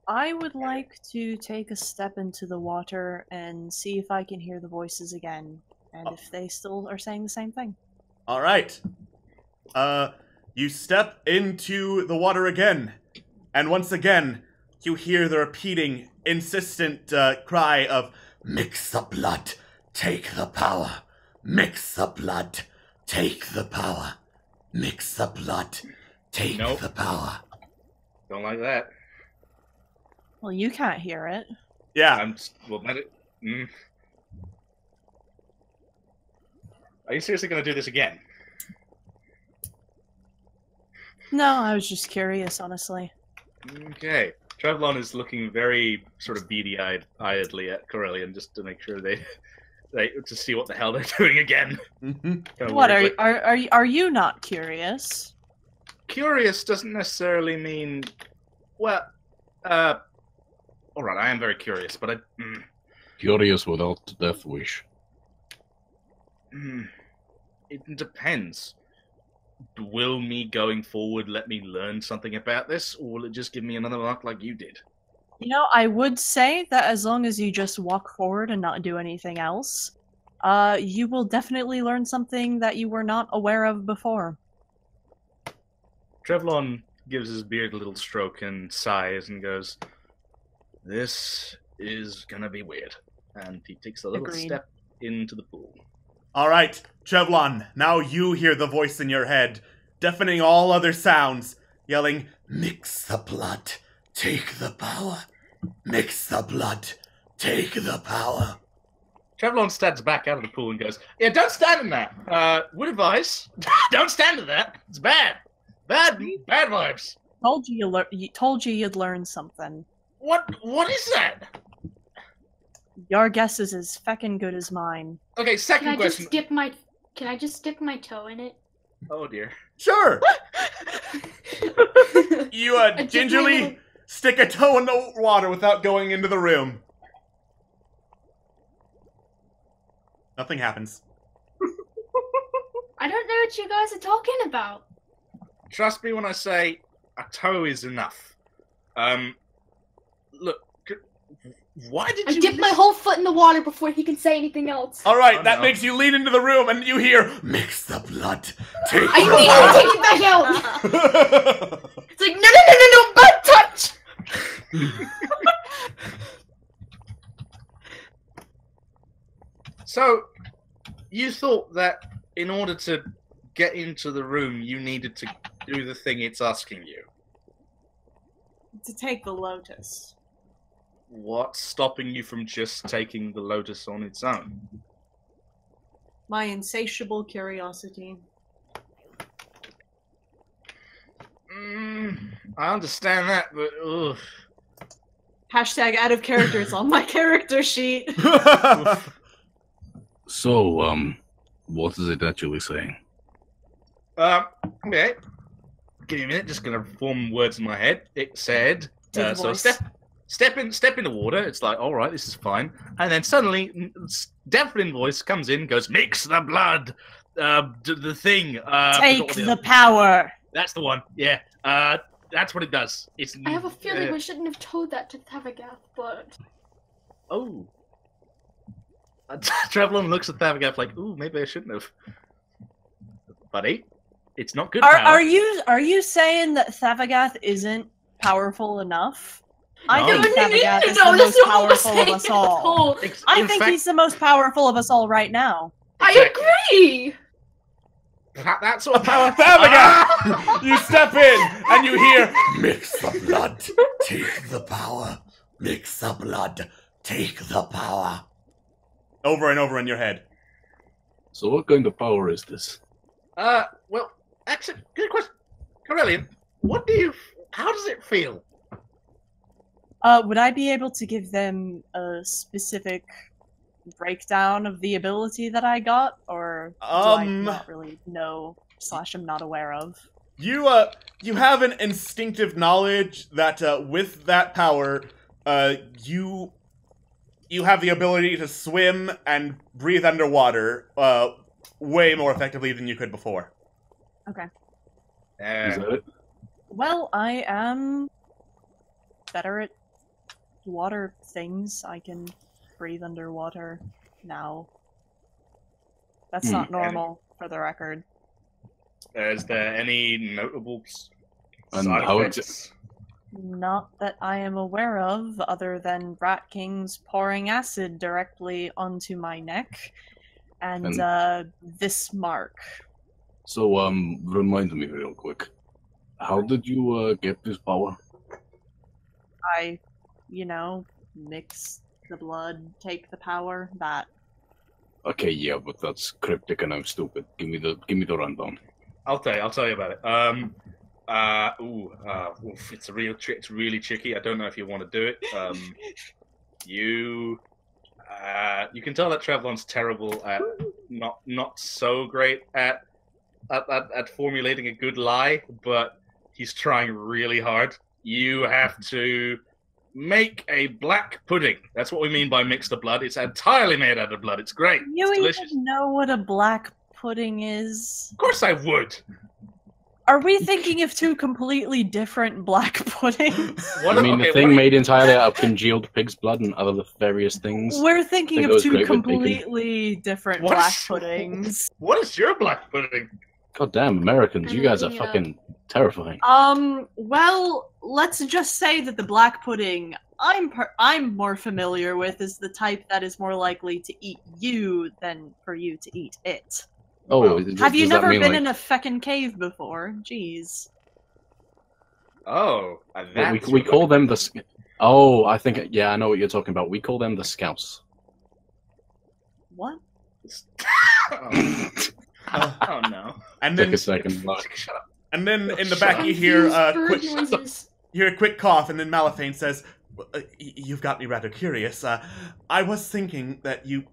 S3: I would like to take a step into the water and see if I can hear the voices again, and if they still are saying the same thing.
S1: All right. You step into the water again, and once again, you hear the repeating, insistent cry of, "Mix the blood, take the power. Mix the blood, take the power. Mix the blood, take
S8: Nope.
S1: the power."
S8: Don't like that.
S3: Well, you can't hear it.
S1: Yeah.
S8: Well, Are you seriously going to do this again?
S3: No, I was just curious, honestly.
S8: Okay. Trevlon is looking very sort of beady-eyedly at Corellian just to make sure they to see what the hell they're doing again.
S1: Mm-hmm.
S3: What are you not curious?
S8: Curious doesn't necessarily mean, well, all right, I am very curious, but
S7: Curious without death wish.
S8: it depends. Will me going forward let me learn something about this, or will it just give me another mark like you did?
S3: You know, I would say that as long as you just walk forward and not do anything else, you will definitely learn something that you were not aware of before.
S8: Trevlon gives his beard a little stroke and sighs and goes, "This is gonna be weird." And he takes a little
S3: Agreed.
S8: step into the pool.
S1: All right, Trevlon, now you hear the voice in your head, deafening all other sounds, yelling, "Mix the blood, take the power. Mix the blood, take the power."
S8: Trevlon stands back out of the pool and goes, "Yeah, don't stand in that. Would advise, don't stand in that. It's bad. Bad vibes."
S3: Told you you'd learn something.
S8: What is that?
S3: Your guess is as feckin' good as mine.
S8: Okay, second question.
S6: Can I just dip my toe in it?
S8: Oh dear.
S1: Sure. You gingerly stick a toe in the water without going into the room. Nothing happens.
S6: I don't know what you guys are talking about.
S8: Trust me when I say a toe is enough. Look, why did
S6: I
S8: you
S6: dipped my whole foot in the water before he can say anything else.
S1: All right,
S8: Oh,
S1: that
S8: no.
S1: makes you lean into the room, and you hear, "Mix the blood, take
S6: I
S1: the
S6: need to take it back out.
S1: blood."
S6: It's like, no, butt touch!
S8: So, you thought that in order to get into the room, you needed to do the thing it's asking you.
S3: To take the Lotus.
S8: What's stopping you from just taking the Lotus on its own?
S3: My insatiable curiosity.
S8: I understand that, but ugh.
S3: Hashtag out of character. It's on my character sheet.
S7: So, what is it actually saying?
S8: Okay. Give me a minute, just gonna form words in my head. It said,
S3: Take
S8: so
S3: voice.
S8: step in the water. It's like, all right, this is fine. And then suddenly, deafening voice comes in, goes, "Mix the blood, the thing.
S3: Take the power.
S8: That's the one. Yeah. That's what it does. It's.
S6: I have a feeling we shouldn't have told that to Thavagath, but...
S8: Oh. Trevlon looks at Thavagath like, "Ooh, maybe I shouldn't have." Buddy, it's not good.
S3: Are you saying that Thavagath isn't powerful enough? I think Thavagath is the most powerful of us all. I think he's the most powerful of us all right now.
S6: I agree!
S8: That's what power.
S1: Thavagath! You step in, and you hear, "Mix the blood, take the power. Mix the blood, take the power." Over and over in your head.
S7: So, what kind of power is this?
S8: Well, actually, good question. Corellian, what do you How does it feel?
S3: Would I be able to give them a specific breakdown of the ability that I got, or do I not really know / am not aware of?
S1: You have an instinctive knowledge that with that power, you have the ability to swim and breathe underwater way more effectively than you could before.
S3: Okay.
S7: Is that it?
S3: Well, I am better at water things. I can breathe underwater now. That's not normal, for the record.
S8: Is there any notable
S7: And
S8: side
S7: how
S8: effects?
S3: Not that I am aware of, other than Rat Kings pouring acid directly onto my neck, and this mark.
S7: So, remind me real quick. How did you get this power?
S3: I, mix the blood, take the power, that.
S7: Okay, yeah, but that's cryptic and I'm stupid. Give me the rundown.
S8: I'll tell you about it. It's really tricky. I don't know if you want to do it. You can tell that Trevlon's terrible at not so great at formulating a good lie, but he's trying really hard. You have to make a black pudding. That's what we mean by mix the blood. It's entirely made out of blood. It's great.
S3: You
S8: it's delicious.
S3: even know what a black pudding is?
S8: Of course I would.
S3: Are we thinking of two completely different black puddings?
S7: The thing made entirely out of congealed pig's blood and other various things.
S3: We're thinking of two completely different black puddings.
S8: What is your black pudding?
S7: God damn, Americans, you guys are fucking terrifying.
S3: Well, let's just say that the black pudding I'm more familiar with is the type that is more likely to eat you than for you to eat it.
S7: Oh,
S3: have you never been in a feckin' cave before? Jeez.
S8: Oh,
S7: we call them the. Oh, I think I know what you're talking about. We call them the Scouts.
S3: What?
S8: Oh no!
S7: And then take a second.
S8: Shut up.
S1: And then in the back you hear a quick cough, and then Malifane says, "You've got me rather curious. I was thinking that you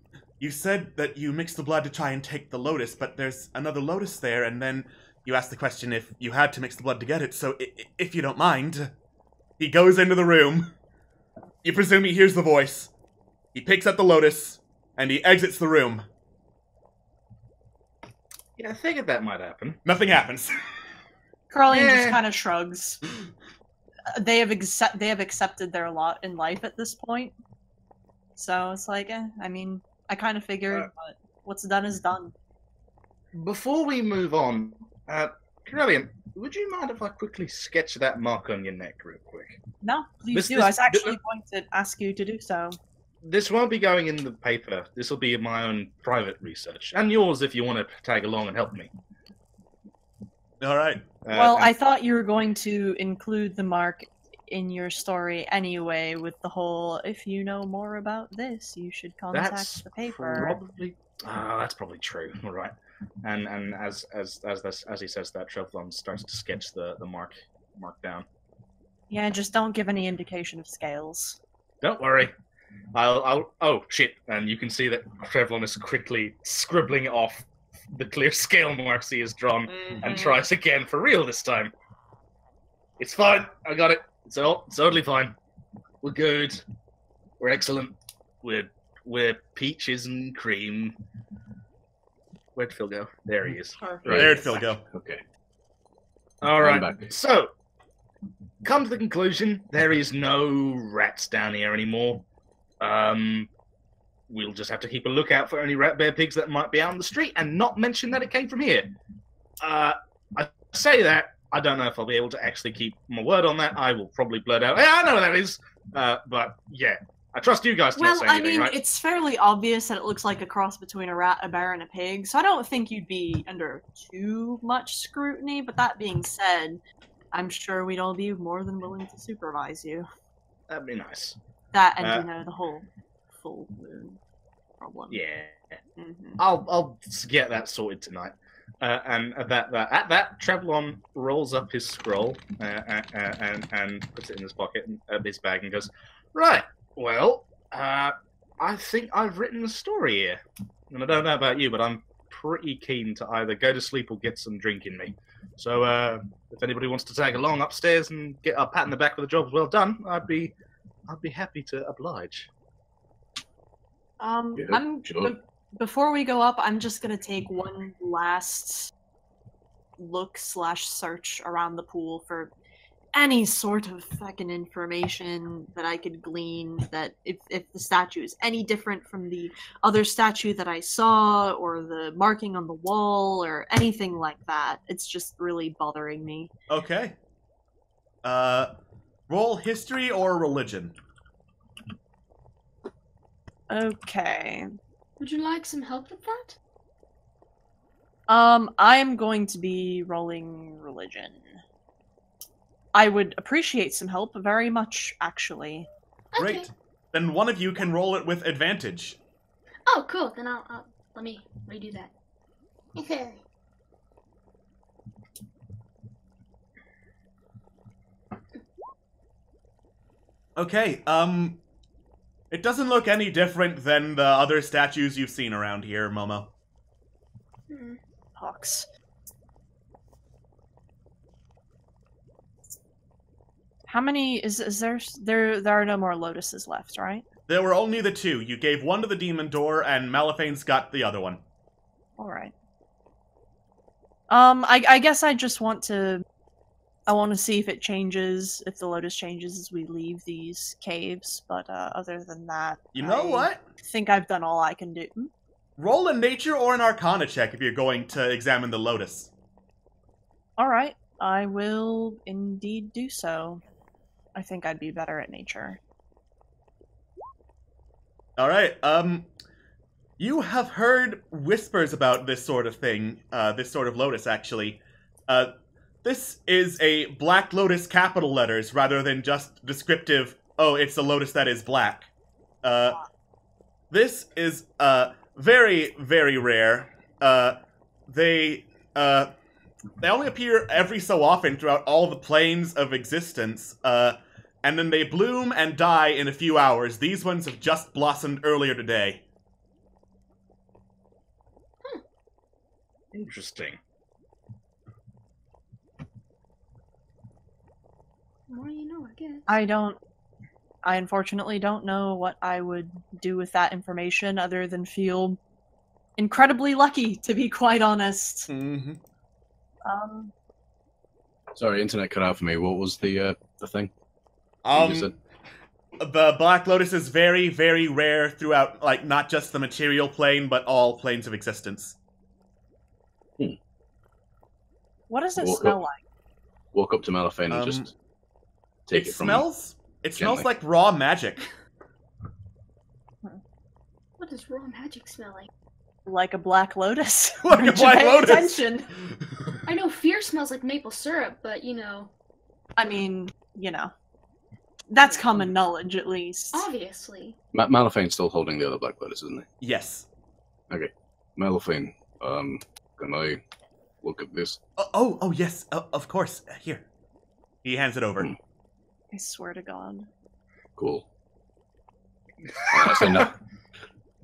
S1: said that you mixed the blood to try and take the Lotus, but there's another Lotus there, and then you asked the question if you had to mix the blood to get it. So if you don't mind." He goes into the room. You presume he hears the voice. He picks up the Lotus, and he exits the room.
S8: Yeah, I figured that might happen.
S1: Nothing happens.
S3: Carlian just kind of shrugs. They have accepted their lot in life at this point. So it's like, I kind of figured, but what's done is done.
S8: Before we move on, Carlian, would you mind if I quickly sketch that mark on your neck real quick?
S3: No, please do. I was actually going to ask you to do so.
S8: This won't be going in the paper. This will be my own private research. And yours if you want to tag along and help me.
S1: All right.
S3: Well, I thought you were going to include the mark in your story anyway with the whole, if you know more about this, you should contact the paper.
S8: That's probably true. All right. And as he says that, Trevlon starts to sketch the mark down.
S3: Yeah, just don't give any indication of scales.
S8: Don't worry. Oh shit! And you can see that Trevlon is quickly scribbling off the clear scale marks he has drawn, and tries again for real this time. It's fine. I got it. It's totally fine. We're good. We're excellent. We're peaches and cream. Where'd Phil go? There he is.
S1: Right. There'd Phil go.
S7: Okay.
S8: All right. So, come to the conclusion, there is no rats down here anymore. We'll just have to keep a lookout for any rat bear pigs that might be out on the street and not mention that it came from here. I say that, I don't know if I'll be able to actually keep my word on that. I will probably blurt out, hey, I know what that is. But yeah, I trust you guys to not say anything, right?
S3: It's fairly obvious that it looks like a cross between a rat, a bear, and a pig, so I don't think you'd be under too much scrutiny, but that being said, I'm sure we'd all be more than willing to supervise you.
S8: That'd be nice.
S3: That and, the whole full moon problem.
S8: Yeah. I'll get that sorted tonight. And at that, Trevlon rolls up his scroll and puts it in his pocket, his bag, and goes, "Right, well, I think I've written a story here. And I don't know about you, but I'm pretty keen to either go to sleep or get some drink in me. So if anybody wants to tag along upstairs and get a pat in the back for the job well done, I'd be happy to oblige."
S7: Sure.
S3: Before we go up, I'm just gonna take one last look/search around the pool for any sort of fucking information that I could glean, that if the statue is any different from the other statue that I saw, or the marking on the wall, or anything like that. It's just really bothering me.
S1: Okay. Roll history or religion.
S3: Okay.
S6: Would you like some help with that?
S3: I'm going to be rolling religion. I would appreciate some help very much, actually.
S6: Okay.
S1: Great. Then one of you can roll it with advantage.
S6: Oh, cool. Then I'll let me redo that. Okay.
S1: Okay, it doesn't look any different than the other statues you've seen around here, Momo.
S3: Hawks. How many is there are no more lotuses left, right?
S1: There were only the two. You gave one to the demon door, and Malaphane's got the other one.
S3: Alright. I guess I just want to see if it changes, if the lotus changes as we leave these caves, but other than that,
S1: You know what?
S3: I think I've done all I can do.
S1: Roll a nature or an arcana check if you're going to examine the lotus.
S3: Alright, I will indeed do so. I think I'd be better at nature.
S1: Alright, you have heard whispers about this sort of thing, this sort of lotus, actually. This is a black lotus capital letters rather than just descriptive, oh, it's a lotus that is black. This is, very, very rare. They only appear every so often throughout all the planes of existence, and then they bloom and die in a few hours. These ones have just blossomed earlier today.
S8: Interesting.
S6: The more you know, I guess.
S3: I unfortunately don't know what I would do with that information other than feel incredibly lucky, to be quite honest.
S1: Mm-hmm.
S7: Sorry, internet cut out for me. What was the thing?
S1: The Black Lotus is very, very rare throughout, like, not just the material plane, but all planes of existence.
S3: What does it
S7: Walk
S3: smell
S7: up.
S3: like?
S7: Walk up to Malaphane and just take it from
S1: smells. It smells
S7: gently.
S1: like raw magic.
S6: What does raw magic smell like?
S3: Like a black lotus.
S1: Like a
S3: You should
S1: black
S3: pay
S1: lotus.
S3: attention.
S6: I know fear smells like maple syrup, but you know,
S3: I mean, you know, that's common knowledge at least.
S6: obviously.
S7: Malaphane's still holding the other Black Lotus, isn't
S1: Yes.
S7: he? Malaphane, can I look at this?
S1: Oh, yes. Of course. Here. He hands it over.
S3: I swear to God.
S7: Cool. I say no.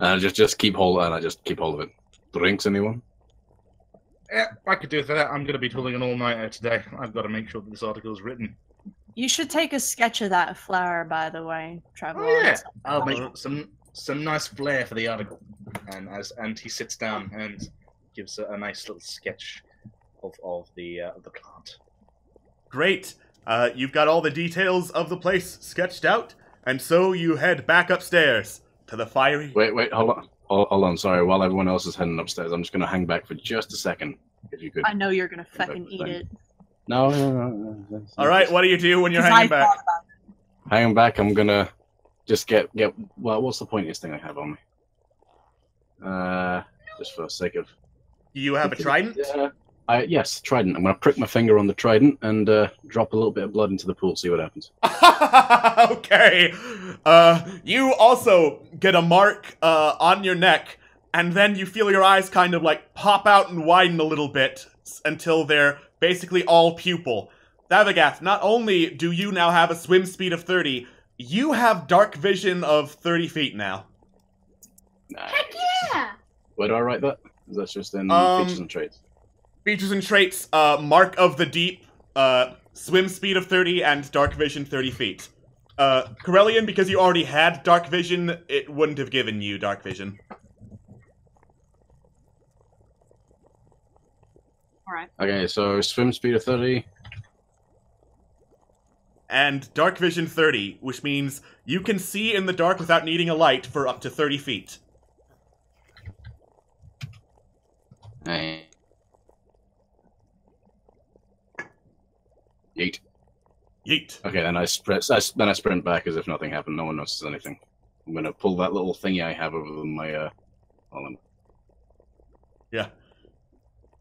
S7: And I just keep hold, and I just keep hold of it. Drinks, anyone?
S8: Yeah, I could do with that. I'm going to be pulling an all-nighter today. I've got to make sure that this article is written.
S3: You should take a sketch of that flower, by the way, Trevor.
S8: Oh yeah, I'll make some nice flair for the article. And he sits down and gives a nice little sketch of the plant.
S1: Great. You've got all the details of the place sketched out, and so you head back upstairs to the fiery...
S7: Wait, hold on, sorry. While everyone else is heading upstairs, I'm just going to hang back for just a second, if you could.
S3: I know you're gonna fucking eat it.
S7: No.
S1: All right, what do you do when you're
S3: 'Cause
S1: hanging
S3: I
S1: back?
S3: thought about
S7: Hanging back, I'm going to just get... Well, what's the pointiest thing I have on me? Just for the sake of...
S1: You have a trident?
S7: Yes, trident. I'm going to prick my finger on the trident and drop a little bit of blood into the pool, see what happens.
S1: Okay. You also get a mark on your neck and then you feel your eyes kind of like pop out and widen a little bit until they're basically all pupil. Thavagath, not only do you now have a swim speed of 30, you have dark vision of 30 feet now.
S7: Nice.
S6: Heck yeah!
S7: Where do I write that? Is that just in features and traits?
S1: Features and traits, Mark of the Deep, swim speed of 30, and dark vision 30 feet. Corellian, because you already had dark vision, it wouldn't have given you dark vision.
S3: Alright.
S7: Okay, so swim speed of 30.
S1: And dark vision 30, which means you can see in the dark without needing a light for up to 30 feet.
S7: Hey. Yeet.
S1: Yeet.
S7: Okay, then I sprint back as if nothing happened. No one notices anything. I'm gonna pull that little thingy I have over my
S1: Yeah.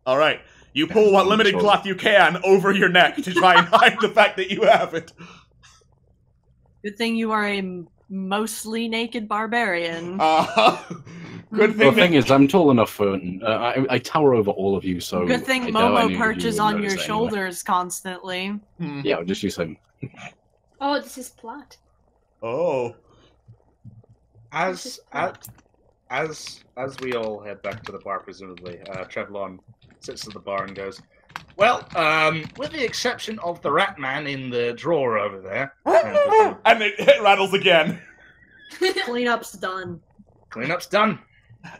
S1: Alright. You pull what limited cloth you can over your neck to try and hide the fact that you have it.
S3: Good thing you are a mostly naked barbarian.
S1: Good thing.
S7: Well, the thing is, I'm tall enough for. I tower over all of you, so.
S3: Good thing
S7: I doubt any
S3: Momo
S7: of you
S3: perches
S7: would
S3: on
S7: notice
S3: your
S7: it anyway.
S3: shoulders constantly.
S7: Yeah, I'll just use him.
S6: Oh, this is plot.
S1: Oh.
S8: As we all head back to the bar, presumably, Trevlon sits at the bar and goes, "Well, with the exception of the rat man in the drawer over there,
S1: And it rattles again.
S3: Cleanup's done.
S8: cleanup's done."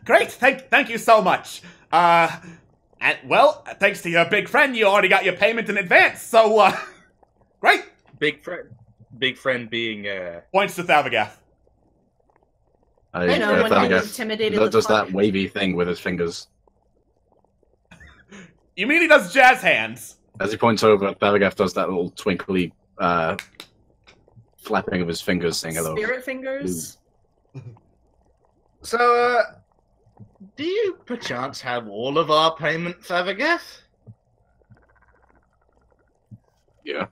S1: Great, thank you so much. And well, thanks to your big friend, you already got your payment in advance, so, great.
S8: Big friend being,
S1: Points to Thavagath.
S3: I know, when
S7: Thavagath
S3: he intimidated the
S7: does
S3: fuck.
S7: that wavy thing with his fingers.
S1: You mean he does jazz hands?
S7: As he points over, Thavagath does that little twinkly flapping of his fingers saying hello.
S3: Spirit fingers?
S8: So, do you perchance have all of our payment, Thavagath?
S7: Yeah.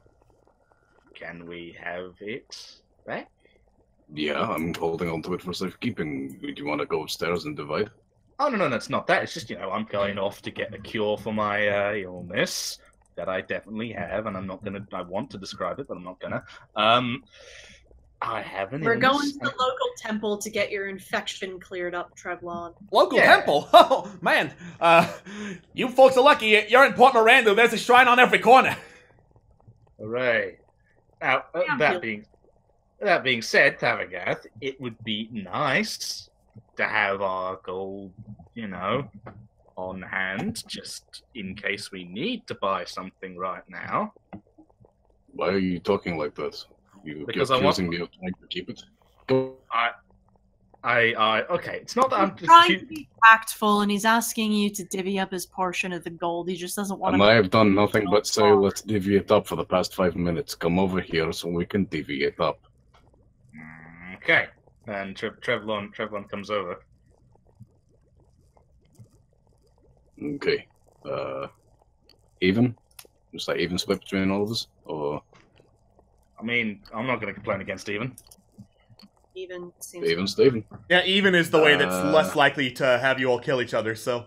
S8: Can we have it back?
S7: Yeah, I'm holding on to it for safekeeping. Do you want to go upstairs and divide?
S8: Oh, no, it's not that. It's just, I'm going off to get a cure for my illness that I definitely have, and I want to describe it, but I'm not gonna. I have an
S3: We're
S8: illness.
S3: going to the local temple to get your infection cleared up, Trevlon.
S1: Local
S8: Yeah.
S1: temple? Oh, man. You folks are lucky. You're in Port Miranda. There's a shrine on every corner.
S8: Hooray. Now, that being said, Thavagath, it would be nice to have our gold, on hand, just in case we need to buy something right now.
S7: Why are you talking like that?
S8: Because
S7: you're
S8: I want-
S7: accusing me of trying to keep it? Go.
S8: Okay, it's not that I'm
S3: He's trying to
S8: just...
S3: be tactful, and he's asking you to divvy up his portion of the gold. He just doesn't want
S7: And
S3: to.
S7: I have done nothing but say, let's divvy it up for the past 5 minutes. Come over here so we can divvy it up.
S8: Okay, and Trevlon comes over.
S7: Okay. Even? Just like even split between all of us? Or
S8: I mean, I'm not going to complain against Steven.
S3: Even seems.
S7: even Steven?
S1: Yeah, even is the way that's
S7: Uh,
S1: less likely to have you all kill each other, so.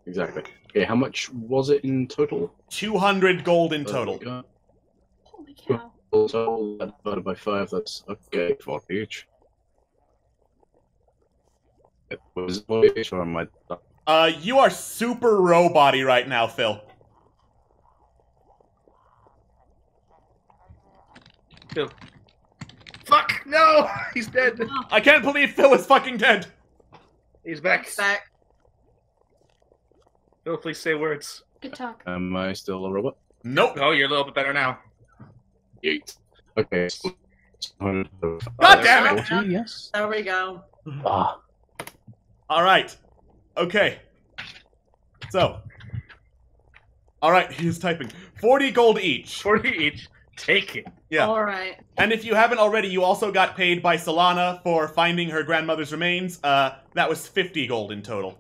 S7: Exactly. Okay, how much was it in total?
S1: 200 gold in total.
S6: Holy cow.
S7: Total divided by 5, that's okay, 4 each. It was 4 each, or am I...
S1: You are super robot-y right now, Phil.
S8: Phil. Fuck! No! He's dead!
S1: I can't believe Phil is fucking dead.
S8: He's back.
S3: Back.
S8: Phil, please say words.
S6: Good talk.
S7: Am I still a robot?
S1: Nope.
S8: Oh, you're a little bit better now.
S7: 8. Okay, so...
S1: God damn it!
S7: 40, yes?
S3: There we go.
S7: Ah,
S1: Alright. Okay. So. Alright, he's typing. 40 gold each.
S8: 40 each. Take it.
S1: Yeah.
S3: All right.
S1: And if you haven't already, you also got paid by Solana for finding her grandmother's remains. That was 50 gold in total.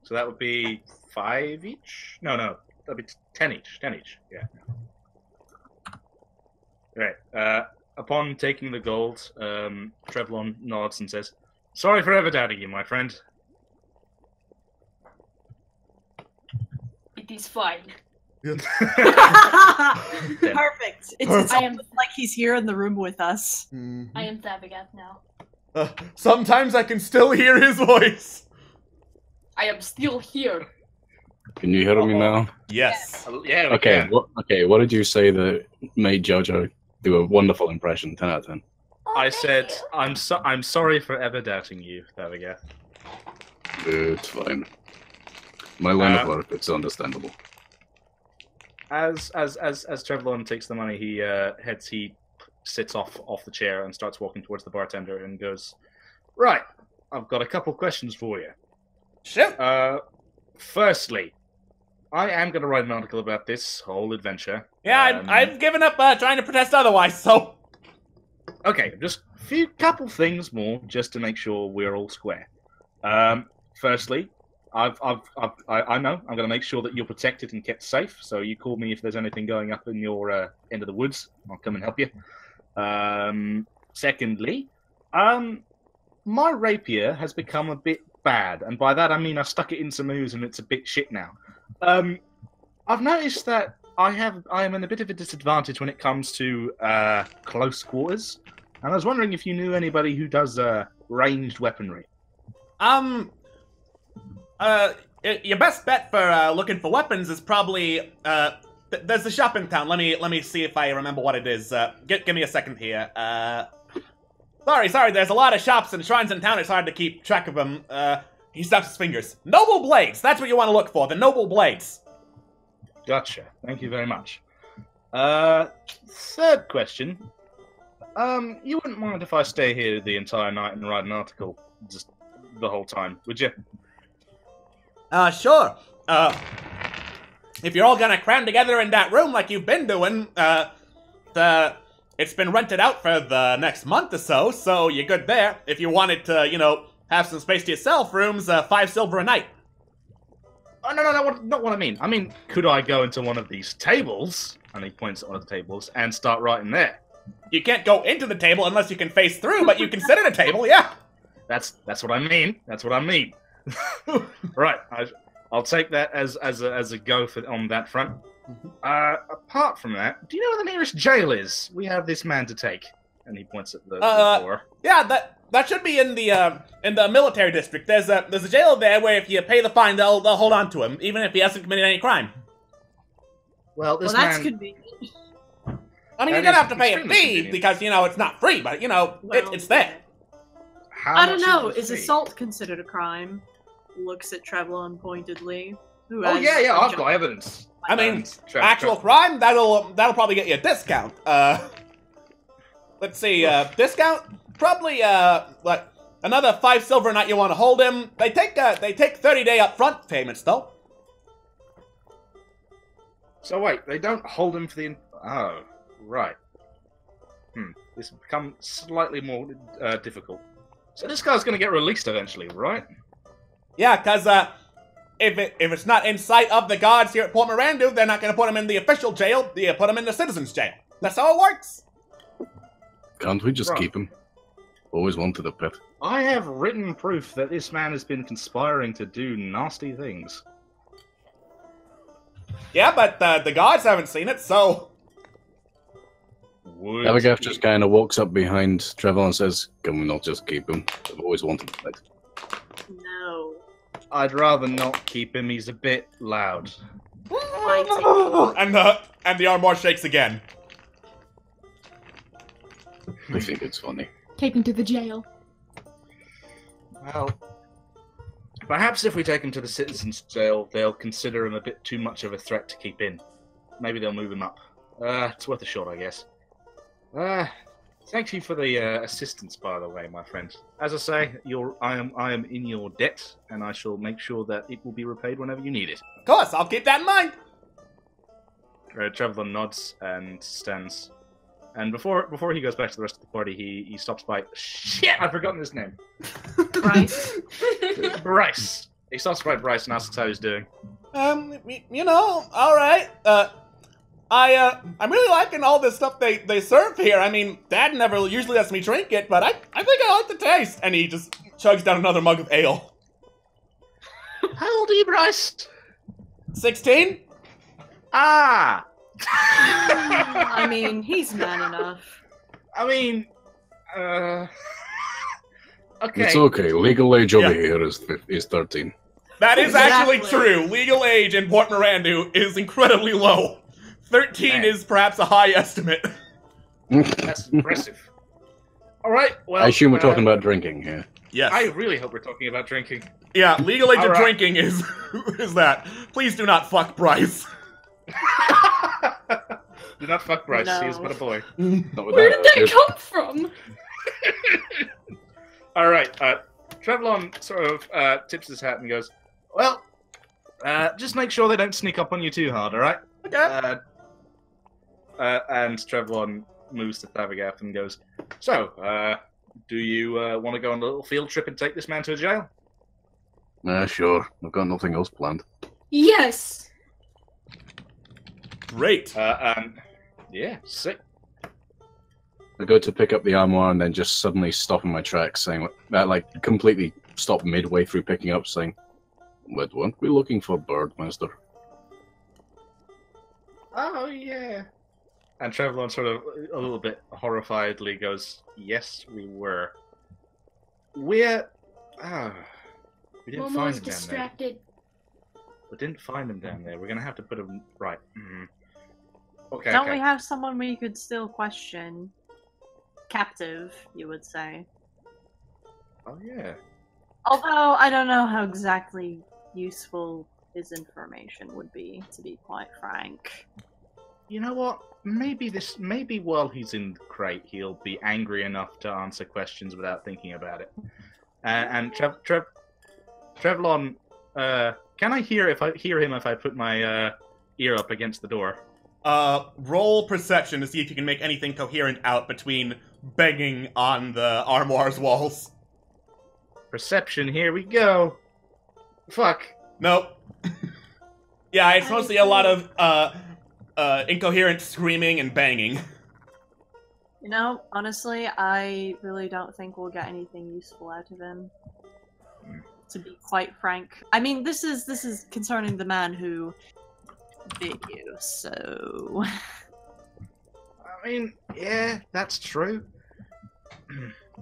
S8: So that would be 5 each? No. That'd be 10 each. 10 each. Yeah. Right. Upon taking the gold, Trevlon nods and says, Sorry for ever doubting you, my friend.
S6: It is fine.
S3: Perfect. It's
S6: I am-
S3: almost like he's here in the room with us.
S6: I am Thavagat now.
S1: Sometimes I can still hear his voice.
S6: I am still here.
S7: Can you hear me now?
S1: Yes.
S8: Yeah. we
S7: Okay.
S8: can.
S7: What did you say that made Jojo do a wonderful impression? 10 out of 10.
S8: I said I'm sorry for ever doubting you. There we go.
S7: It's fine. My line of work, it's understandable.
S8: As Trevlon takes the money, he sits off the chair and starts walking towards the bartender and goes, "Right, I've got a couple questions for you.
S1: Shoot.
S8: Firstly, I am going to write an article about this whole adventure.
S1: Yeah, I've given up trying to protest otherwise, so...
S8: Okay, just a couple things more, just to make sure we're all square. Firstly, I know I'm going to make sure that you're protected and kept safe. So you call me if there's anything going up in your end of the woods. I'll come and help you. Secondly, my rapier has become a bit bad, and by that I mean I stuck it in some ooze and it's a bit shit now. I've noticed that I am in a bit of a disadvantage when it comes to close quarters, and I was wondering if you knew anybody who does ranged weaponry.
S1: Your best bet for looking for weapons is probably there's a shop in town. Let me see if I remember what it is. Give me a second here. Sorry. There's a lot of shops and shrines in town. It's hard to keep track of them. He snaps his fingers. Noble Blades. That's what you want to look for. The Noble Blades.
S8: Gotcha. Thank you very much. Third question. You wouldn't mind if I stay here the entire night and write an article just the whole time, would you?
S1: Sure. If you're all gonna cram together in that room like you've been doing, it's been rented out for the next month or so you're good there. If you wanted to, have some space to yourself, rooms, 5 silver a night.
S8: Oh, no, not what I mean. I mean, could I go into one of these tables, and he points at one of the tables, and start writing there?
S1: You can't go into the table unless you can face through, but you can sit at a table, yeah.
S8: That's what I mean. That's what I mean. Right, I'll take that as a go on that front. Apart from that, do you know where the nearest jail is? We have this man to take, and he points at the door.
S1: Yeah, that should be in the military district. There's a jail there where if you pay the fine, they'll hold on to him, even if he hasn't committed any crime.
S8: Well,
S3: Well, that's convenient.
S1: I mean,
S8: That
S1: you're gonna
S8: is
S1: have to pay a
S8: extremely
S1: fee
S8: convenient.
S1: because it's not free, but it's there.
S8: How
S3: I don't
S8: much
S3: know.
S8: the
S3: Is
S8: fee?
S3: assault considered a crime? Looks at Trevlon pointedly. Who
S8: Oh
S3: has
S8: yeah,
S3: a
S8: I've
S3: job.
S8: got evidence.
S1: I mean,
S8: And
S1: actual crime that'll probably get you a discount. Let's see, discount probably like another 5 silver a night. You want to hold him? They take 30-day upfront payments though.
S8: So wait, they don't hold him for the. Oh, right. This has become slightly more difficult. So this guy's going to get released eventually, right?
S1: Yeah, because if it's not in sight of the guards here at Port Mirandu, they're not going to put him in the official jail. They put him in the citizens' jail. That's how it works.
S7: Can't we just
S8: Right.
S7: keep him? Always wanted a pet.
S8: I have written proof that this man has been conspiring to do nasty things.
S1: Yeah, but the guards haven't seen it, so...
S8: Would
S7: Abigail
S8: he-
S7: just kind of walks up behind Trevor and says, "Can we not just keep him? I've always wanted a pet."
S3: No.
S8: I'd rather not keep him. He's a bit loud.
S1: and the armor shakes again.
S7: I think it's funny.
S6: Take him to the jail.
S8: Well, perhaps if we take him to the citizens' jail, they'll consider him a bit too much of a threat to keep in. Maybe they'll move him up. It's worth a shot, I guess. Thank you for the assistance, by the way, my friend. As I say, I am in your debt, and I shall make sure that it will be repaid whenever you need it.
S1: Of course, I'll keep that in mind.
S8: Trevor nods and stands. And before he goes back to the rest of the party, he stops by. Shit, I've forgotten his name.
S3: Bryce.
S8: Bryce. He stops by Bryce and asks how he's doing.
S1: All right. I'm really liking all this stuff they serve here. I mean, Dad never usually lets me drink it, but I think I like the taste. And he just chugs down another mug of ale.
S8: How old are you, Bryce?
S1: 16?
S8: Ah!
S3: I mean, he's man enough.
S8: I mean, okay.
S7: It's okay. Legal age over here is 13.
S1: That is
S3: Exactly.
S1: actually true. Legal age in Port Mirandu is incredibly low. 13
S8: Man.
S1: is perhaps a high estimate.
S8: That's impressive. All right. Well,
S7: I assume we're talking about drinking here.
S1: Yes.
S8: I really hope we're talking about drinking.
S1: Yeah, legal age of
S8: Alright.
S1: drinking is is that. Please do not fuck Bryce.
S8: Do not fuck Bryce.
S3: No.
S8: He is but a boy.
S7: Not with
S6: Where did that
S7: Good.
S6: come from?
S8: All right. Trevlon sort of tips his hat and goes, "Well, just make sure they don't sneak up on you too hard. All right."
S1: Okay.
S8: And Trevlon moves to Thavagath and goes, "So, do you want to go on a little field trip and take this man to a jail?"
S7: Sure. I've got nothing else planned.
S6: Yes.
S1: Great.
S8: And yeah, sick.
S7: I go to pick up the armoire and then just suddenly stop in my tracks, saying that, like, completely stop midway through picking up, saying, "But weren't we looking for Birdmaster?"
S8: Oh yeah. And Trevlon sort of a little bit horrifiedly goes, "Yes, we were. We're we didn't
S6: Momo's
S8: find him down
S6: distracted.
S8: there. We didn't find him down there. We're gonna have to put him right. Okay.
S3: Don't
S8: okay.
S3: we have someone we could still question? Captive, you would say.
S8: Oh yeah.
S3: Although, I don't know how exactly useful his information would be, to be quite frank.
S8: You know what? Maybe while he's in the crate, he'll be angry enough to answer questions without thinking about it. And Trevlon, can I hear him if I put my ear up against the door?
S1: Roll perception to see if you can make anything coherent out between banging on the armoire's walls.
S8: Perception. Here we go. Fuck.
S1: Nope. Yeah, it's mostly a lot of incoherent screaming and banging.
S3: You know, honestly, I really don't think we'll get anything useful out of him. To be quite frank. I mean, this is concerning the man who bit you, so...
S8: I mean, yeah, that's true.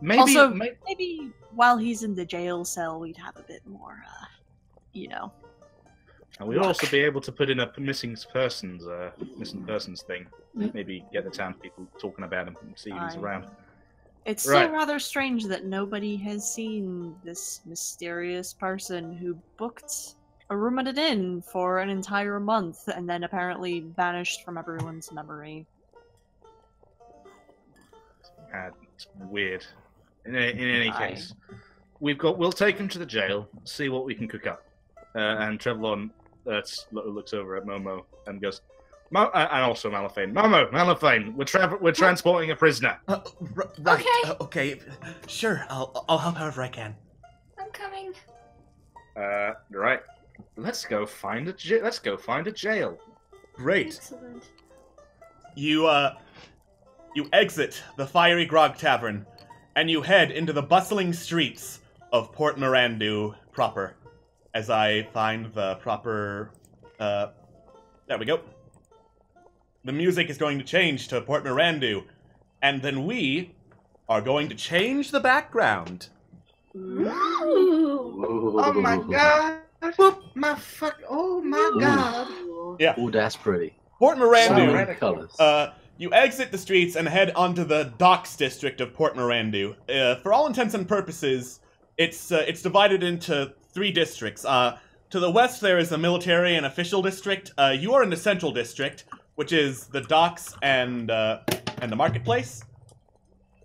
S8: Maybe.
S3: Also, maybe while he's in the jail cell, we'd have a bit more, you know.
S8: And we'd also be able to put in a missing persons thing. Maybe get the townspeople talking about him and see if he's around.
S3: It's
S8: Right.
S3: still rather strange that nobody has seen this mysterious person who booked a room at an inn for an entire month and then apparently vanished from everyone's memory.
S8: It's weird. In any case, we'll take him to the jail, see what we can cook up. And Trevlon looks over at Momo and goes, and also Malafane. Malafane, we're transporting a prisoner.
S1: Right.
S6: Okay.
S1: Okay. Sure. I'll help however I can.
S6: I'm coming.
S8: Right. Let's go find a jail.
S1: Great.
S6: Excellent.
S1: You exit the Fiery Grog Tavern, and you head into the bustling streets of Port Mirandu proper. As I find the proper, there we go. The music is going to change to Port Mirandu, and then we are going to change the background.
S6: Ooh.
S8: Oh my god! Oh my god!
S1: Yeah.
S7: Oh, that's pretty.
S1: Port Mirandu.
S8: Radical.
S7: Colors.
S1: You exit the streets and head onto the docks district of Port Mirandu. For all intents and purposes, it's divided into 3 districts. To the west, there is the military and official district. You are in the central district, which is the docks and the marketplace.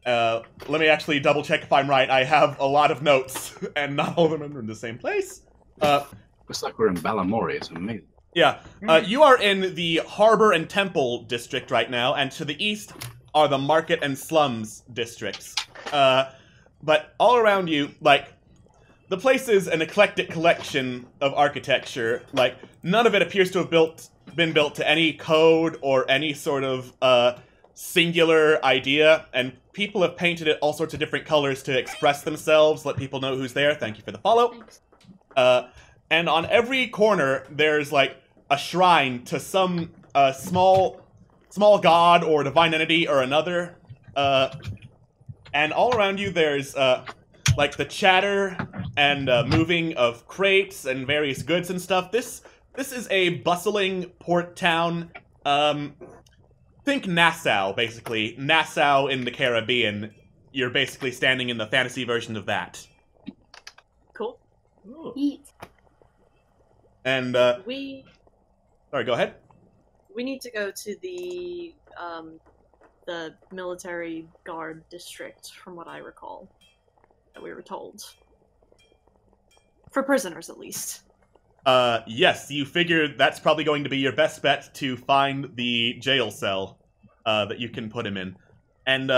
S1: Let me actually double check if I'm right. I have a lot of notes, and not all of them are in the same place.
S7: Looks like we're in Balamori. It's amazing.
S1: Yeah, you are in the Harbor and Temple district right now, and to the east are the Market and Slums districts. But all around you, like, the place is an eclectic collection of architecture. Like, none of it appears to have been built to any code or any sort of singular idea, and people have painted it all sorts of different colors to express themselves, let people know who's there. Thank you for the follow.
S6: Thanks.
S1: And on every corner, there's like a shrine to some small god or divine entity or another. And all around you, there's like the chatter and moving of crates and various goods and stuff. This is a bustling port town. Think Nassau, basically. Nassau in the Caribbean. You're basically standing in the fantasy version of that.
S3: Cool.
S6: Eat.
S1: And sorry, go ahead.
S3: We need to go to the military guard district, from what I recall, that we were told. For prisoners, at least.
S1: Yes, you figure that's probably going to be your best bet to find the jail cell that you can put him in. And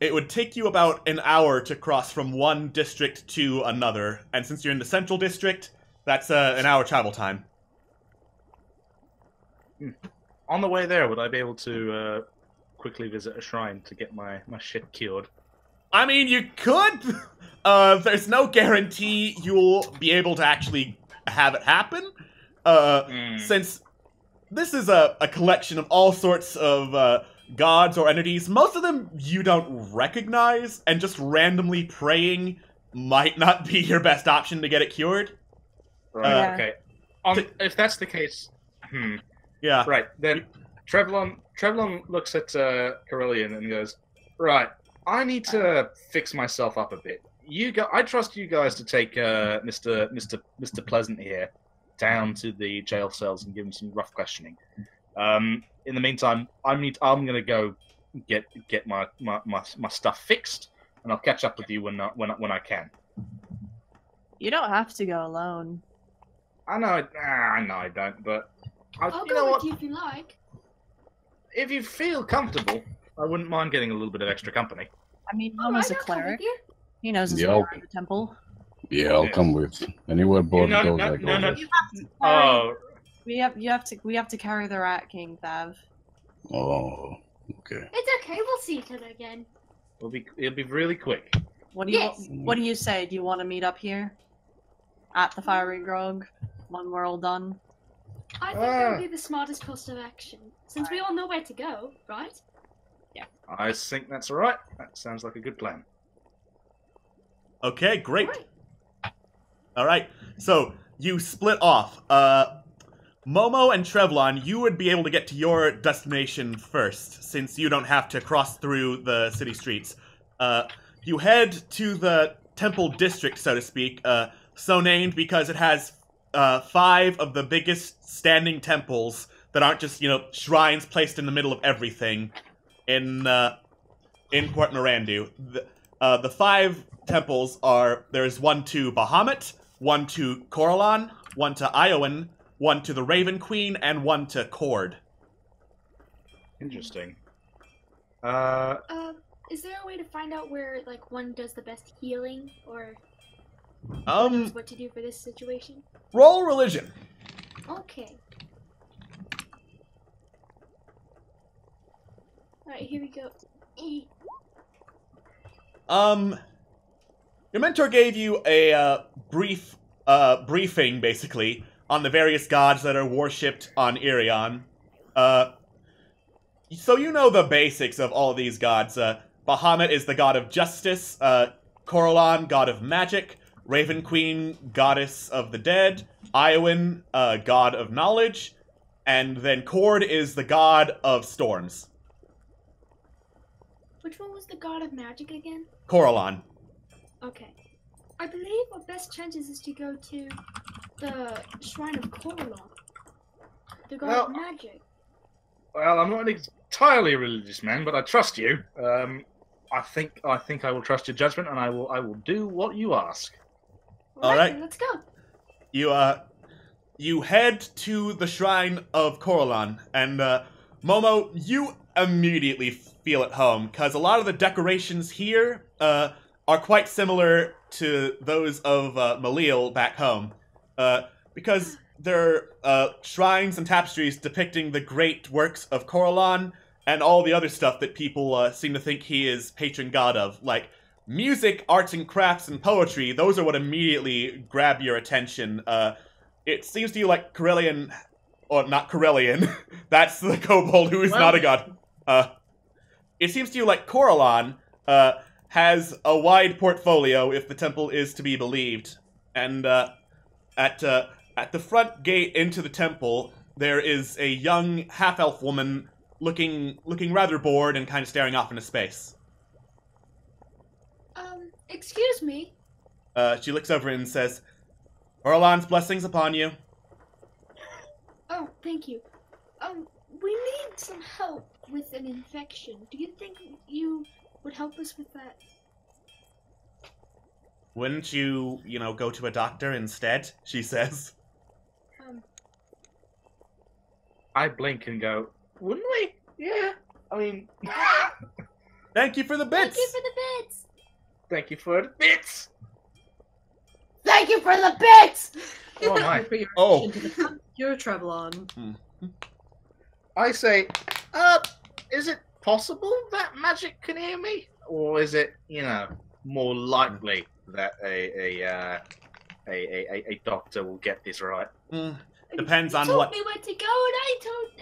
S1: it would take you about an hour to cross from one district to another. And since you're in the central district, that's an hour travel time.
S8: On the way there, would I be able to quickly visit a shrine to get my shit cured?
S1: I mean, you could. There's no guarantee you'll be able to actually have it happen. Since this is a collection of all sorts of gods or entities, most of them you don't recognize, and just randomly praying might not be your best option to get it cured.
S8: Right, okay. If that's the case,
S1: Yeah.
S8: Right, then Trevlon looks at Carillion and goes, right, I need to fix myself up a bit. I trust you guys to take Mr. Pleasant here down to the jail cells and give him some rough questioning. In the meantime, I'm gonna go get my stuff fixed, and I'll catch up with you when I can.
S3: You don't have to go alone.
S8: I know I don't, but
S6: I'll
S8: you know
S6: go
S8: what?
S6: with you if you like.
S8: If you feel comfortable, I wouldn't mind getting a little bit of extra company.
S3: I mean,
S6: Alright,
S3: Momo's a
S6: I'll come with
S3: cleric.
S6: you.
S3: He knows his
S7: Yeah,
S3: way
S7: I'll-
S3: around the temple.
S7: Yeah, I'll come with. Anywhere Bob
S8: No,
S7: goes,
S8: no,
S7: I go
S8: no, no.
S7: with.
S8: Oh,
S3: We have to carry the Rat King, Thav.
S7: Oh, okay.
S6: It's okay, we'll see each other again.
S8: it'll be really quick.
S3: What do you
S6: Yes.
S3: What do you say? Do you want to meet up here at the Fiery Grog when we're all done?
S6: I think that would be the smartest course of action, since we all know where to go, right?
S8: I think that's all right. That sounds like a good plan.
S1: Okay, great.
S6: Right.
S1: Alright, so you split off. Momo and Trevlon, you would be able to get to your destination first, since you don't have to cross through the city streets. You head to the temple district, so to speak, so named because it has 5 of the biggest standing temples that aren't just, shrines placed in the middle of everything in Port Mirandu. The 5 temples are, there's one to Bahamut, one to Coralon, one to Iowan, one to the Raven Queen, and one to Cord.
S8: Interesting.
S6: Is there a way to find out where, one does the best healing, or knows what to do for this situation?
S1: Roll religion.
S6: Okay. Alright, here we go.
S1: Your mentor gave you a briefing, basically, on the various gods that are worshipped on Irion. So you know the basics of all of these gods. Bahamut is the god of justice, Coralon, god of magic, Raven Queen, goddess of the dead, Iowan, god of knowledge, and then Cord is the god of storms.
S6: Which one was the god of magic again?
S1: Coralon.
S6: Okay. I believe our best chances is to go to the Shrine of Coralon. The god of
S8: Well,
S6: magic.
S8: Well, I'm not an entirely religious man, but I trust you. I think I will trust your judgment, and I will do what you ask.
S1: Alright.
S6: Then let's go.
S1: You head to the Shrine of Coralon, and Momo, you immediately feel at home, because a lot of the decorations here are quite similar to those of Malil back home, because they're shrines and tapestries depicting the great works of Coralon, and all the other stuff that people seem to think he is patron god of, like music, arts and crafts, and poetry. Those are what immediately grab your attention. It seems to you like Corellian, or not Corellian, that's the kobold who is not a god. It seems to you like Corellon has a wide portfolio, if the temple is to be believed. And at the front gate into the temple, there is a young half-elf woman looking rather bored and kind of staring off into space.
S6: Excuse me.
S1: She looks over and says, Corellon's blessings upon you.
S6: Oh, thank you. We need some help with an infection. Do you think you would help us with that?
S1: Wouldn't you, go to a doctor instead? She says.
S8: I blink and go, wouldn't we? Yeah. I mean...
S1: Thank you for the bits!
S6: Thank you for the bits!
S8: Thank you for the bits!
S3: Thank you for the bits!
S8: Oh my.
S1: Oh.
S3: Your Trevelon.
S8: I say, is it possible that magic can hear me? Or is it, more likely that a doctor will get this right?
S1: Depends on
S6: You
S1: what...
S6: told me where to go, and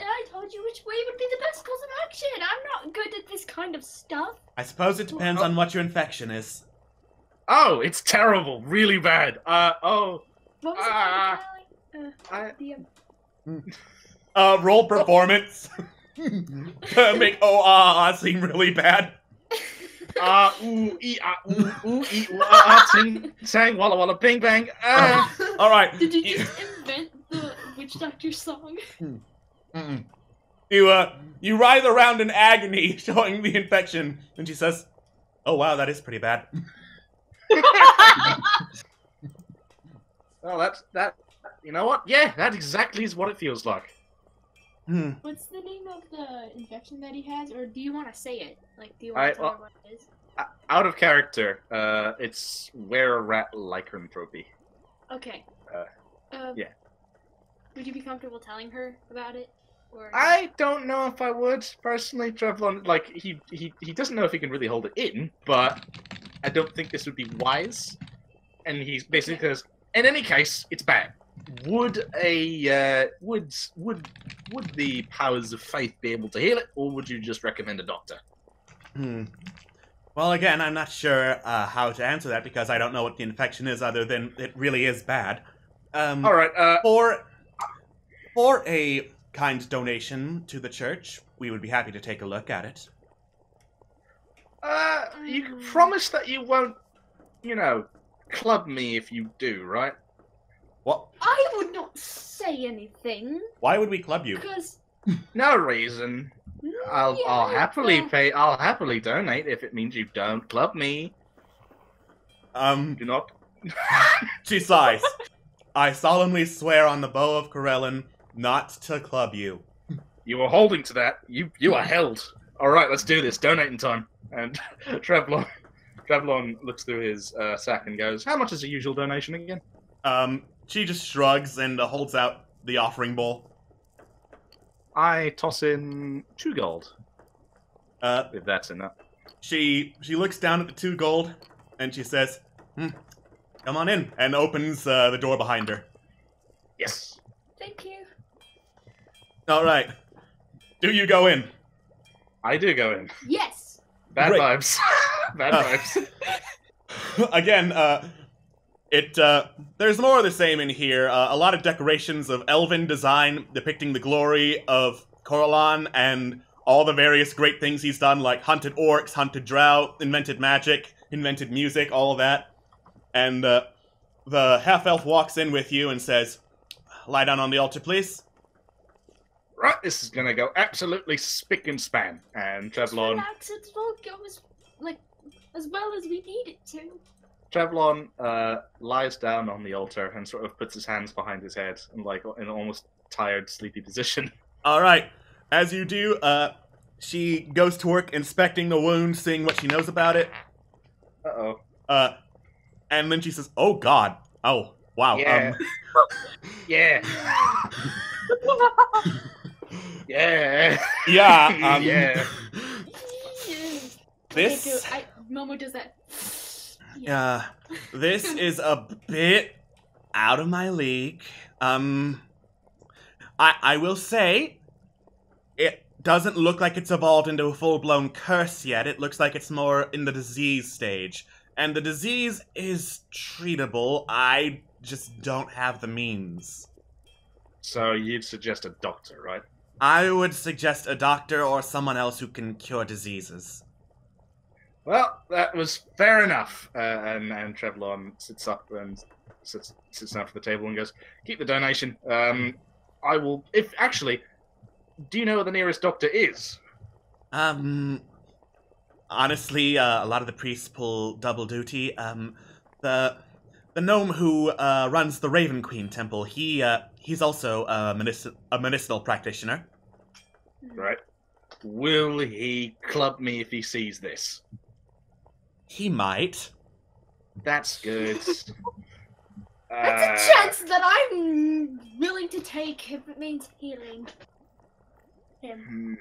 S6: I told you which way would be the best course of action. I'm not good at this kind of stuff.
S1: I suppose it depends on what your infection is.
S8: Oh, it's terrible. Really bad.
S6: What was it called,
S1: Roll performance. Make seem really bad.
S8: Sang walla walla bing bang.
S1: All right.
S6: Did you just invent the witch doctor song?
S1: You writhe around in agony, showing the infection, and she says, "Oh wow, that is pretty bad."
S8: Well, that. You know what? Yeah, that exactly is what it feels like.
S6: What's the name of the infection that he has, or do you want to say it? Like, do you want to tell me what it is?
S8: Out of character, it's wear a rat lycanthropy.
S6: Okay.
S8: Yeah.
S6: Would you be comfortable telling her about it? Or
S8: I don't know if I would personally. Trevlon, like he doesn't know if he can really hold it in, but I don't think this would be wise. And he basically says, in any case, it's bad. Would would the powers of faith be able to heal it, or would you just recommend a doctor?
S1: Well, again, I'm not sure how to answer that because I don't know what the infection is, other than it really is bad.
S8: All right.
S1: For a kind donation to the church, we would be happy to take a look at it.
S8: You promise that you won't, club me if you do, right?
S1: What?
S6: I would not say anything.
S1: Why would we club you?
S6: Because
S8: no reason. I'll happily pay. I'll happily donate if it means you don't club me. Do not.
S1: She sighs. I solemnly swear on the bow of Corellon not to club you.
S8: You are holding to that. You are held. All right, let's do this. Donating time. And Trevlon looks through his sack and goes, "How much is the usual donation again?"
S1: She just shrugs and holds out the offering bowl.
S8: I toss in 2 gold. If that's enough.
S1: She looks down at the 2 gold and she says, "Come on in," and opens the door behind her.
S8: Yes.
S6: thank you.
S1: All right. Do you go in?
S8: I do go in.
S6: Yes.
S8: Bad
S1: Great.
S8: vibes. Bad vibes.
S1: Again, there's more of the same in here. A lot of decorations of elven design depicting the glory of Corellon and all the various great things he's done, like hunted orcs, hunted drow, invented magic, invented music, all of that. And the half-elf walks in with you and says, "Lie down on the altar, please."
S8: Right, this is gonna go absolutely spick and span. And Trevlon...
S6: Relax, it will go as well as we need it to.
S8: Trevlon lies down on the altar and sort of puts his hands behind his head in an almost tired, sleepy position.
S1: All right. As you do, she goes to work inspecting the wound, seeing what she knows about it.
S8: Uh-oh.
S1: And then she says, "Oh, God. Oh, wow.
S8: Yeah. Yeah. Yeah.
S1: Yeah.
S8: Yeah.
S1: This.
S6: Momo does that.
S1: This is a bit out of my league. I will say, it doesn't look like it's evolved into a full-blown curse yet. It looks like it's more in the disease stage. And the disease is treatable. I just don't have the means.
S8: So you'd suggest a doctor, right?
S1: I would suggest a doctor or someone else who can cure diseases.
S8: Well, that was fair enough. And Trevlon sits up and sits down for the table and goes, "Keep the donation. I will. If actually, do you know where the nearest doctor is?"
S1: Honestly, a lot of the priests pull double duty. The gnome who runs the Raven Queen Temple, he's also a medicinal practitioner.
S8: Right. Will he club me if he sees this?
S1: He might.
S8: That's good.
S6: That's a chance that I'm willing to take if it means healing him.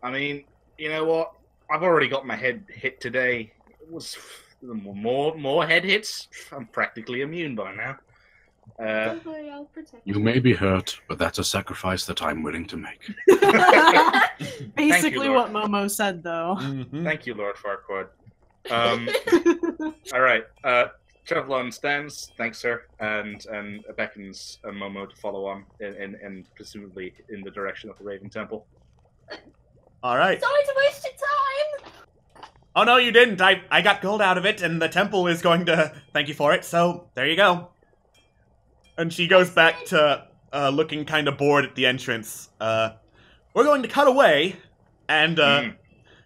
S8: I mean, you know what? I've already got my head hit today. It was more head hits. I'm practically immune by now.
S6: Don't worry, I'll protect
S7: You may be hurt, but that's a sacrifice that I'm willing to make.
S3: Basically
S8: you,
S3: what
S8: Lord.
S3: Momo said, though.
S1: Mm-hmm.
S8: Thank you, Lord Farquaad. All right. Trevlon stands, thanks sir, and beckons Momo to follow on, and presumably in the direction of the Raven Temple.
S1: All right.
S6: Sorry to waste your time!
S1: Oh no, you didn't. I got gold out of it, and the temple is going to thank you for it. So there you go. And she goes back to looking kind of bored at the entrance. We're going to cut away and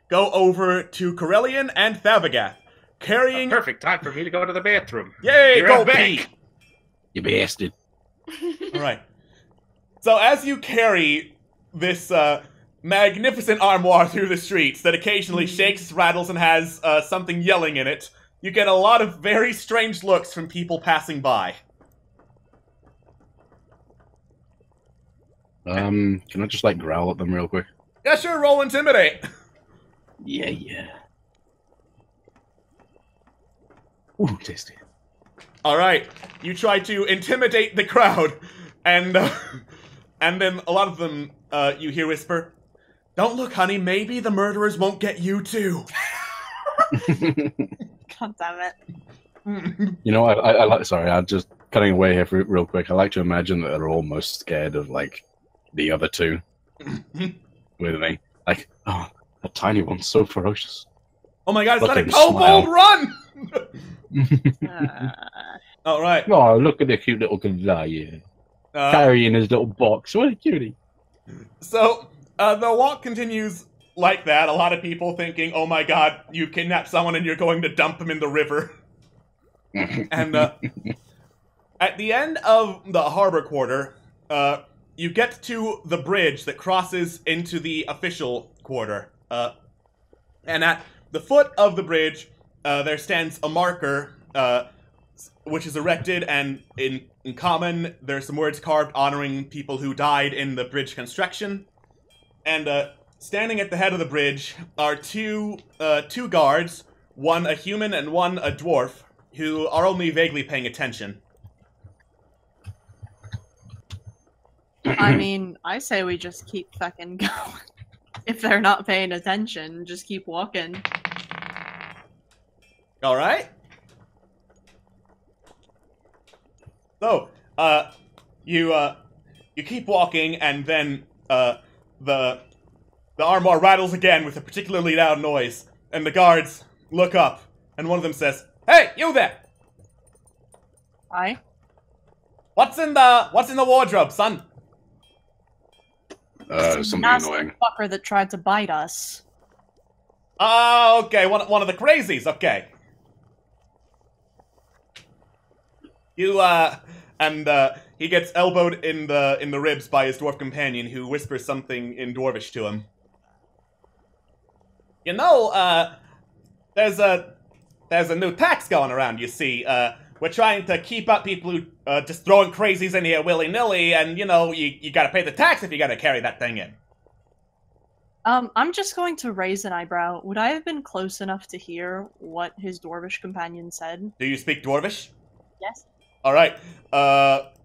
S1: go over to Corellian and Thavagath, carrying.
S8: Perfect time for me to go to the bathroom.
S1: Yay!
S8: You're
S1: Go
S8: back.
S1: pee!
S7: You bastard.
S1: All right. So as you carry this magnificent armoire through the streets that occasionally shakes, rattles, and has something yelling in it, you get a lot of very strange looks from people passing by.
S7: Can I just like growl at them real quick?
S1: Yeah, sure. Roll intimidate.
S7: Yeah. Ooh, tasty.
S1: All right. You try to intimidate the crowd, and then a lot of them you hear whisper, "Don't look, honey. Maybe the murderers won't get you too."
S3: God damn it.
S7: You know, I like. Sorry, I'm just cutting away here for, real quick. I like to imagine that they're almost scared of like the other two with me. Like, oh, that tiny one's so ferocious.
S1: Oh my god! It's
S7: Look
S1: like a
S7: at him
S1: kobold
S7: smile.
S1: run. All right.
S7: Oh, look at the cute little Goliath carrying his little box. What a cutie!
S1: So the walk continues like that. A lot of people thinking, "Oh my god, you kidnapped someone and you're going to dump him in the river." And at the end of the harbor quarter, you get to the bridge that crosses into the official quarter. And at the foot of the bridge, there stands a marker, which is erected, and in common, there's some words carved honoring people who died in the bridge construction. And standing at the head of the bridge are two guards, one a human and one a dwarf, who are only vaguely paying attention.
S3: I mean, I say we just keep fucking going. If they're not paying attention, just keep walking.
S1: All right. So, you keep walking, and then the armoire rattles again with a particularly loud noise, and the guards look up, and one of them says, "Hey, you there!
S3: Aye?
S1: What's in the wardrobe, son?"
S7: Something
S3: Nasty
S7: annoying.
S3: fucker that tried to bite us.
S1: Okay, one of the crazies. Okay. You he gets elbowed in the ribs by his dwarf companion, who whispers something in Dwarvish to him. You know, there's a new tax going around. You see, we're trying to keep up people who just throwing crazies in here willy-nilly, and, you know, you gotta pay the tax if you gotta carry that thing in.
S3: I'm just going to raise an eyebrow. Would I have been close enough to hear what his Dwarvish companion said?
S1: Do you speak Dwarvish?
S3: Yes.
S1: Alright,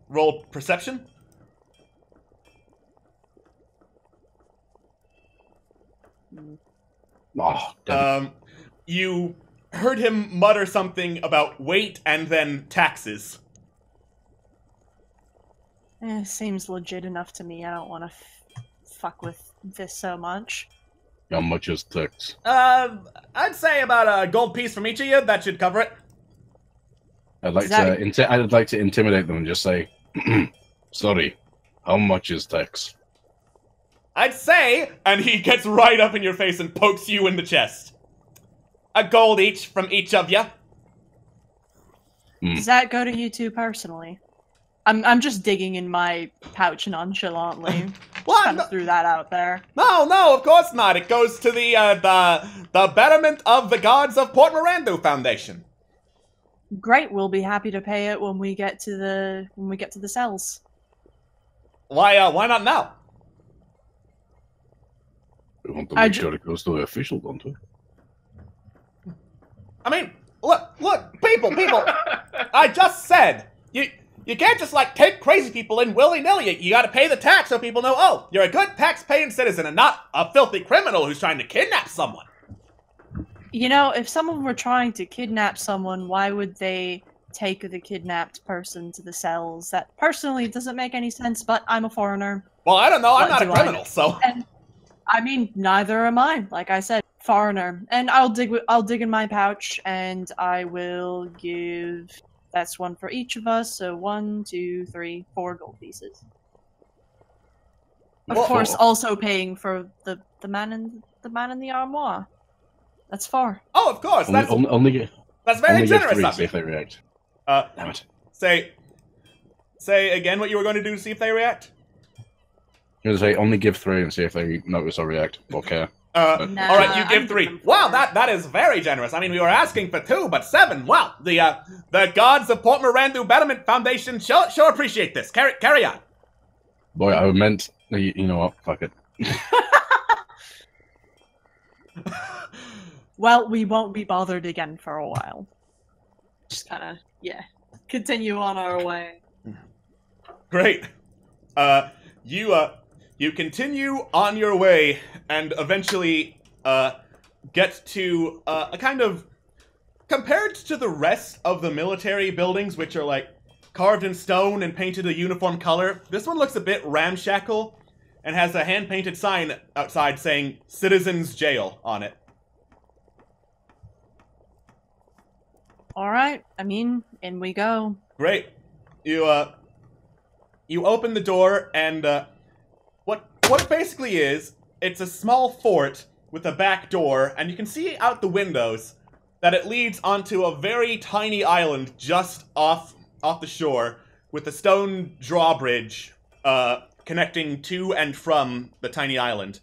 S1: roll perception.
S7: Oh, damn.
S1: You heard him mutter something about weight and then taxes.
S3: Seems legit enough to me. I don't want to fuck with this so much.
S7: How much is tax?
S1: I'd say about a gold piece from each of you. That should cover it.
S7: I'd like to intimidate them and just say, sorry, how much is tax?
S1: I'd say, and he gets right up in your face and pokes you in the chest. A gold each from each of you.
S3: Does that go to you two personally? I'm just digging in my pouch nonchalantly.
S1: What?
S3: Kind of threw that out there.
S1: No, of course not. It goes to the betterment of the Gods of Port Mirandu Foundation.
S3: Great, we'll be happy to pay it when we get to the cells.
S1: Why not now?
S7: We want to make sure it goes to the official, don't we?
S1: I mean, look, people, I just said, you can't just, like, take crazy people in willy-nilly. You gotta pay the tax so people know, oh, you're a good tax-paying citizen and not a filthy criminal who's trying to kidnap someone.
S3: You know, if someone were trying to kidnap someone, why would they take the kidnapped person to the cells? That personally doesn't make any sense, but I'm a foreigner.
S1: Well, I don't know, I'm
S3: What
S1: not a
S3: do I
S1: criminal,
S3: know?
S1: so...
S3: And, I mean, neither am I. Like I said, foreigner. And I'll dig in my pouch, and I will give... That's one for each of us, so 1, 2, 3, 4 gold pieces. Of course, also paying for the man in the armoire. That's 4.
S1: Oh, of course, that's very
S7: only
S1: generous
S7: give 3,
S1: of
S7: see
S1: you.
S7: if they react.
S1: Damn it. Say again what you were going to do to see if they react?
S7: I'm going to say only give 3 and see if they notice or react. Okay.
S3: Nah,
S1: Alright, you
S3: I'm
S1: give 3.
S3: giving 4.
S1: Wow, that is very generous. I mean, we were asking for 2, but 7. Wow, the Gods of Port Mirandu Betterment Foundation sure appreciate this. Carry on.
S7: Boy, I meant... You know what? Fuck it.
S3: Well, we won't be bothered again for a while. Just kinda, continue on our way.
S1: Great. You continue on your way and eventually get to a kind of, compared to the rest of the military buildings, which are like carved in stone and painted a uniform color, this one looks a bit ramshackle and has a hand-painted sign outside saying Citizens Jail on it.
S3: Alright, I mean, in we go.
S1: Great. You open the door and what it basically is, it's a small fort with a back door, and you can see out the windows that it leads onto a very tiny island just off the shore with a stone drawbridge connecting to and from the tiny island.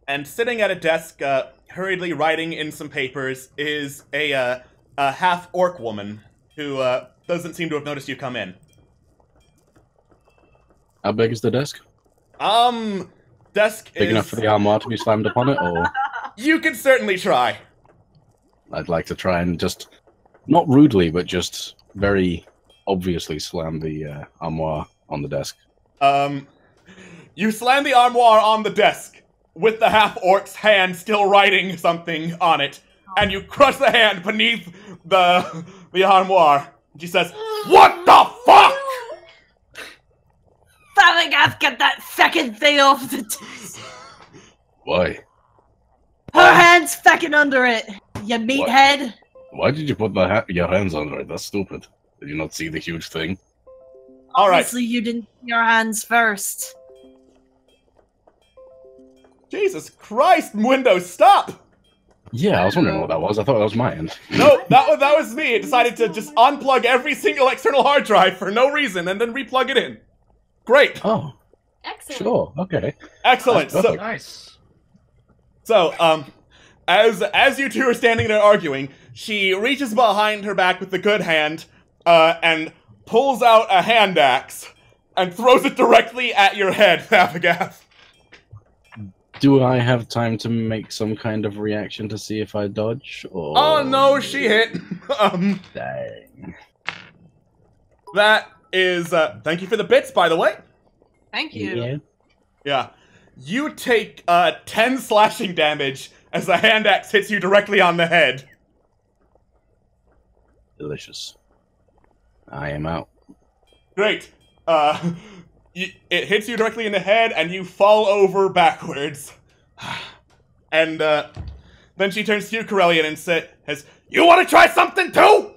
S1: And sitting at a desk, hurriedly writing in some papers, is a half-orc woman who doesn't seem to have noticed you come in.
S7: How big is the desk?
S1: Desk
S7: Big enough for the armoire to be slammed upon it, or...?
S1: You can certainly try.
S7: I'd like to try and just, not rudely, but just very obviously slam the armoire on the desk.
S1: You slam the armoire on the desk with the half-orc's hand still writing something on it, and you crush the hand beneath the armoire. She says, "What the fuck?"
S3: Fabregas, get that fucking thing off the desk.
S7: Why?
S3: Her hand's fucking under it, you meathead.
S7: Why did you put your hands under it? That's stupid. Did you not see the huge thing?
S1: All right.
S3: Obviously, you didn't see your hands first.
S1: Jesus Christ, Windows, stop!
S7: Yeah, I was wondering what that was. I thought that was my end.
S1: No, that was me. It decided to just unplug every single external hard drive for no reason and then replug it in. Great.
S7: Oh.
S6: Excellent.
S7: Sure, okay.
S1: Excellent. So,
S8: Nice.
S1: as you two are standing there arguing, she reaches behind her back with the good hand, and pulls out a hand axe and throws it directly at your head, Thapagath.
S7: Do I have time to make some kind of reaction to see if I dodge? Or...
S1: Oh no, she hit.
S7: Dang.
S1: That is, thank you for the bits, by the way.
S3: Thank you.
S7: Yeah.
S1: Yeah. You take, 10 slashing damage as the hand axe hits you directly on the head.
S7: Delicious. I am out.
S1: Great. It hits you directly in the head, and you fall over backwards. And, then she turns to you, Corellian, and says, "You want to try something, too?"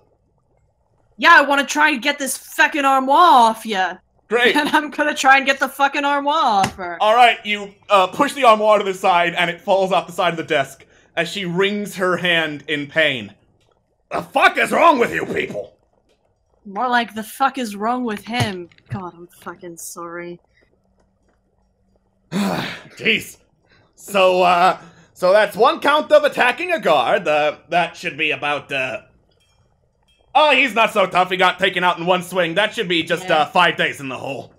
S3: Yeah, I want to try and get this fucking armoire off ya.
S1: Great.
S3: And I'm gonna try and get the fucking armoire off her.
S1: Alright, you, push the armoire to the side, and it falls off the side of the desk as she wrings her hand in pain. The fuck is wrong with you people?
S3: More like the fuck is wrong with him. God, I'm fucking sorry.
S1: Jeez. So that's one count of attacking a guard. That should be about, Oh, he's not so tough. He got taken out in one swing. That should be just, 5 days in the hole.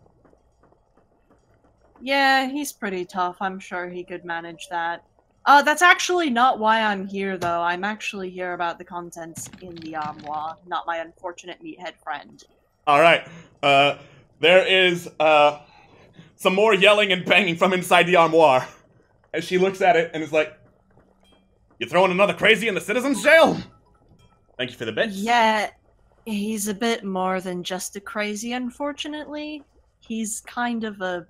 S3: Yeah, he's pretty tough. I'm sure he could manage that. That's actually not why I'm here, though. I'm actually here about the contents in the armoire, not my unfortunate meathead friend.
S1: Alright. There is, some more yelling and banging from inside the armoire. As she looks at it and is like, "You throwing another crazy in the citizens' jail?" Thank you for the bits.
S3: Yeah, he's a bit more than just a crazy, unfortunately. He's kind of a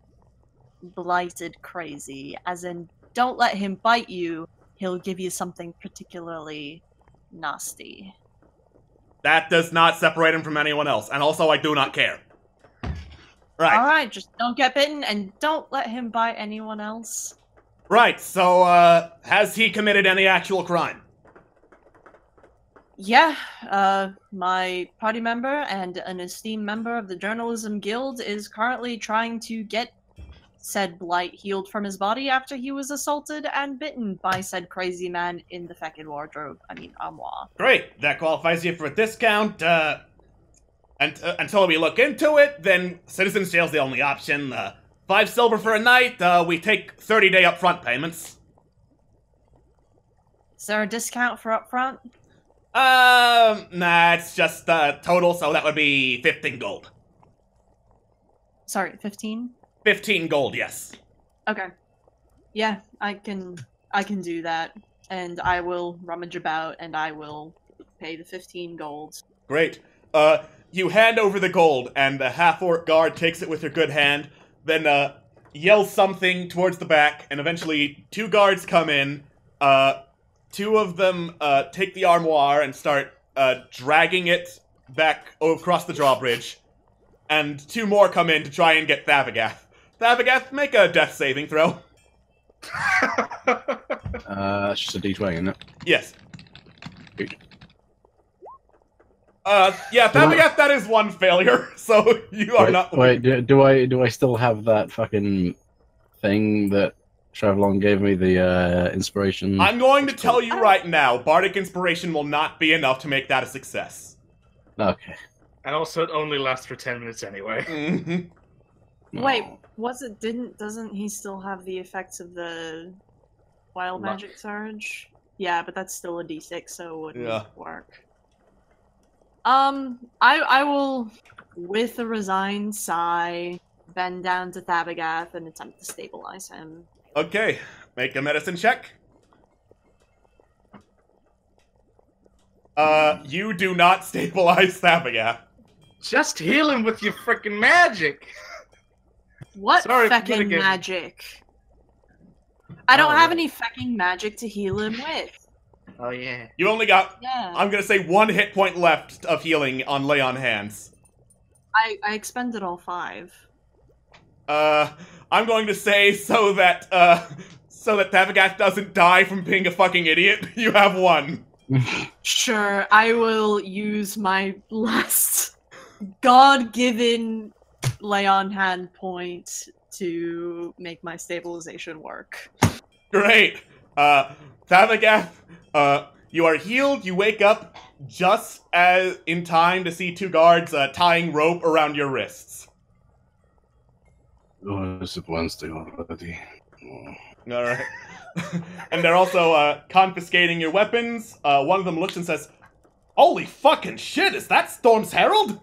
S3: blighted crazy, as in, don't let him bite you, he'll give you something particularly nasty.
S1: That does not separate him from anyone else, and also I do not care. Right.
S3: Alright, just don't get bitten, and don't let him bite anyone else.
S1: Right, so, has he committed any actual crime?
S3: Yeah, my party member and an esteemed member of the Journalism Guild is currently trying to get said blight healed from his body after he was assaulted and bitten by said crazy man in the feckin' wardrobe. I mean, armoire.
S1: Great, that qualifies you for a discount, until we look into it, then Citizens Jail's the only option. 5 silver for a night, we take 30-day upfront payments.
S3: Is there a discount for upfront?
S1: Nah, it's just, total, so that would be 15 gold.
S3: Sorry, 15?
S1: 15 gold, yes.
S3: Okay. Yeah, I can do that. And I will rummage about and I will pay the 15 gold.
S1: Great. You hand over the gold, and the half-orc guard takes it with her good hand, then, yells something towards the back, and eventually 2 guards come in, 2 of them, take the armoire and start, dragging it back across the drawbridge, and 2 more come in to try and get Thapagath. Thapagath, make a death saving throw.
S7: It's just a D20, isn't it?
S1: Yes. Yeah, Thapagath, that is 1 failure, so you are not...
S7: Wait, do I still have that fucking thing that Travelon gave me, the, inspiration?
S1: I'm going to tell you right now, Bardic Inspiration will not be enough to make that a success.
S7: Okay.
S8: And also, it only lasts for 10 minutes anyway.
S1: Mm-hmm.
S3: Wait, doesn't he still have the effects of the wild magic surge? Yeah, but that's still a d6, so it wouldn't work. I will, with a resigned sigh, bend down to Thapagath and attempt to stabilize him.
S1: Okay, make a medicine check. You do not stabilize Thapagath.
S8: Just heal him with your freaking magic!
S3: What
S8: Sorry,
S3: fecking magic? I don't have any fecking magic to heal him with.
S8: Oh, yeah.
S1: You only got,
S3: Yeah.
S1: I'm gonna say 1 hit point left of healing on Lay on Hands.
S3: I expended all 5.
S1: I'm going to say so that Thapagath doesn't die from being a fucking idiot, you have 1.
S3: Sure, I will use my last God-given lay on hand point to make my stabilization work.
S1: Great. Thapagath, You are healed. You wake up just as in time to see two guards tying rope around your wrists.
S7: Oh, it's Wednesday already. Oh.
S1: All right. And they're also confiscating your weapons. One of them looks and says, "Holy fucking shit, is that Storm's Herald?"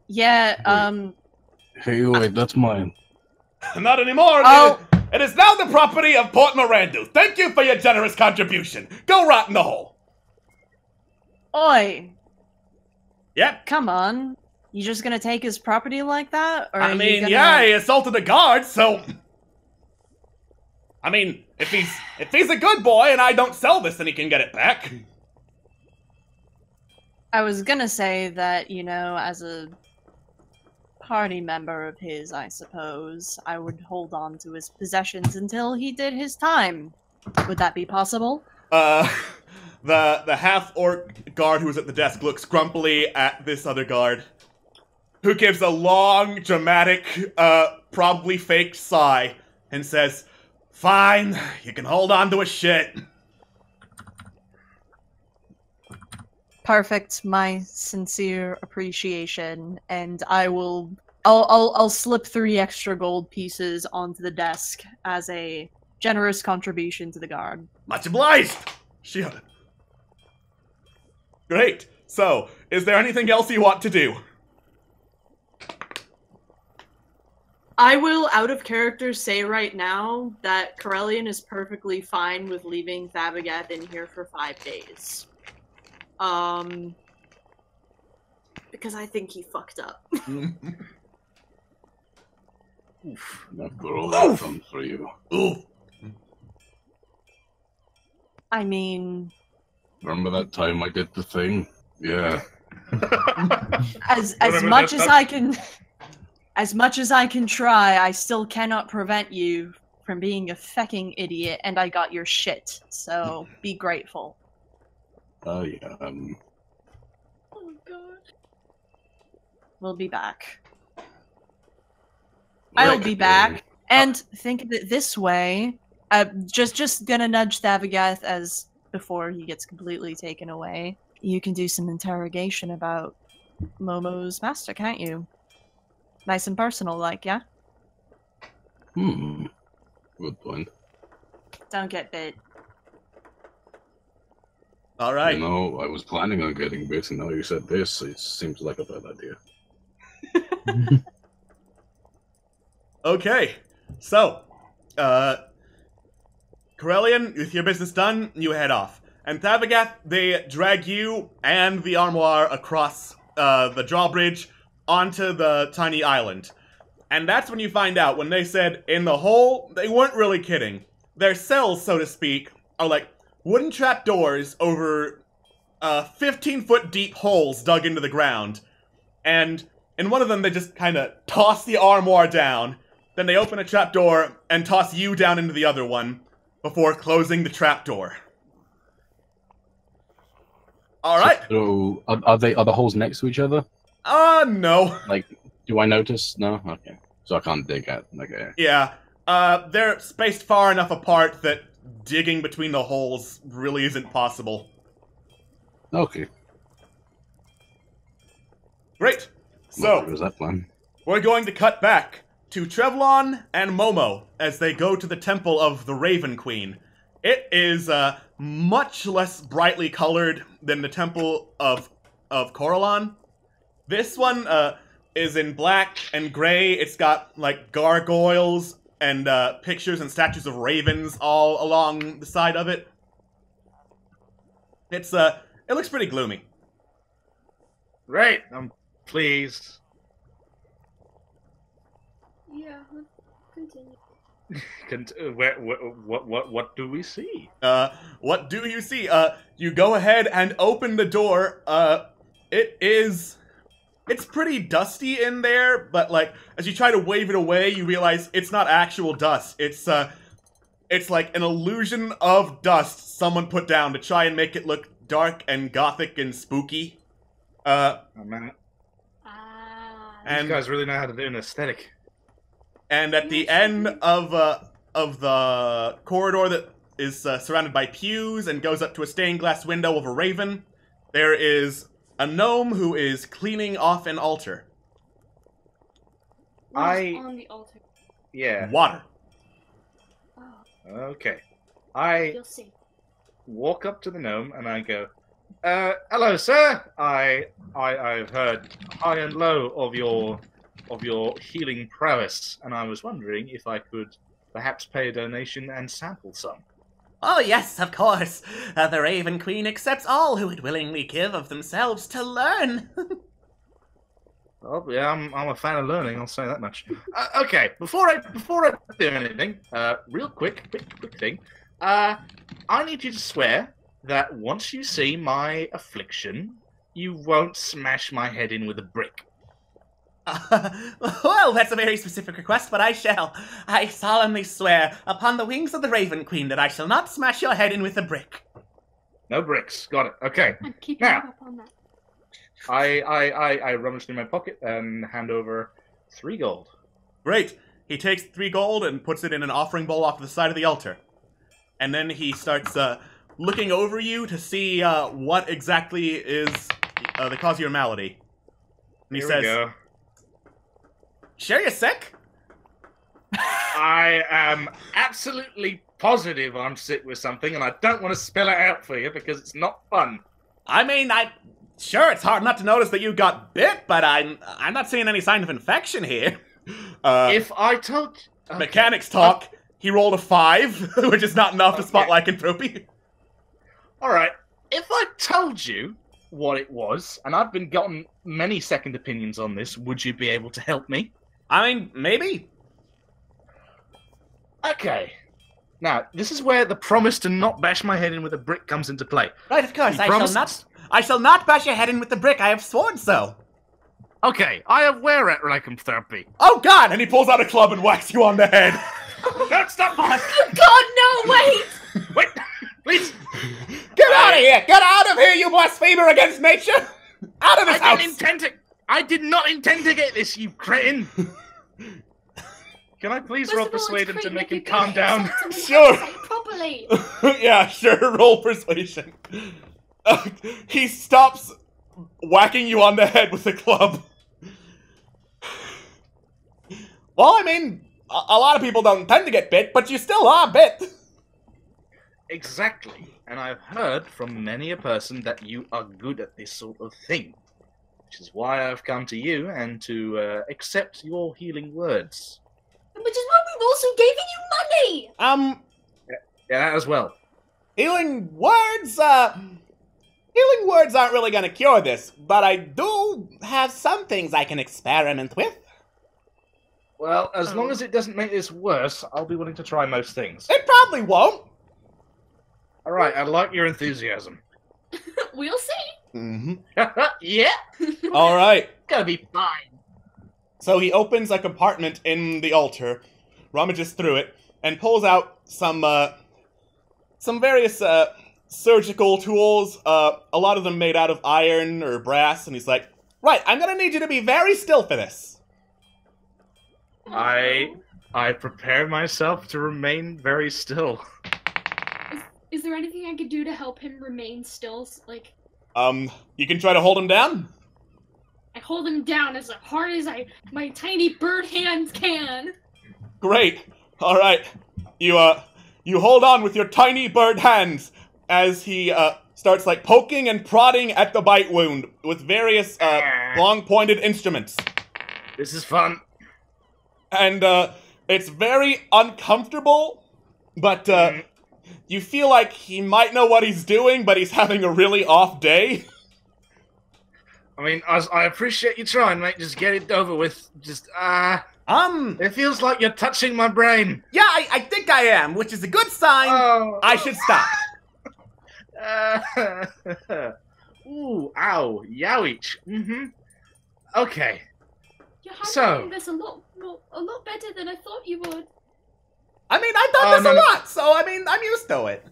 S3: Yeah,
S7: Hey, wait, that's mine.
S1: Not anymore.
S3: Oh.
S1: It is now the property of Port Mirandu. Thank you for your generous contribution. Go rot in the hole.
S3: Oi,
S1: Yep.
S3: come on. You just gonna take his property like that? Or
S1: I
S3: are you
S1: mean,
S3: gonna...
S1: yeah, he assaulted a guard, so... I mean, if he's a good boy and I don't sell this, then he can get it back.
S3: I was gonna say that, you know, as a party member of his, I suppose, I would hold on to his possessions until he did his time. Would that be possible?
S1: The half-orc guard who was at the desk looks grumpily at this other guard, who gives a long, dramatic, probably faked sigh, and says, "Fine, you can hold on to his shit."
S3: Perfect. My sincere appreciation, and I'll slip 3 extra gold pieces onto the desk as a generous contribution to the guard.
S1: Much obliged! Shit. Great. So, is there anything else you want to do?
S3: I will, out of character, say right now that Corellian is perfectly fine with leaving Thabagath in here for 5 days. Because I think he fucked up.
S7: Oof, after all I've done for you.
S1: Oof.
S3: I mean...
S7: Remember that time I did the thing? Yeah.
S3: As much as I can... As much as I can try, I still cannot prevent you from being a fecking idiot, and I got your shit, so be grateful.
S7: Oh, yeah,
S6: Oh god.
S3: We'll be back. I'll be back. And think of it this way. Just gonna nudge Thabagath as before he gets completely taken away. You can do some interrogation about Momo's master, can't you? Nice and personal, like, yeah?
S7: Good point.
S3: Don't get bit.
S1: All right.
S7: You know, I was planning on getting bit, and now you said this, it seems like a bad idea.
S1: Okay. So, Corellian, with your business done, you head off. And Thabagath, they drag you and the armoire across the drawbridge onto the tiny island. And that's when you find out, when they said in the hole, they weren't really kidding. Their cells, so to speak, are like wooden trapdoors over 15-foot deep holes dug into the ground. And in one of them, they just kind of toss the armoire down. Then they open a trapdoor and toss you down into the other one before closing the trapdoor. All right.
S7: So, are the holes next to each other?
S1: No.
S7: Like, do I notice? No? Okay. So I can't dig at, okay.
S1: Yeah. They're spaced far enough apart that digging between the holes really isn't possible.
S7: Okay.
S1: Great.
S7: Well,
S1: So,
S7: was that plan?
S1: we're going to cut back to Trevlon and Momo as they go to the temple of the Raven Queen. It is much less brightly colored than the temple of Coralon. This one is in black and gray. It's got like gargoyles and pictures and statues of ravens all along the side of it. It looks pretty gloomy.
S8: Right, I'm pleased.
S6: Yeah, continue.
S8: What do we see?
S1: What do you see? You go ahead and open the door. It's pretty dusty in there, but like as you try to wave it away, you realize it's not actual dust. It's like an illusion of dust someone put down to try and make it look dark and gothic and spooky.
S8: Oh man,
S1: And
S8: these guys really know how to do an aesthetic.
S1: And at the end of the corridor that is surrounded by pews and goes up to a stained glass window of a raven. There is a gnome who is cleaning off an altar.
S6: What is on the altar?
S8: Yeah.
S1: Water.
S6: Oh,
S8: Okay. I
S6: you'll see.
S8: walk up to the gnome and I go, hello, sir. I've heard high and low of your healing prowess, and I was wondering if I could perhaps pay a donation and sample some.
S9: Oh, yes, of course. The Raven Queen accepts all who would willingly give of themselves to learn.
S8: Oh, yeah, I'm a fan of learning. I'll say that much. Okay, before I do anything, real quick thing. I need you to swear that once you see my affliction, you won't smash my head in with a brick.
S9: Well, that's a very specific request, but I shall. I solemnly swear upon the wings of the Raven Queen that I shall not smash your head in with a brick.
S8: No bricks. Got it. Okay.
S6: I'm keeping
S8: Now.
S6: up on that.
S8: I rummage through my pocket and hand over 3 gold.
S1: Great. He takes 3 gold and puts it in an offering bowl off the side of the altar. And then he starts looking over you to see what exactly is the cause of your malady. And he
S8: Here
S1: says,
S8: we go.
S1: "Sure you're sick?"
S8: I am absolutely positive I'm sick with something, and I don't want to spell it out for you because it's not fun.
S1: I mean, sure, it's hard not to notice that you got bit, but I'm not seeing any sign of infection here.
S8: If I told... Okay.
S1: Mechanics talk. He rolled a 5, which is not enough to spot lycanthropy.
S8: Alright, if I told you what it was, and I've been gotten many second opinions on this, would you be able to help me?
S1: I mean, maybe.
S8: Okay. Now, this is where the promise to not bash my head in with a brick comes into play.
S9: Right, of course.
S8: You
S9: I
S8: promised-
S9: shall not bash your head in with the brick. I have sworn so.
S8: Okay, I am aware at lycanthropy.
S1: Oh God! And he pulls out a club and whacks you on the head.
S8: Don't stop!
S6: God, no, wait!
S8: Wait, please!
S1: Get out of here! Get out of here, you blasphemer against nature! Out of this house!
S8: I did not intend to get this, you cretin! Can I please roll persuade him to make him calm down?
S1: Sure.
S6: Properly.
S1: Yeah, sure. Roll persuasion. He stops whacking you on the head with a club. Well, I mean, a lot of people don't tend to get bit, but you still are bit.
S8: Exactly. And I've heard from many a person that you are good at this sort of thing. Which is why I've come to you and to accept your healing words.
S6: Which is why we've also given you money!
S8: Yeah, that as well.
S1: Healing words aren't really gonna cure this, but I do have some things I can experiment with.
S8: Well, as long as it doesn't make this worse, I'll be willing to try most things.
S1: It probably won't.
S8: Alright, I like your enthusiasm.
S6: We'll see.
S1: Mm-hmm.
S8: Yeah!
S1: Alright.
S8: Gonna be fine.
S1: So he opens a compartment in the altar, rummages through it, and pulls out some various surgical tools, a lot of them made out of iron or brass, and he's like, "Right, I'm gonna need you to be very still for this."
S8: I prepare myself to remain very still.
S6: Is there anything I could do to help him remain still? Like,
S1: You can try to hold him down?
S6: I hold him down as hard as my tiny bird hands can.
S1: Great. Alright. You hold on with your tiny bird hands as he, starts, like, poking and prodding at the bite wound with various, long-pointed instruments.
S8: This is fun.
S1: And, it's very uncomfortable, but, you feel like he might know what he's doing, but he's having a really off day.
S8: I mean, I appreciate you trying, mate. Just get it over with. Just, it feels like you're touching my brain.
S9: Yeah, I think I am, which is a good sign.
S8: Oh.
S9: I should stop.
S8: Ooh, ow, yowich. Mm-hmm. Okay.
S6: You're
S8: So-
S6: handling this a lot better than I thought you would.
S9: I mean, I've done this a lot, so I mean, I'm used to it.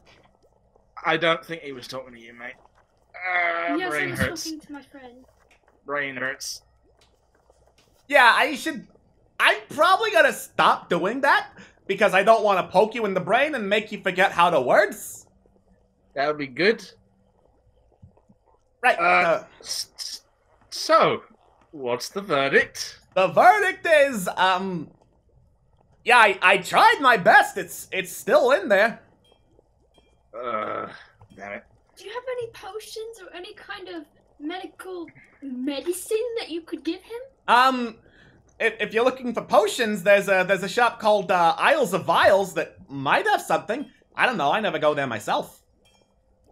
S8: I don't think he was talking to you, mate.
S6: Yes,
S8: Brain
S6: I was
S8: hurts.
S6: talking to my friend.
S8: Brain hurts.
S9: Yeah, I'm probably gonna stop doing that. because I don't want to poke you in the brain and make you forget how to words.
S8: That would be good.
S9: Right.
S8: So, what's the verdict?
S9: The verdict is, yeah, I tried my best. It's still in there.
S8: Damn it.
S6: Do you have any potions or any kind of medical medicine that you could give him?
S9: If you're looking for potions, there's a shop called Isles of Vials that might have something. I don't know. I never go there myself.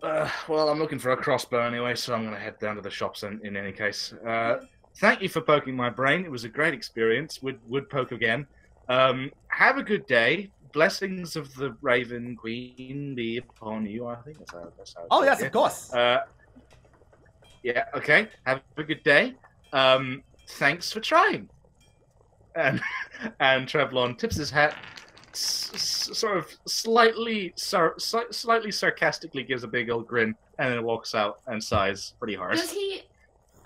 S8: Well, I'm looking for a crossbow anyway, so I'm going to head down to the shops in any case. Thank you for poking my brain. It was a great experience. Would poke again. Have a good day. Blessings of the Raven Queen be upon you. I think that's how
S9: Oh, yes, of course.
S8: Yeah, okay. Have a good day. Thanks for trying. And Trevlon tips his hat, sort of slightly sarcastically gives a big old grin, and then walks out and sighs pretty hard.
S6: Does he,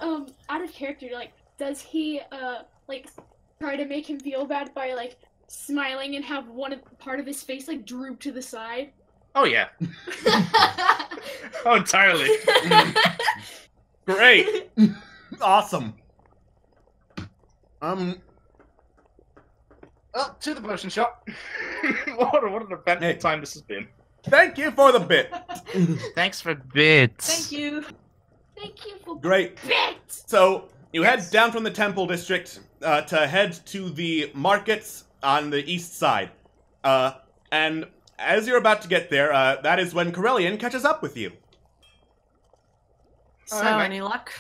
S6: out of character, does he, try to make him feel bad by, smiling and have part of his face, droop to the side?
S8: Oh, yeah. Oh, entirely.
S9: Great. Awesome.
S8: Well, to the potion shop. What an eventful time this has been.
S9: Thank you for the bit.
S8: Thanks for bits.
S3: Thank you.
S6: Thank you for
S9: Great.
S6: bits!
S9: So, you head down from the temple district to head to the markets on the east side. And as you're about to get there, that is when Corellian catches up with you.
S3: So,
S8: Alright,
S3: any luck?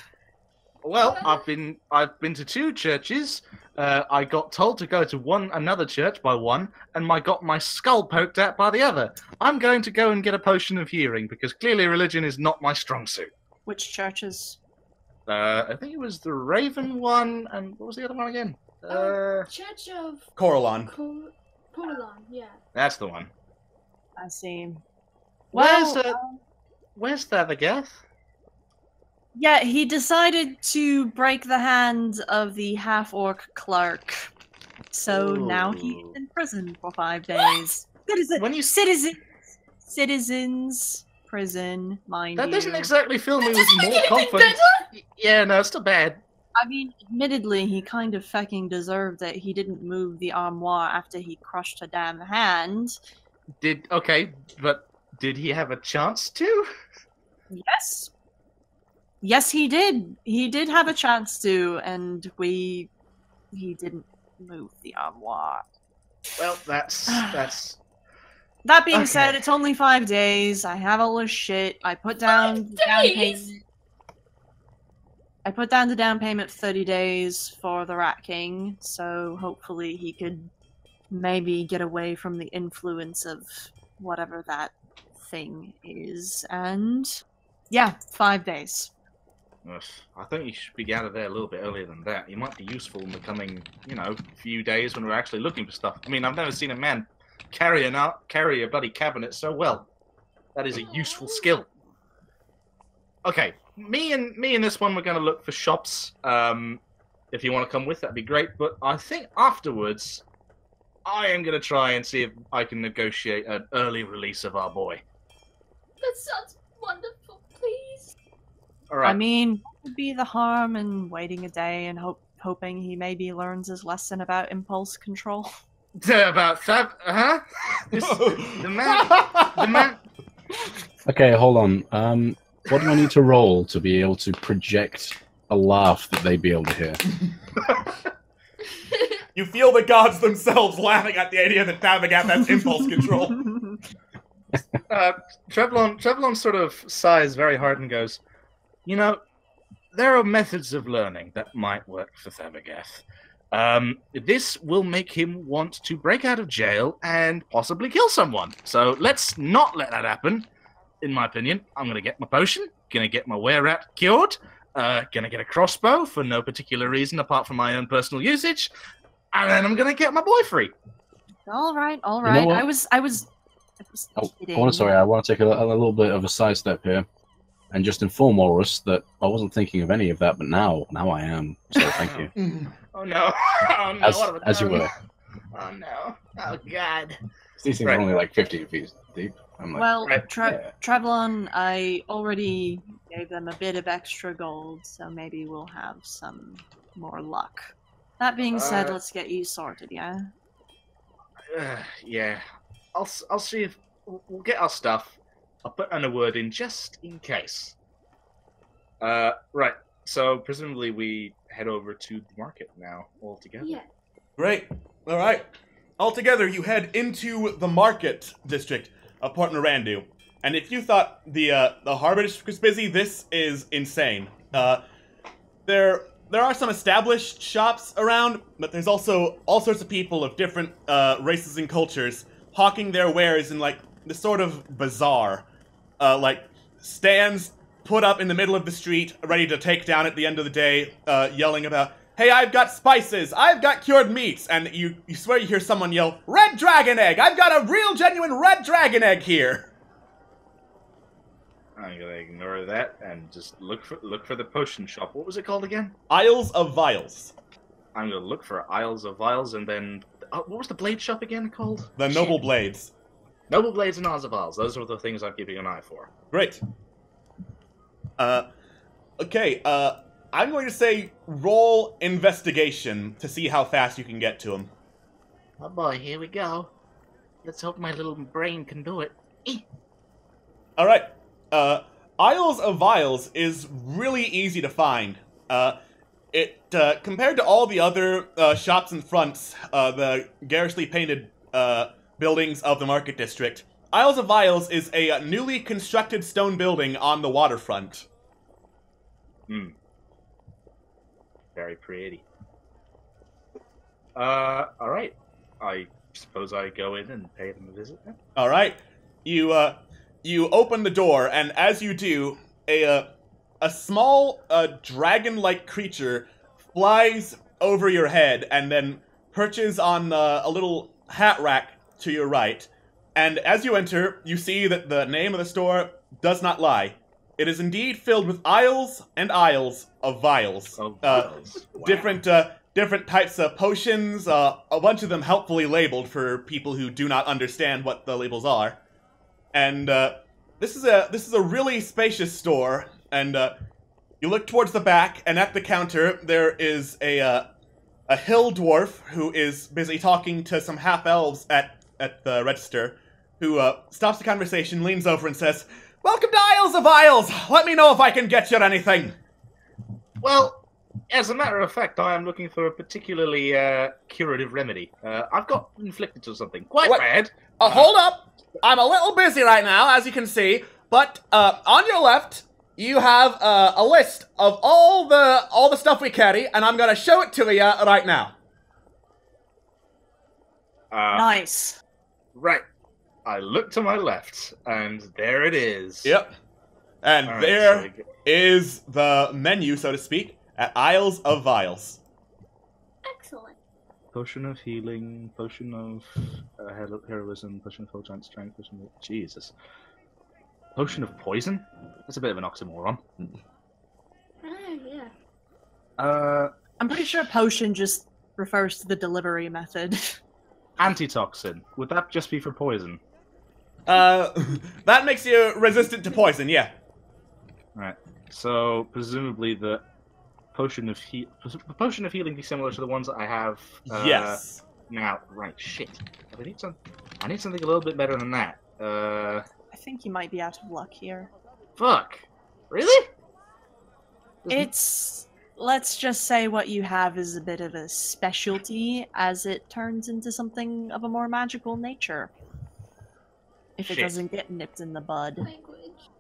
S8: Well, I've been to 2 churches. I got told to go to another church by one, and I got my skull poked at by the other. I'm going to go and get a potion of hearing, because clearly religion is not my strong suit.
S3: Which churches?
S8: I think it was the Raven one, and what was the other one again?
S6: Church of
S9: Coralon.
S6: Coralon, yeah.
S8: That's the one.
S3: I see.
S8: Where's
S3: Well,
S8: the Gath?
S3: yeah, he decided to break the hand of the half-orc clerk. So now he's in prison for 5 days. Citizens prison, mind
S8: That
S3: you.
S8: doesn't exactly fill me with
S6: Doesn't
S8: more
S6: make anything
S8: confidence. Yeah, no, it's still bad.
S3: I mean, admittedly, he kind of fucking deserved it. He didn't move the armoire after he crushed a damn hand.
S8: But did he have a chance to?
S3: Yes. Yes, he did. He did have a chance to, and he didn't move the armoire.
S8: Well, that's
S3: That being
S8: Okay.
S3: said, it's only 5 days. I have all this shit. I put down the down payment. I put down the down payment 30 days for the Rat King, so hopefully he could maybe get away from the influence of whatever that thing is. And yeah, 5 days.
S8: I think you should be out of there a little bit earlier than that. He might be useful in the coming, few days when we're actually looking for stuff. I mean, I've never seen a man carry a bloody cabinet so well. That is a useful skill. Okay, me and this one, we're going to look for shops. If you want to come with, that'd be great. But I think afterwards, I am going to try and see if I can negotiate an early release of our boy.
S6: That sounds wonderful, please.
S8: All right.
S3: I mean, what would be the harm in waiting a day and hoping he maybe learns his lesson about impulse control?
S8: About that, huh? The man.
S7: Okay, hold on. What do I need to roll to be able to project a laugh that they'd be able to hear?
S9: You feel the gods themselves laughing at the idea that Tavagat has impulse control.
S8: Trevlon sort of sighs very hard and goes, there are methods of learning that might work for Thabagath. This will make him want to break out of jail and possibly kill someone. So let's not let that happen, in my opinion. I'm going to get my potion, going to get my were-rat cured, going to get a crossbow for no particular reason apart from my own personal usage, and then I'm going to get my boy free.
S3: All right.
S7: You know what?
S3: I was kidding.
S7: Sorry, I want to take a little bit of a sidestep here and just inform Aurus that I wasn't thinking of any of that, but now I am. So thank you.
S8: Oh no! Oh no!
S7: As you were.
S8: Oh no. Oh god.
S7: These things are only like 15 feet deep. I'm like,
S3: Well,
S8: right,
S7: yeah.
S3: Trevlon, I already gave them a bit of extra gold, so maybe we'll have some more luck. That being said, let's get you sorted, yeah?
S8: Yeah. I'll see if we'll get our stuff. I'll put in a word in just in case. Right. So presumably we head over to the market now all together.
S6: Yeah.
S9: Great. All right. Altogether, you head into the market district of Port Narandu. And if you thought the harbor district was busy, this is insane. There are some established shops around, but there's also all sorts of people of different races and cultures hawking their wares in like this sort of bazaar, like stands put up in the middle of the street, ready to take down at the end of the day, yelling about, "Hey, I've got spices, I've got cured meats," and you swear you hear someone yell, "Red dragon egg! I've got a real genuine red dragon egg here!"
S8: I'm gonna ignore that and just look for the potion shop. What was it called again?
S9: Isles of Vials.
S8: I'm gonna look for Isles of Vials, and then what was the blade shop again called?
S9: The Noble Blades.
S8: Noble Blades and Isles of Vials. Those are the things I'm keeping an eye for.
S9: Great. Okay, I'm going to say roll investigation to see how fast you can get to him.
S8: Oh boy, here we go. Let's hope my little brain can do it.
S9: Alright, Isles of Vials is really easy to find. Compared to all the other shops and fronts, the garishly painted buildings of the market district, Isles of Vials is a newly constructed stone building on the waterfront.
S8: Very pretty. Alright. I suppose I go in and pay them a visit then?
S9: Alright. You open the door, and as you do, a small, dragon-like creature flies over your head and then perches on a little hat rack to your right. And as you enter, you see that the name of the store does not lie. It is indeed filled with aisles and aisles of vials.
S8: Wow.
S9: Different types of potions, a bunch of them helpfully labeled for people who do not understand what the labels are. And this is a really spacious store. And you look towards the back, and at the counter there is a hill dwarf who is busy talking to some half elves at the register, who stops the conversation, leans over, and says, "Welcome to Isles of Vials! Let me know if I can get you anything!"
S8: Well, as a matter of fact, I am looking for a particularly curative remedy. I've got inflicted or something quite bad.
S9: Hold up! I'm a little busy right now, as you can see, but on your left, you have a list of all the stuff we carry, and I'm gonna show it to you right now.
S3: Nice.
S8: Right. I look to my left, and there it is.
S9: Yep. And
S8: All
S9: there
S8: right, so
S9: is the menu, so to speak, at Isles of Vials.
S6: Excellent.
S8: Potion of healing, potion of heroism, potion of full giant strength, potion of... Jesus. Potion of poison? That's a bit of an oxymoron.
S6: Yeah.
S3: I'm pretty sure potion just refers to the delivery method.
S8: Antitoxin. Would that just be for poison?
S9: That makes you resistant to poison, yeah.
S8: Right. So, presumably the potion of healing be similar to the ones that I have
S9: Yes.
S8: now. Right, shit. I need something a little bit better than that.
S3: I think you might be out of luck here.
S8: Fuck. Really?
S3: Let's just say what you have is a bit of a specialty, as it turns into something of a more magical nature. If it
S8: Shit.
S3: doesn't get nipped in the bud.
S6: Language.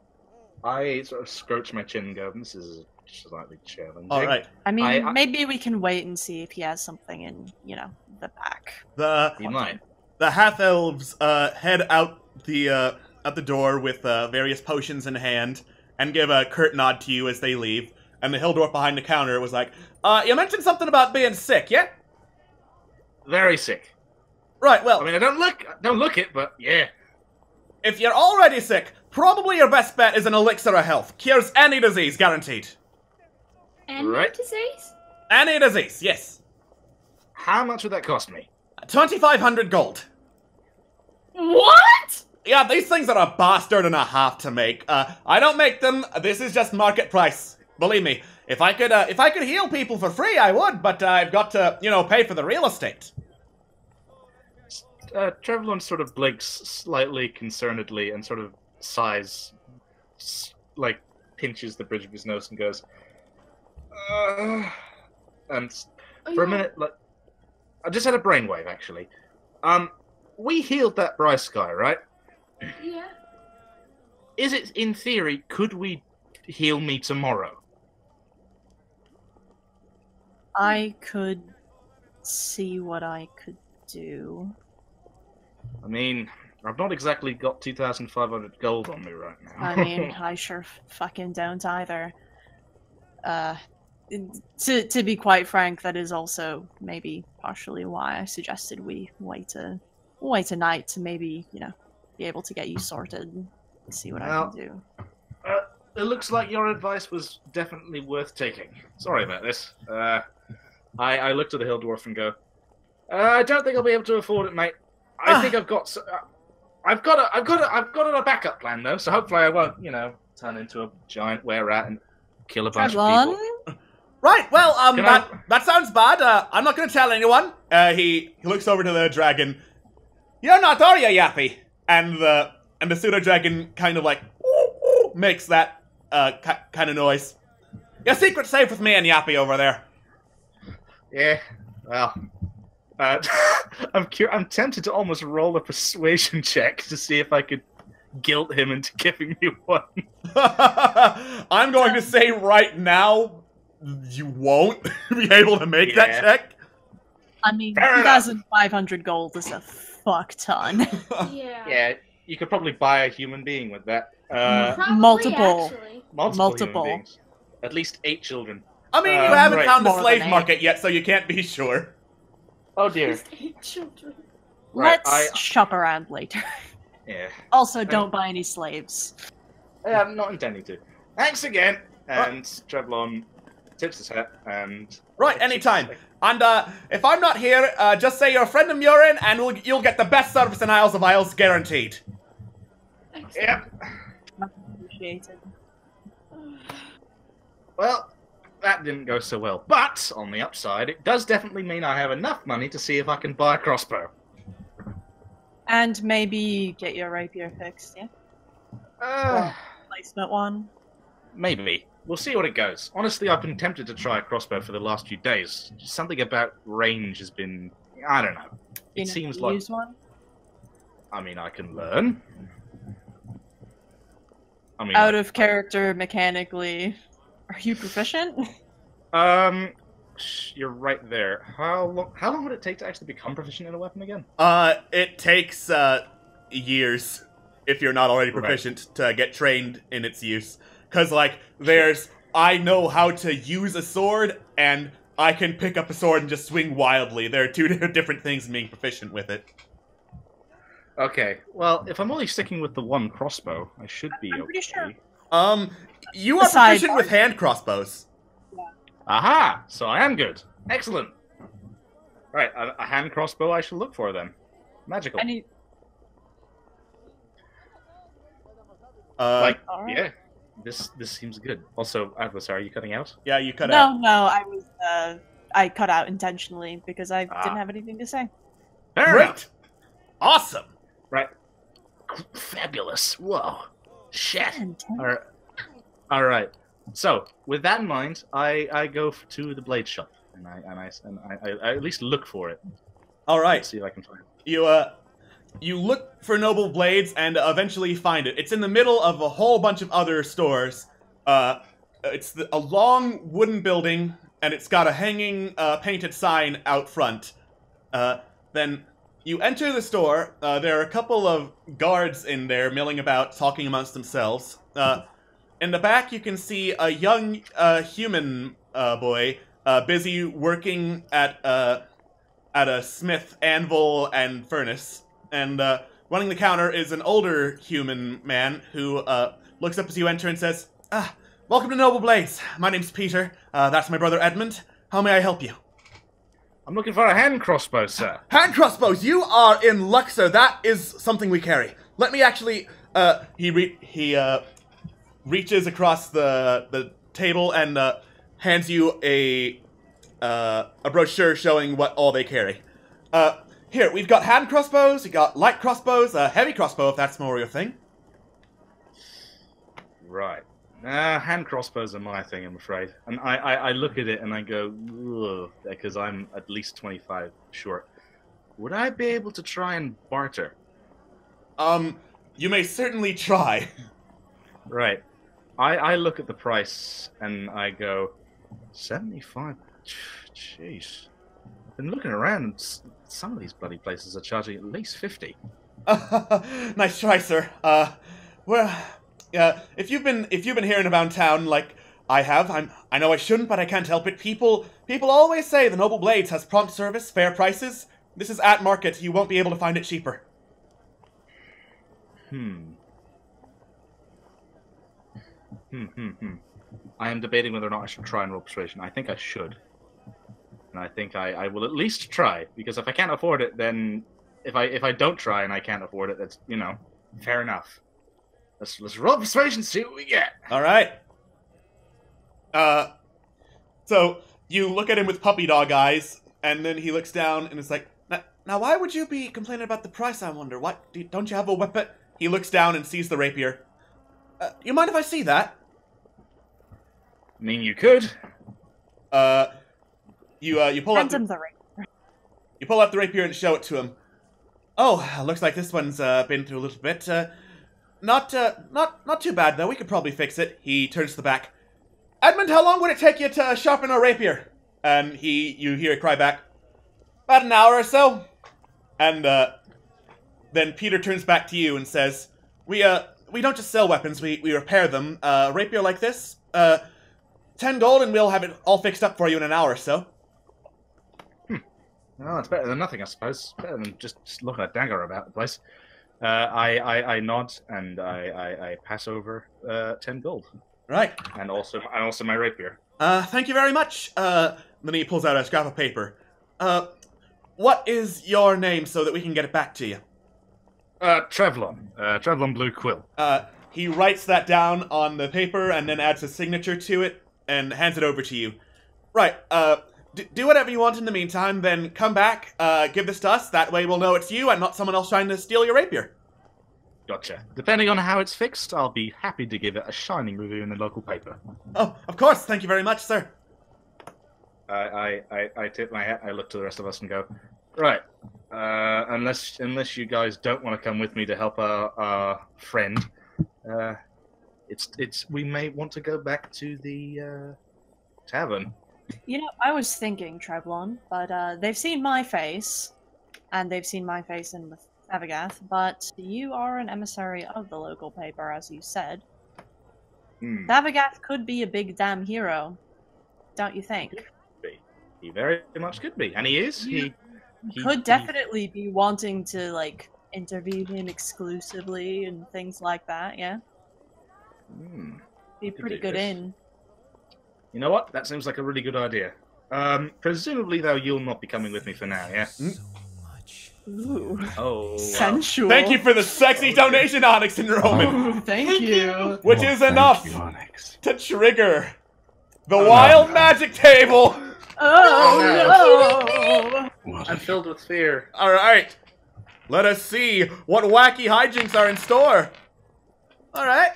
S8: I sort of scroach my chin and go, this is slightly challenging.
S9: Alright.
S3: I mean,
S8: I-
S3: maybe we can wait and see if he has something in, the back.
S8: You might.
S9: The half-elves head out the door with various potions in hand and give a curt nod to you as they leave. And the hill dwarf behind the counter was like, you mentioned something about being sick, yeah?
S8: Very sick.
S9: Right, well,
S8: I mean, I don't look it, but yeah.
S9: if you're already sick, probably your best bet is an elixir of health. Cures any disease, guaranteed.
S6: And
S8: Right.
S6: disease?
S9: Any disease, yes.
S8: How much would that cost me?
S9: 2,500 gold.
S6: What?
S9: Yeah, these things are a bastard and a half to make. I don't make them. This is just market price. Believe me. If I could heal people for free, I would. But I've got to, pay for the real estate.
S8: Trevlon sort of blinks slightly concernedly and sort of sighs, like pinches the bridge of his nose and goes, and for a minute, like, I just had a brainwave actually. We healed that Bryce guy, right?
S6: Yeah.
S8: Is it, in theory, could we heal me tomorrow?
S3: I could see what I could do.
S8: I mean, I've not exactly got 2,500 gold on me right now.
S3: I mean, I sure fucking don't either. To be quite frank, that is also maybe partially why I suggested we wait a night to maybe, be able to get you sorted and see what I can do.
S8: It looks like your advice was definitely worth taking. Sorry about this. I looked at the hill dwarf and go, I don't think I'll be able to afford it, mate. I think I've got a backup plan though, so hopefully I won't, turn into a giant were-rat and kill a bunch of people.
S9: Right, well, that sounds bad. I'm not going to tell anyone. He looks over to the dragon. You're not, are you, Yappy? And the pseudo dragon kind of like makes that kind of noise. Your secret's safe with me and Yappy over there.
S8: Yeah, well, I'm tempted to almost roll a persuasion check to see if I could guilt him into giving me one.
S9: I'm going to say right now, you won't be able to make that check.
S3: I mean, 2,500 gold is a fuck ton.
S8: Yeah, you could probably buy a human being with that.
S3: Multiple
S8: human beings. At least 8 children.
S9: I mean, you haven't found the slave market yet, so you can't be sure.
S8: Oh dear.
S6: 8 children.
S3: Let's shop around later.
S8: Yeah.
S3: Also, don't buy any slaves.
S8: I'm not intending to. Thanks again. And Trevlon tips his hat and...
S9: Right, anytime. And if I'm not here, just say you're a friend of Murin, and you'll get the best service in Isles of Isles, guaranteed.
S8: Yep.
S3: Much appreciated.
S8: Well, that didn't go so well. But, on the upside, it does definitely mean I have enough money to see if I can buy a crossbow.
S3: And maybe get your rapier fixed, yeah? Placement one?
S8: Maybe. We'll see what it goes. Honestly, I've been tempted to try a crossbow for the last few days. Something about range has been... I don't know. It seems like...
S3: Use one?
S8: I mean, I can learn. I mean,
S3: out of character mechanically, are you proficient?
S8: You're right there. How long would it take to actually become proficient in a weapon again?
S9: It takes years if you're not already proficient to get trained in its use. Cause like there's I know how to use a sword and I can pick up a sword and just swing wildly. There are two different things in being proficient with it.
S8: Okay, well, if I'm only sticking with the one crossbow, I should be okay.
S3: Pretty sure.
S9: You are proficient with hand crossbows.
S3: Yeah.
S8: Aha! So I am good. Excellent. Right, a hand crossbow I shall look for then. Magical. Yeah, this seems good. Also, Atlas, are you cutting out?
S9: Yeah, you cut out.
S3: No, I cut out intentionally because I didn't have anything to say.
S9: Great! Awesome!
S8: Right. Fabulous. Whoa. Shit. Alright. So, with that in mind, I go to the blade shop and I at least look for it.
S9: Alright.
S8: See if I can find it.
S9: You look for noble blades and eventually find it. It's in the middle of a whole bunch of other stores. It's a long wooden building and it's got a hanging painted sign out front. Then you enter the store. There are a couple of guards in there milling about, talking amongst themselves. In the back, you can see a young human boy busy working at a smith, anvil, and furnace. And running the counter is an older human man who looks up as you enter and says, "Welcome to Noble Blades. My name's Peter. That's my brother Edmund. How may I help you?"
S8: I'm looking for a hand crossbow, sir.
S9: Hand crossbows! You are in luck, sir. That is something we carry. Let me actually... He reaches across the table and hands you a brochure showing what all they carry. Here, we've got hand crossbows, we got light crossbows, a heavy crossbow if that's more your thing.
S8: Right. Hand crossbows are my thing, I'm afraid. And I look at it and I go, ugh, because I'm at least 25 short. Would I be able to try and barter?
S9: You may certainly try.
S8: Right. I look at the price and I go, 75? Jeez. I've been looking around and some of these bloody places are charging at least 50.
S9: Nice try, sir. Well, if you've been hearing about town like I have, I know I shouldn't, but I can't help it. People always say the Noble Blades has prompt service, fair prices. This is at market. You won't be able to find it cheaper.
S8: I am debating whether or not I should try and roll persuasion. I think I should. And I think I will at least try, because if I can't afford it, then if I don't try and I can't afford it, that's, fair enough. Let's roll persuasion, see what we get.
S9: All right. So you look at him with puppy dog eyes, and then he looks down and is like, now why would you be complaining about the price, I wonder? What, don't you have a weapon? He looks down and sees the rapier. You mind if I see that?
S8: I mean, you could.
S9: You pull out
S3: the rapier.
S9: You pull out the rapier and show it to him. Oh, looks like this one's been through a little bit. Not too bad though. We could probably fix it. He turns to the back. Edmund, how long would it take you to sharpen a rapier? And you hear it cry back, about an hour or so. And then Peter turns back to you and says, we don't just sell weapons, we repair them. A rapier like this, 10 gold and we'll have it all fixed up for you in an hour or so.
S8: Well, it's better than nothing, I suppose. Better than just looking at dagger about the place. I nod and I pass over 10 gold.
S9: Right.
S8: And also my rapier.
S9: Thank you very much. Then he pulls out a scrap of paper. What is your name so that we can get it back to you?
S8: Trevlon. Trevlon Blue Quill.
S9: He writes that down on the paper and then adds a signature to it and hands it over to you. Right, do whatever you want in the meantime, then come back, give this to us, that way we'll know it's you and not someone else trying to steal your rapier.
S8: Gotcha. Depending on how it's fixed, I'll be happy to give it a shining review in the local paper.
S9: Oh, of course, thank you very much, sir.
S8: I tip my hat, I look to the rest of us and go, right, unless you guys don't want to come with me to help our friend, we may want to go back to the tavern.
S3: I was thinking, Trevlon, but they've seen my face, and they've seen my face in with Avagath, but you are an emissary of the local paper, as you said. Avagath could be a big damn hero, don't you think?
S8: He very much could be, and he is. He
S3: could definitely be wanting to, interview him exclusively and things like that, yeah? Be pretty good in.
S8: You know what? That seems like a really good idea. Presumably, though, you'll not be coming with me for now, yeah?
S3: Ooh.
S8: Oh,
S3: sensual.
S9: Thank you for the sexy donation, Onyx and Roman.
S3: Oh, thank you.
S9: Which is enough to trigger the wild magic table.
S3: Oh, no.
S8: I'm filled with fear.
S9: All right. Let us see what wacky hijinks are in store. All right.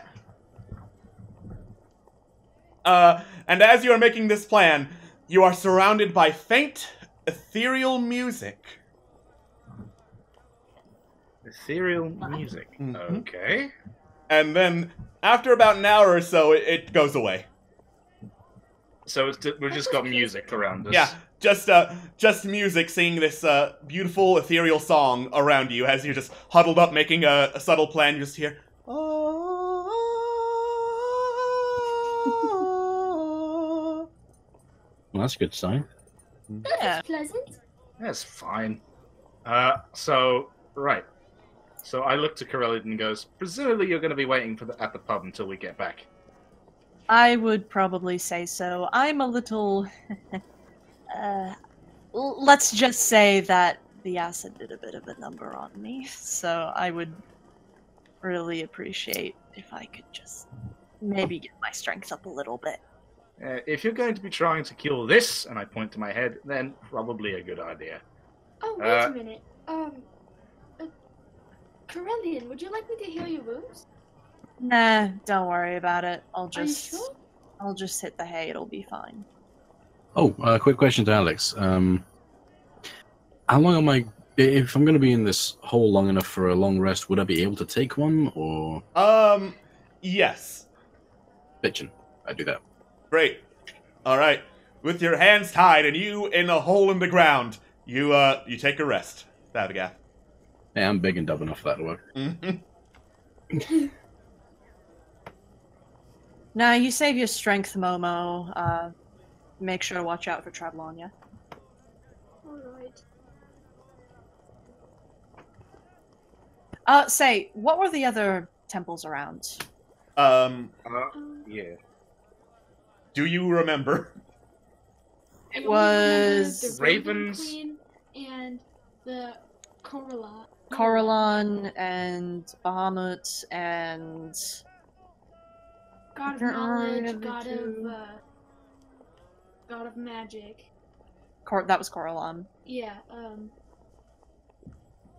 S9: And as you are making this plan, you are surrounded by faint, ethereal music.
S8: Ethereal music. Okay.
S9: And then, after about an hour or so, it goes away.
S8: So we've just got music around us.
S9: Yeah, just music singing this beautiful ethereal song around you as you're just huddled up making a subtle plan. You just hear,
S7: Well, that's a good sign.
S6: That's pleasant.
S8: That's fine. Right. So I look to Corellian and goes, presumably you're going to be waiting at the pub until we get back.
S3: I would probably say so. I'm a little... let's just say that the acid did a bit of a number on me, so I would really appreciate if I could just maybe get my strength up a little bit.
S8: If you're going to be trying to kill this, and I point to my head, then probably a good idea.
S6: Oh, wait a minute. Corellian, would you like me to heal your wounds?
S3: Nah, don't worry about it.
S6: Are you sure?
S3: I'll just hit the hay, it'll be fine.
S7: Oh, quick question to Alex. How long am I... If I'm going to be in this hole long enough for a long rest, would I be able to take one, or...
S9: Yes.
S7: Bitchin'. I do that.
S9: Great. Alright. With your hands tied and you in a hole in the ground, you take a rest, Thadagath.
S7: Hey, I'm big and dumb enough for that to work.
S9: Mm-hmm.
S3: Nah, you save your strength, Momo. Make sure to watch out for Travelon, yeah?
S6: Alright.
S3: Say, what were the other temples around?
S8: Yeah.
S9: Do you remember?
S3: It was...
S6: The
S8: Ravens.
S6: Queen and the Coralon.
S3: Coralon and Bahamut and...
S6: God of
S3: There are
S6: knowledge,
S3: another
S6: God
S3: two.
S6: God of magic.
S3: That was Coralon.
S6: Yeah,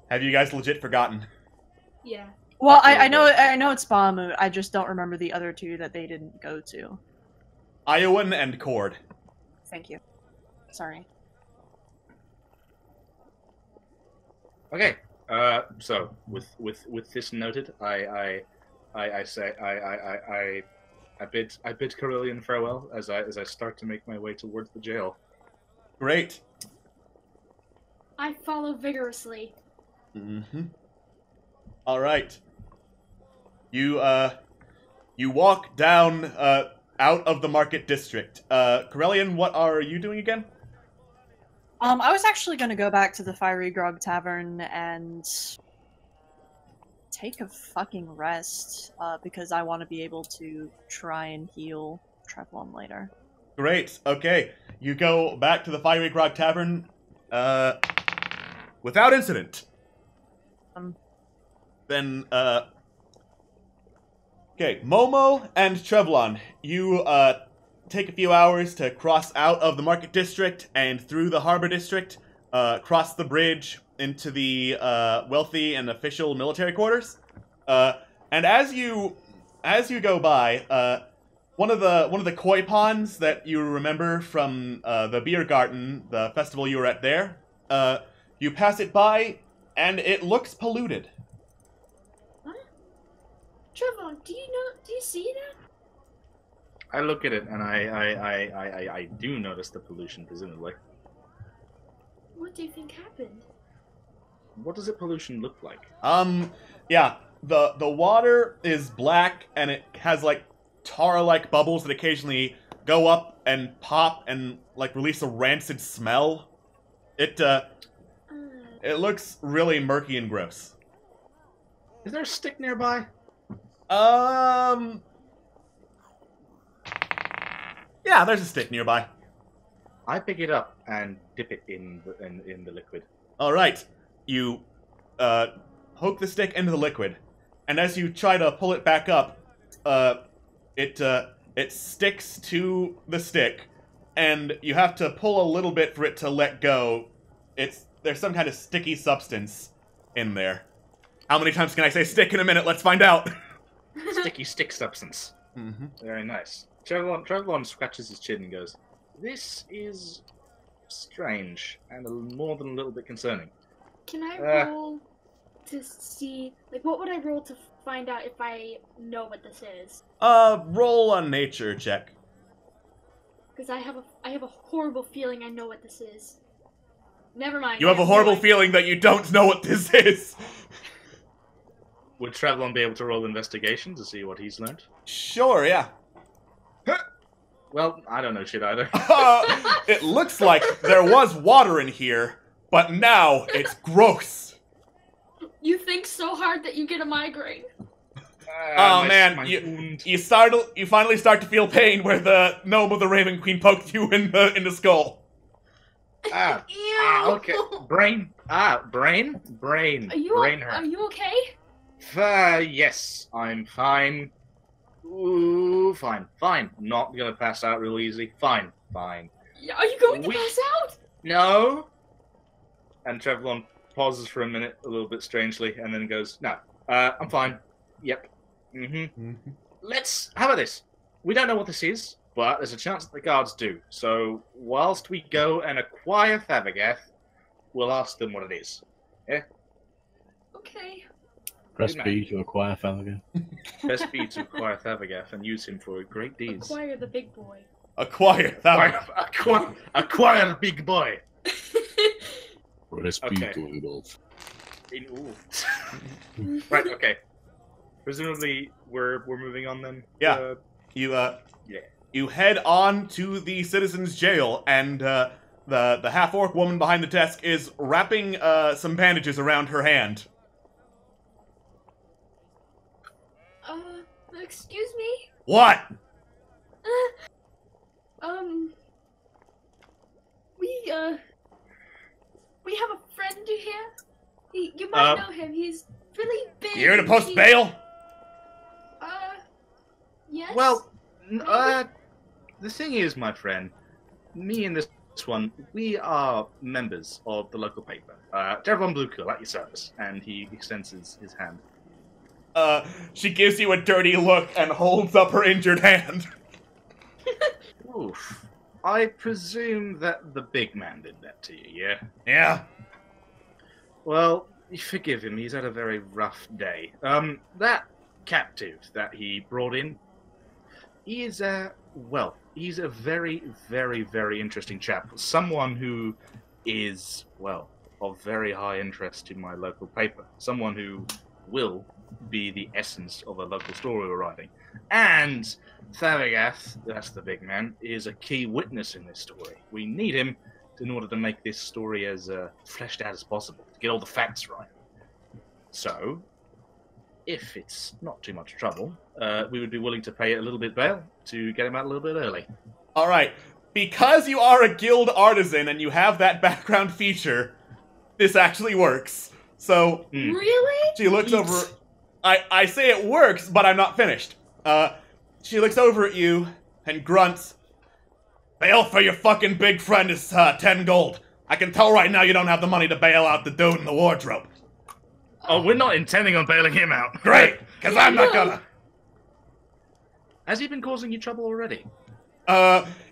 S9: Have you guys legit forgotten?
S6: yeah.
S3: Well, I know it's Bahamut. I just don't remember the other two that they didn't go to.
S9: Iowan and Cord.
S3: Thank you. Sorry.
S8: Okay. So with this noted, I bid Corellian farewell as I start to make my way towards the jail.
S9: Great.
S6: I follow vigorously.
S9: Mm-hmm. All right. You walk down out of the market district. Corellian, what are you doing again?
S3: I was actually going to go back to the Fiery Grog Tavern and take a fucking rest, because I want to be able to try and heal Trevlon later.
S9: Great. Okay. You go back to the Fiery Grog Tavern, without incident. Then, okay, Momo and Trevlon, you, take a few hours to cross out of the Market District and through the Harbor District, cross the bridge into the, wealthy and official military quarters. And as you go by, one of the koi ponds that you remember from, the beer garden, the festival you were at there, you pass it by, and it looks polluted.
S6: Trevor, do you see that?
S8: I look at it and I do notice the pollution, presumably.
S6: What do you think happened?
S8: What does the pollution look like?
S9: Yeah, the water is black and it has like tar-like bubbles that occasionally go up and pop and like release a rancid smell. It looks really murky and gross.
S8: Is there a stick nearby?
S9: Yeah, there's a stick nearby.
S8: I pick it up and dip it in the liquid.
S9: All right, you hook the stick into the liquid, and as you try to pull it back up, it sticks to the stick, and you have to pull a little bit for it to let go. There's some kind of sticky substance in there. How many times can I say stick in a minute? Let's find out.
S8: Sticky stick substance.
S9: Mm-hmm.
S8: Very nice. Trevlon scratches his chin and goes, "This is strange and more than a little bit concerning."
S6: Can I roll to see, like, what would I roll to find out if I know what this is?
S9: Roll a nature check.
S6: Because I have a horrible feeling I know what this is. Never mind.
S9: You have a horrible feeling that you don't know what this is.
S8: Would Trevlon be able to roll investigation to see what he's learned?
S9: Sure, yeah.
S8: Well, I don't know shit either.
S9: It looks like there was water in here, but now it's gross.
S6: You think so hard that you get a migraine.
S9: Oh man, you finally start to feel pain where the gnome of the Raven Queen poked you in the skull.
S8: Okay. Brain. Brain.
S6: Are you
S8: Brain hurt.
S6: are you okay?
S8: Yes, I'm fine. Ooh, fine. Not gonna pass out real easy. Fine.
S6: Are you going to pass out?
S8: No. And Trevlon pauses for a minute, a little bit strangely, and then goes, "No, I'm fine. Yep. How about this? We don't know what this is, but there's a chance that the guards do. So whilst we go and acquire Thavagath, we'll ask them what it is. Yeah?
S6: Okay.
S7: Press B to acquire Thavagath.
S8: Press B to acquire Thavagath and use him for great deeds.
S6: Acquire the big boy.
S9: Acquire Thavagath.
S8: Acquire the big boy.
S7: Press B to indulge.
S8: Right, okay. Presumably we're moving on then?
S9: Yeah. You head on to the citizens' jail, and the half-orc woman behind the desk is wrapping some bandages around her hand.
S6: Excuse me?
S9: What?
S6: We have a friend here. You might know him. He's really big.
S9: You here to post bail?
S6: Yes?
S8: Well, the thing is, my friend, me and this one, we are members of the local paper. Devon Bluecool at your service. And he extends his hand.
S9: She gives you a dirty look and holds up her injured hand.
S8: Oof. I presume that the big man did that to you, yeah?
S9: Yeah.
S8: Well, forgive him, he's had a very rough day. That captive that he brought in, he's a very, very, very interesting chap. Someone who is, of very high interest to my local paper. Someone who will be the essence of a local story we're writing. And Thavagath, that's the big man, is a key witness in this story. We need him in order to make this story as fleshed out as possible, to get all the facts right. So, if it's not too much trouble, we would be willing to pay a little bit bail to get him out a little bit early.
S9: All right. Because you are a guild artisan and you have that background feature, this actually works. So,
S6: Really?
S9: she looks over... I say it works, but I'm not finished. She looks over at you and grunts. Bail for your fucking big friend is 10 gold. I can tell right now you don't have the money to bail out the dude in the wardrobe.
S8: Oh, we're not intending on bailing him out.
S9: Great, because I'm not gonna.
S8: Has he been causing you trouble already?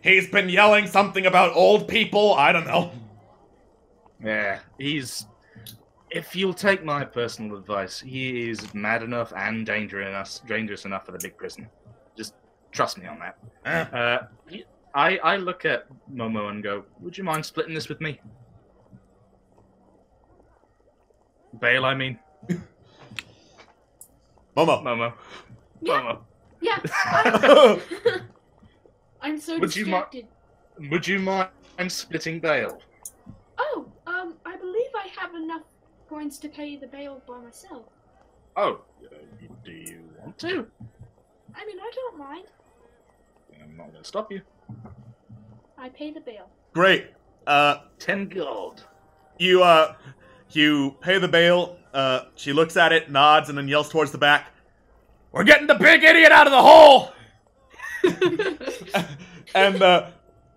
S9: He's been yelling something about old people. I don't know.
S8: Yeah, if you'll take my personal advice, he is mad enough and dangerous enough for the big prison. Just trust me on that. I look at Momo and go, would you mind splitting this with me? Bail, I mean.
S9: Momo.
S6: Yeah.
S8: Momo.
S6: Yeah. I'm so distracted.
S8: Would you mind splitting bail?
S6: Oh, I believe I have enough coins to pay the bail by myself.
S8: Oh, do you want to?
S6: I mean, I don't mind.
S8: I'm not going to stop you.
S6: I pay the bail.
S9: Great.
S8: 10 gold.
S9: You pay the bail. She looks at it, nods, and then yells towards the back. We're getting the big idiot out of the hole! And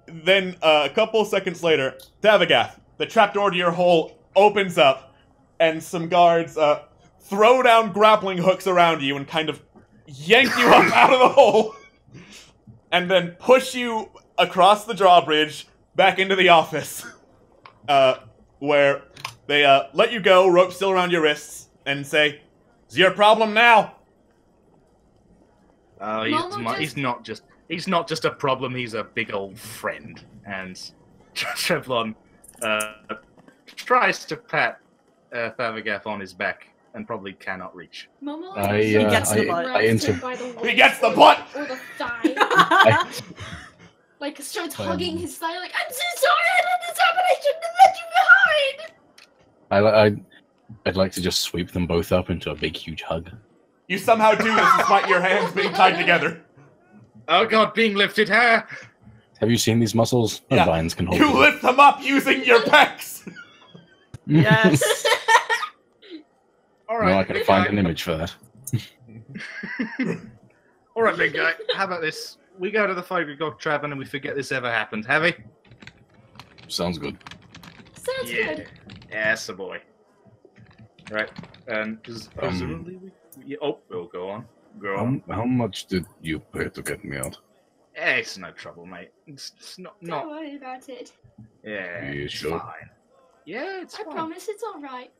S9: then a couple seconds later, Thavagath, the trapdoor to your hole opens up, and some guards throw down grappling hooks around you and kind of yank you up out of the hole, and then push you across the drawbridge back into the office, where they let you go, rope still around your wrists, and say, "It's your problem now."
S8: He's not just a problem. He's a big old friend. And Trevlon tries to pat Thavagath on his back and probably cannot reach.
S6: Momo
S3: He gets the butt.
S9: He gets the butt!
S6: Or the thigh. Like, starts hugging his thigh, like, I'm so sorry I did this happen, I shouldn't have let you behind!
S7: I'd like to just sweep them both up into a big, huge hug.
S9: You somehow do this despite your hands being tied together.
S8: Oh god, being lifted, huh?
S7: Have you seen these muscles? No
S9: Yeah.
S7: vines can hold
S9: You
S7: them.
S9: lift them up using your pecs!
S3: Yes.
S8: All
S7: No,
S8: right,
S7: I can
S8: big
S7: find
S8: guy.
S7: an image for that.
S8: All right, big guy. How about this? We go to the Fiery Gog Tavern and we forget this ever happened. Have we?
S7: Sounds good.
S6: Sounds good.
S8: Yes, a boy. Right, and presumably we'll go on. Go on.
S7: How much did you pay to get me out?
S8: It's no trouble, mate. It's not.
S6: Don't worry about it.
S8: Yeah,
S7: You
S8: it's
S7: sure?
S8: fine. Yeah, it's
S6: I
S8: fine.
S6: promise it's alright.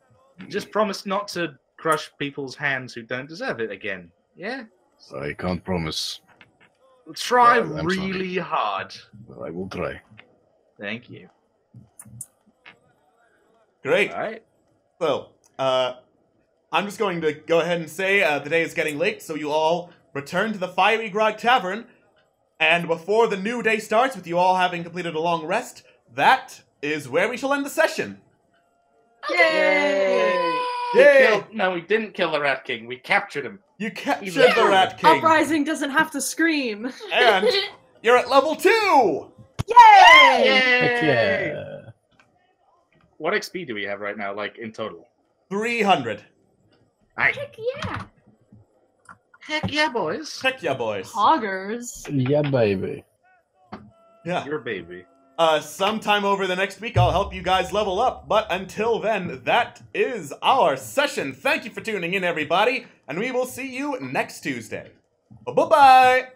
S8: Just promise not to crush people's hands who don't deserve it again. Yeah?
S7: I can't promise.
S8: Try
S7: Well, I'm sorry.
S8: really hard.
S7: But I will try.
S8: Thank you.
S9: Great.
S8: All right.
S9: So, I'm just going to go ahead and say the day is getting late, so you all return to the Fiery Grog Tavern. And before the new day starts, with you all having completed a long rest, that is where we shall end the session.
S3: Yay!
S9: Yay!
S8: We didn't kill the Rat King. We captured him.
S9: You captured the Rat King,
S3: Uprising doesn't have to scream.
S9: and you're at level 2!
S3: Yay!
S7: Heck yeah.
S8: What XP do we have right now, like, in total?
S9: 300.
S8: Aye.
S6: Heck yeah.
S8: Heck yeah, boys.
S9: Heck yeah, boys.
S3: Hoggers.
S7: Yeah, baby.
S9: Yeah.
S8: Your baby.
S9: Sometime over the next week, I'll help you guys level up. But until then, that is our session. Thank you for tuning in, everybody. And we will see you next Tuesday. Bye-bye.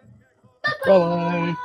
S7: Bye.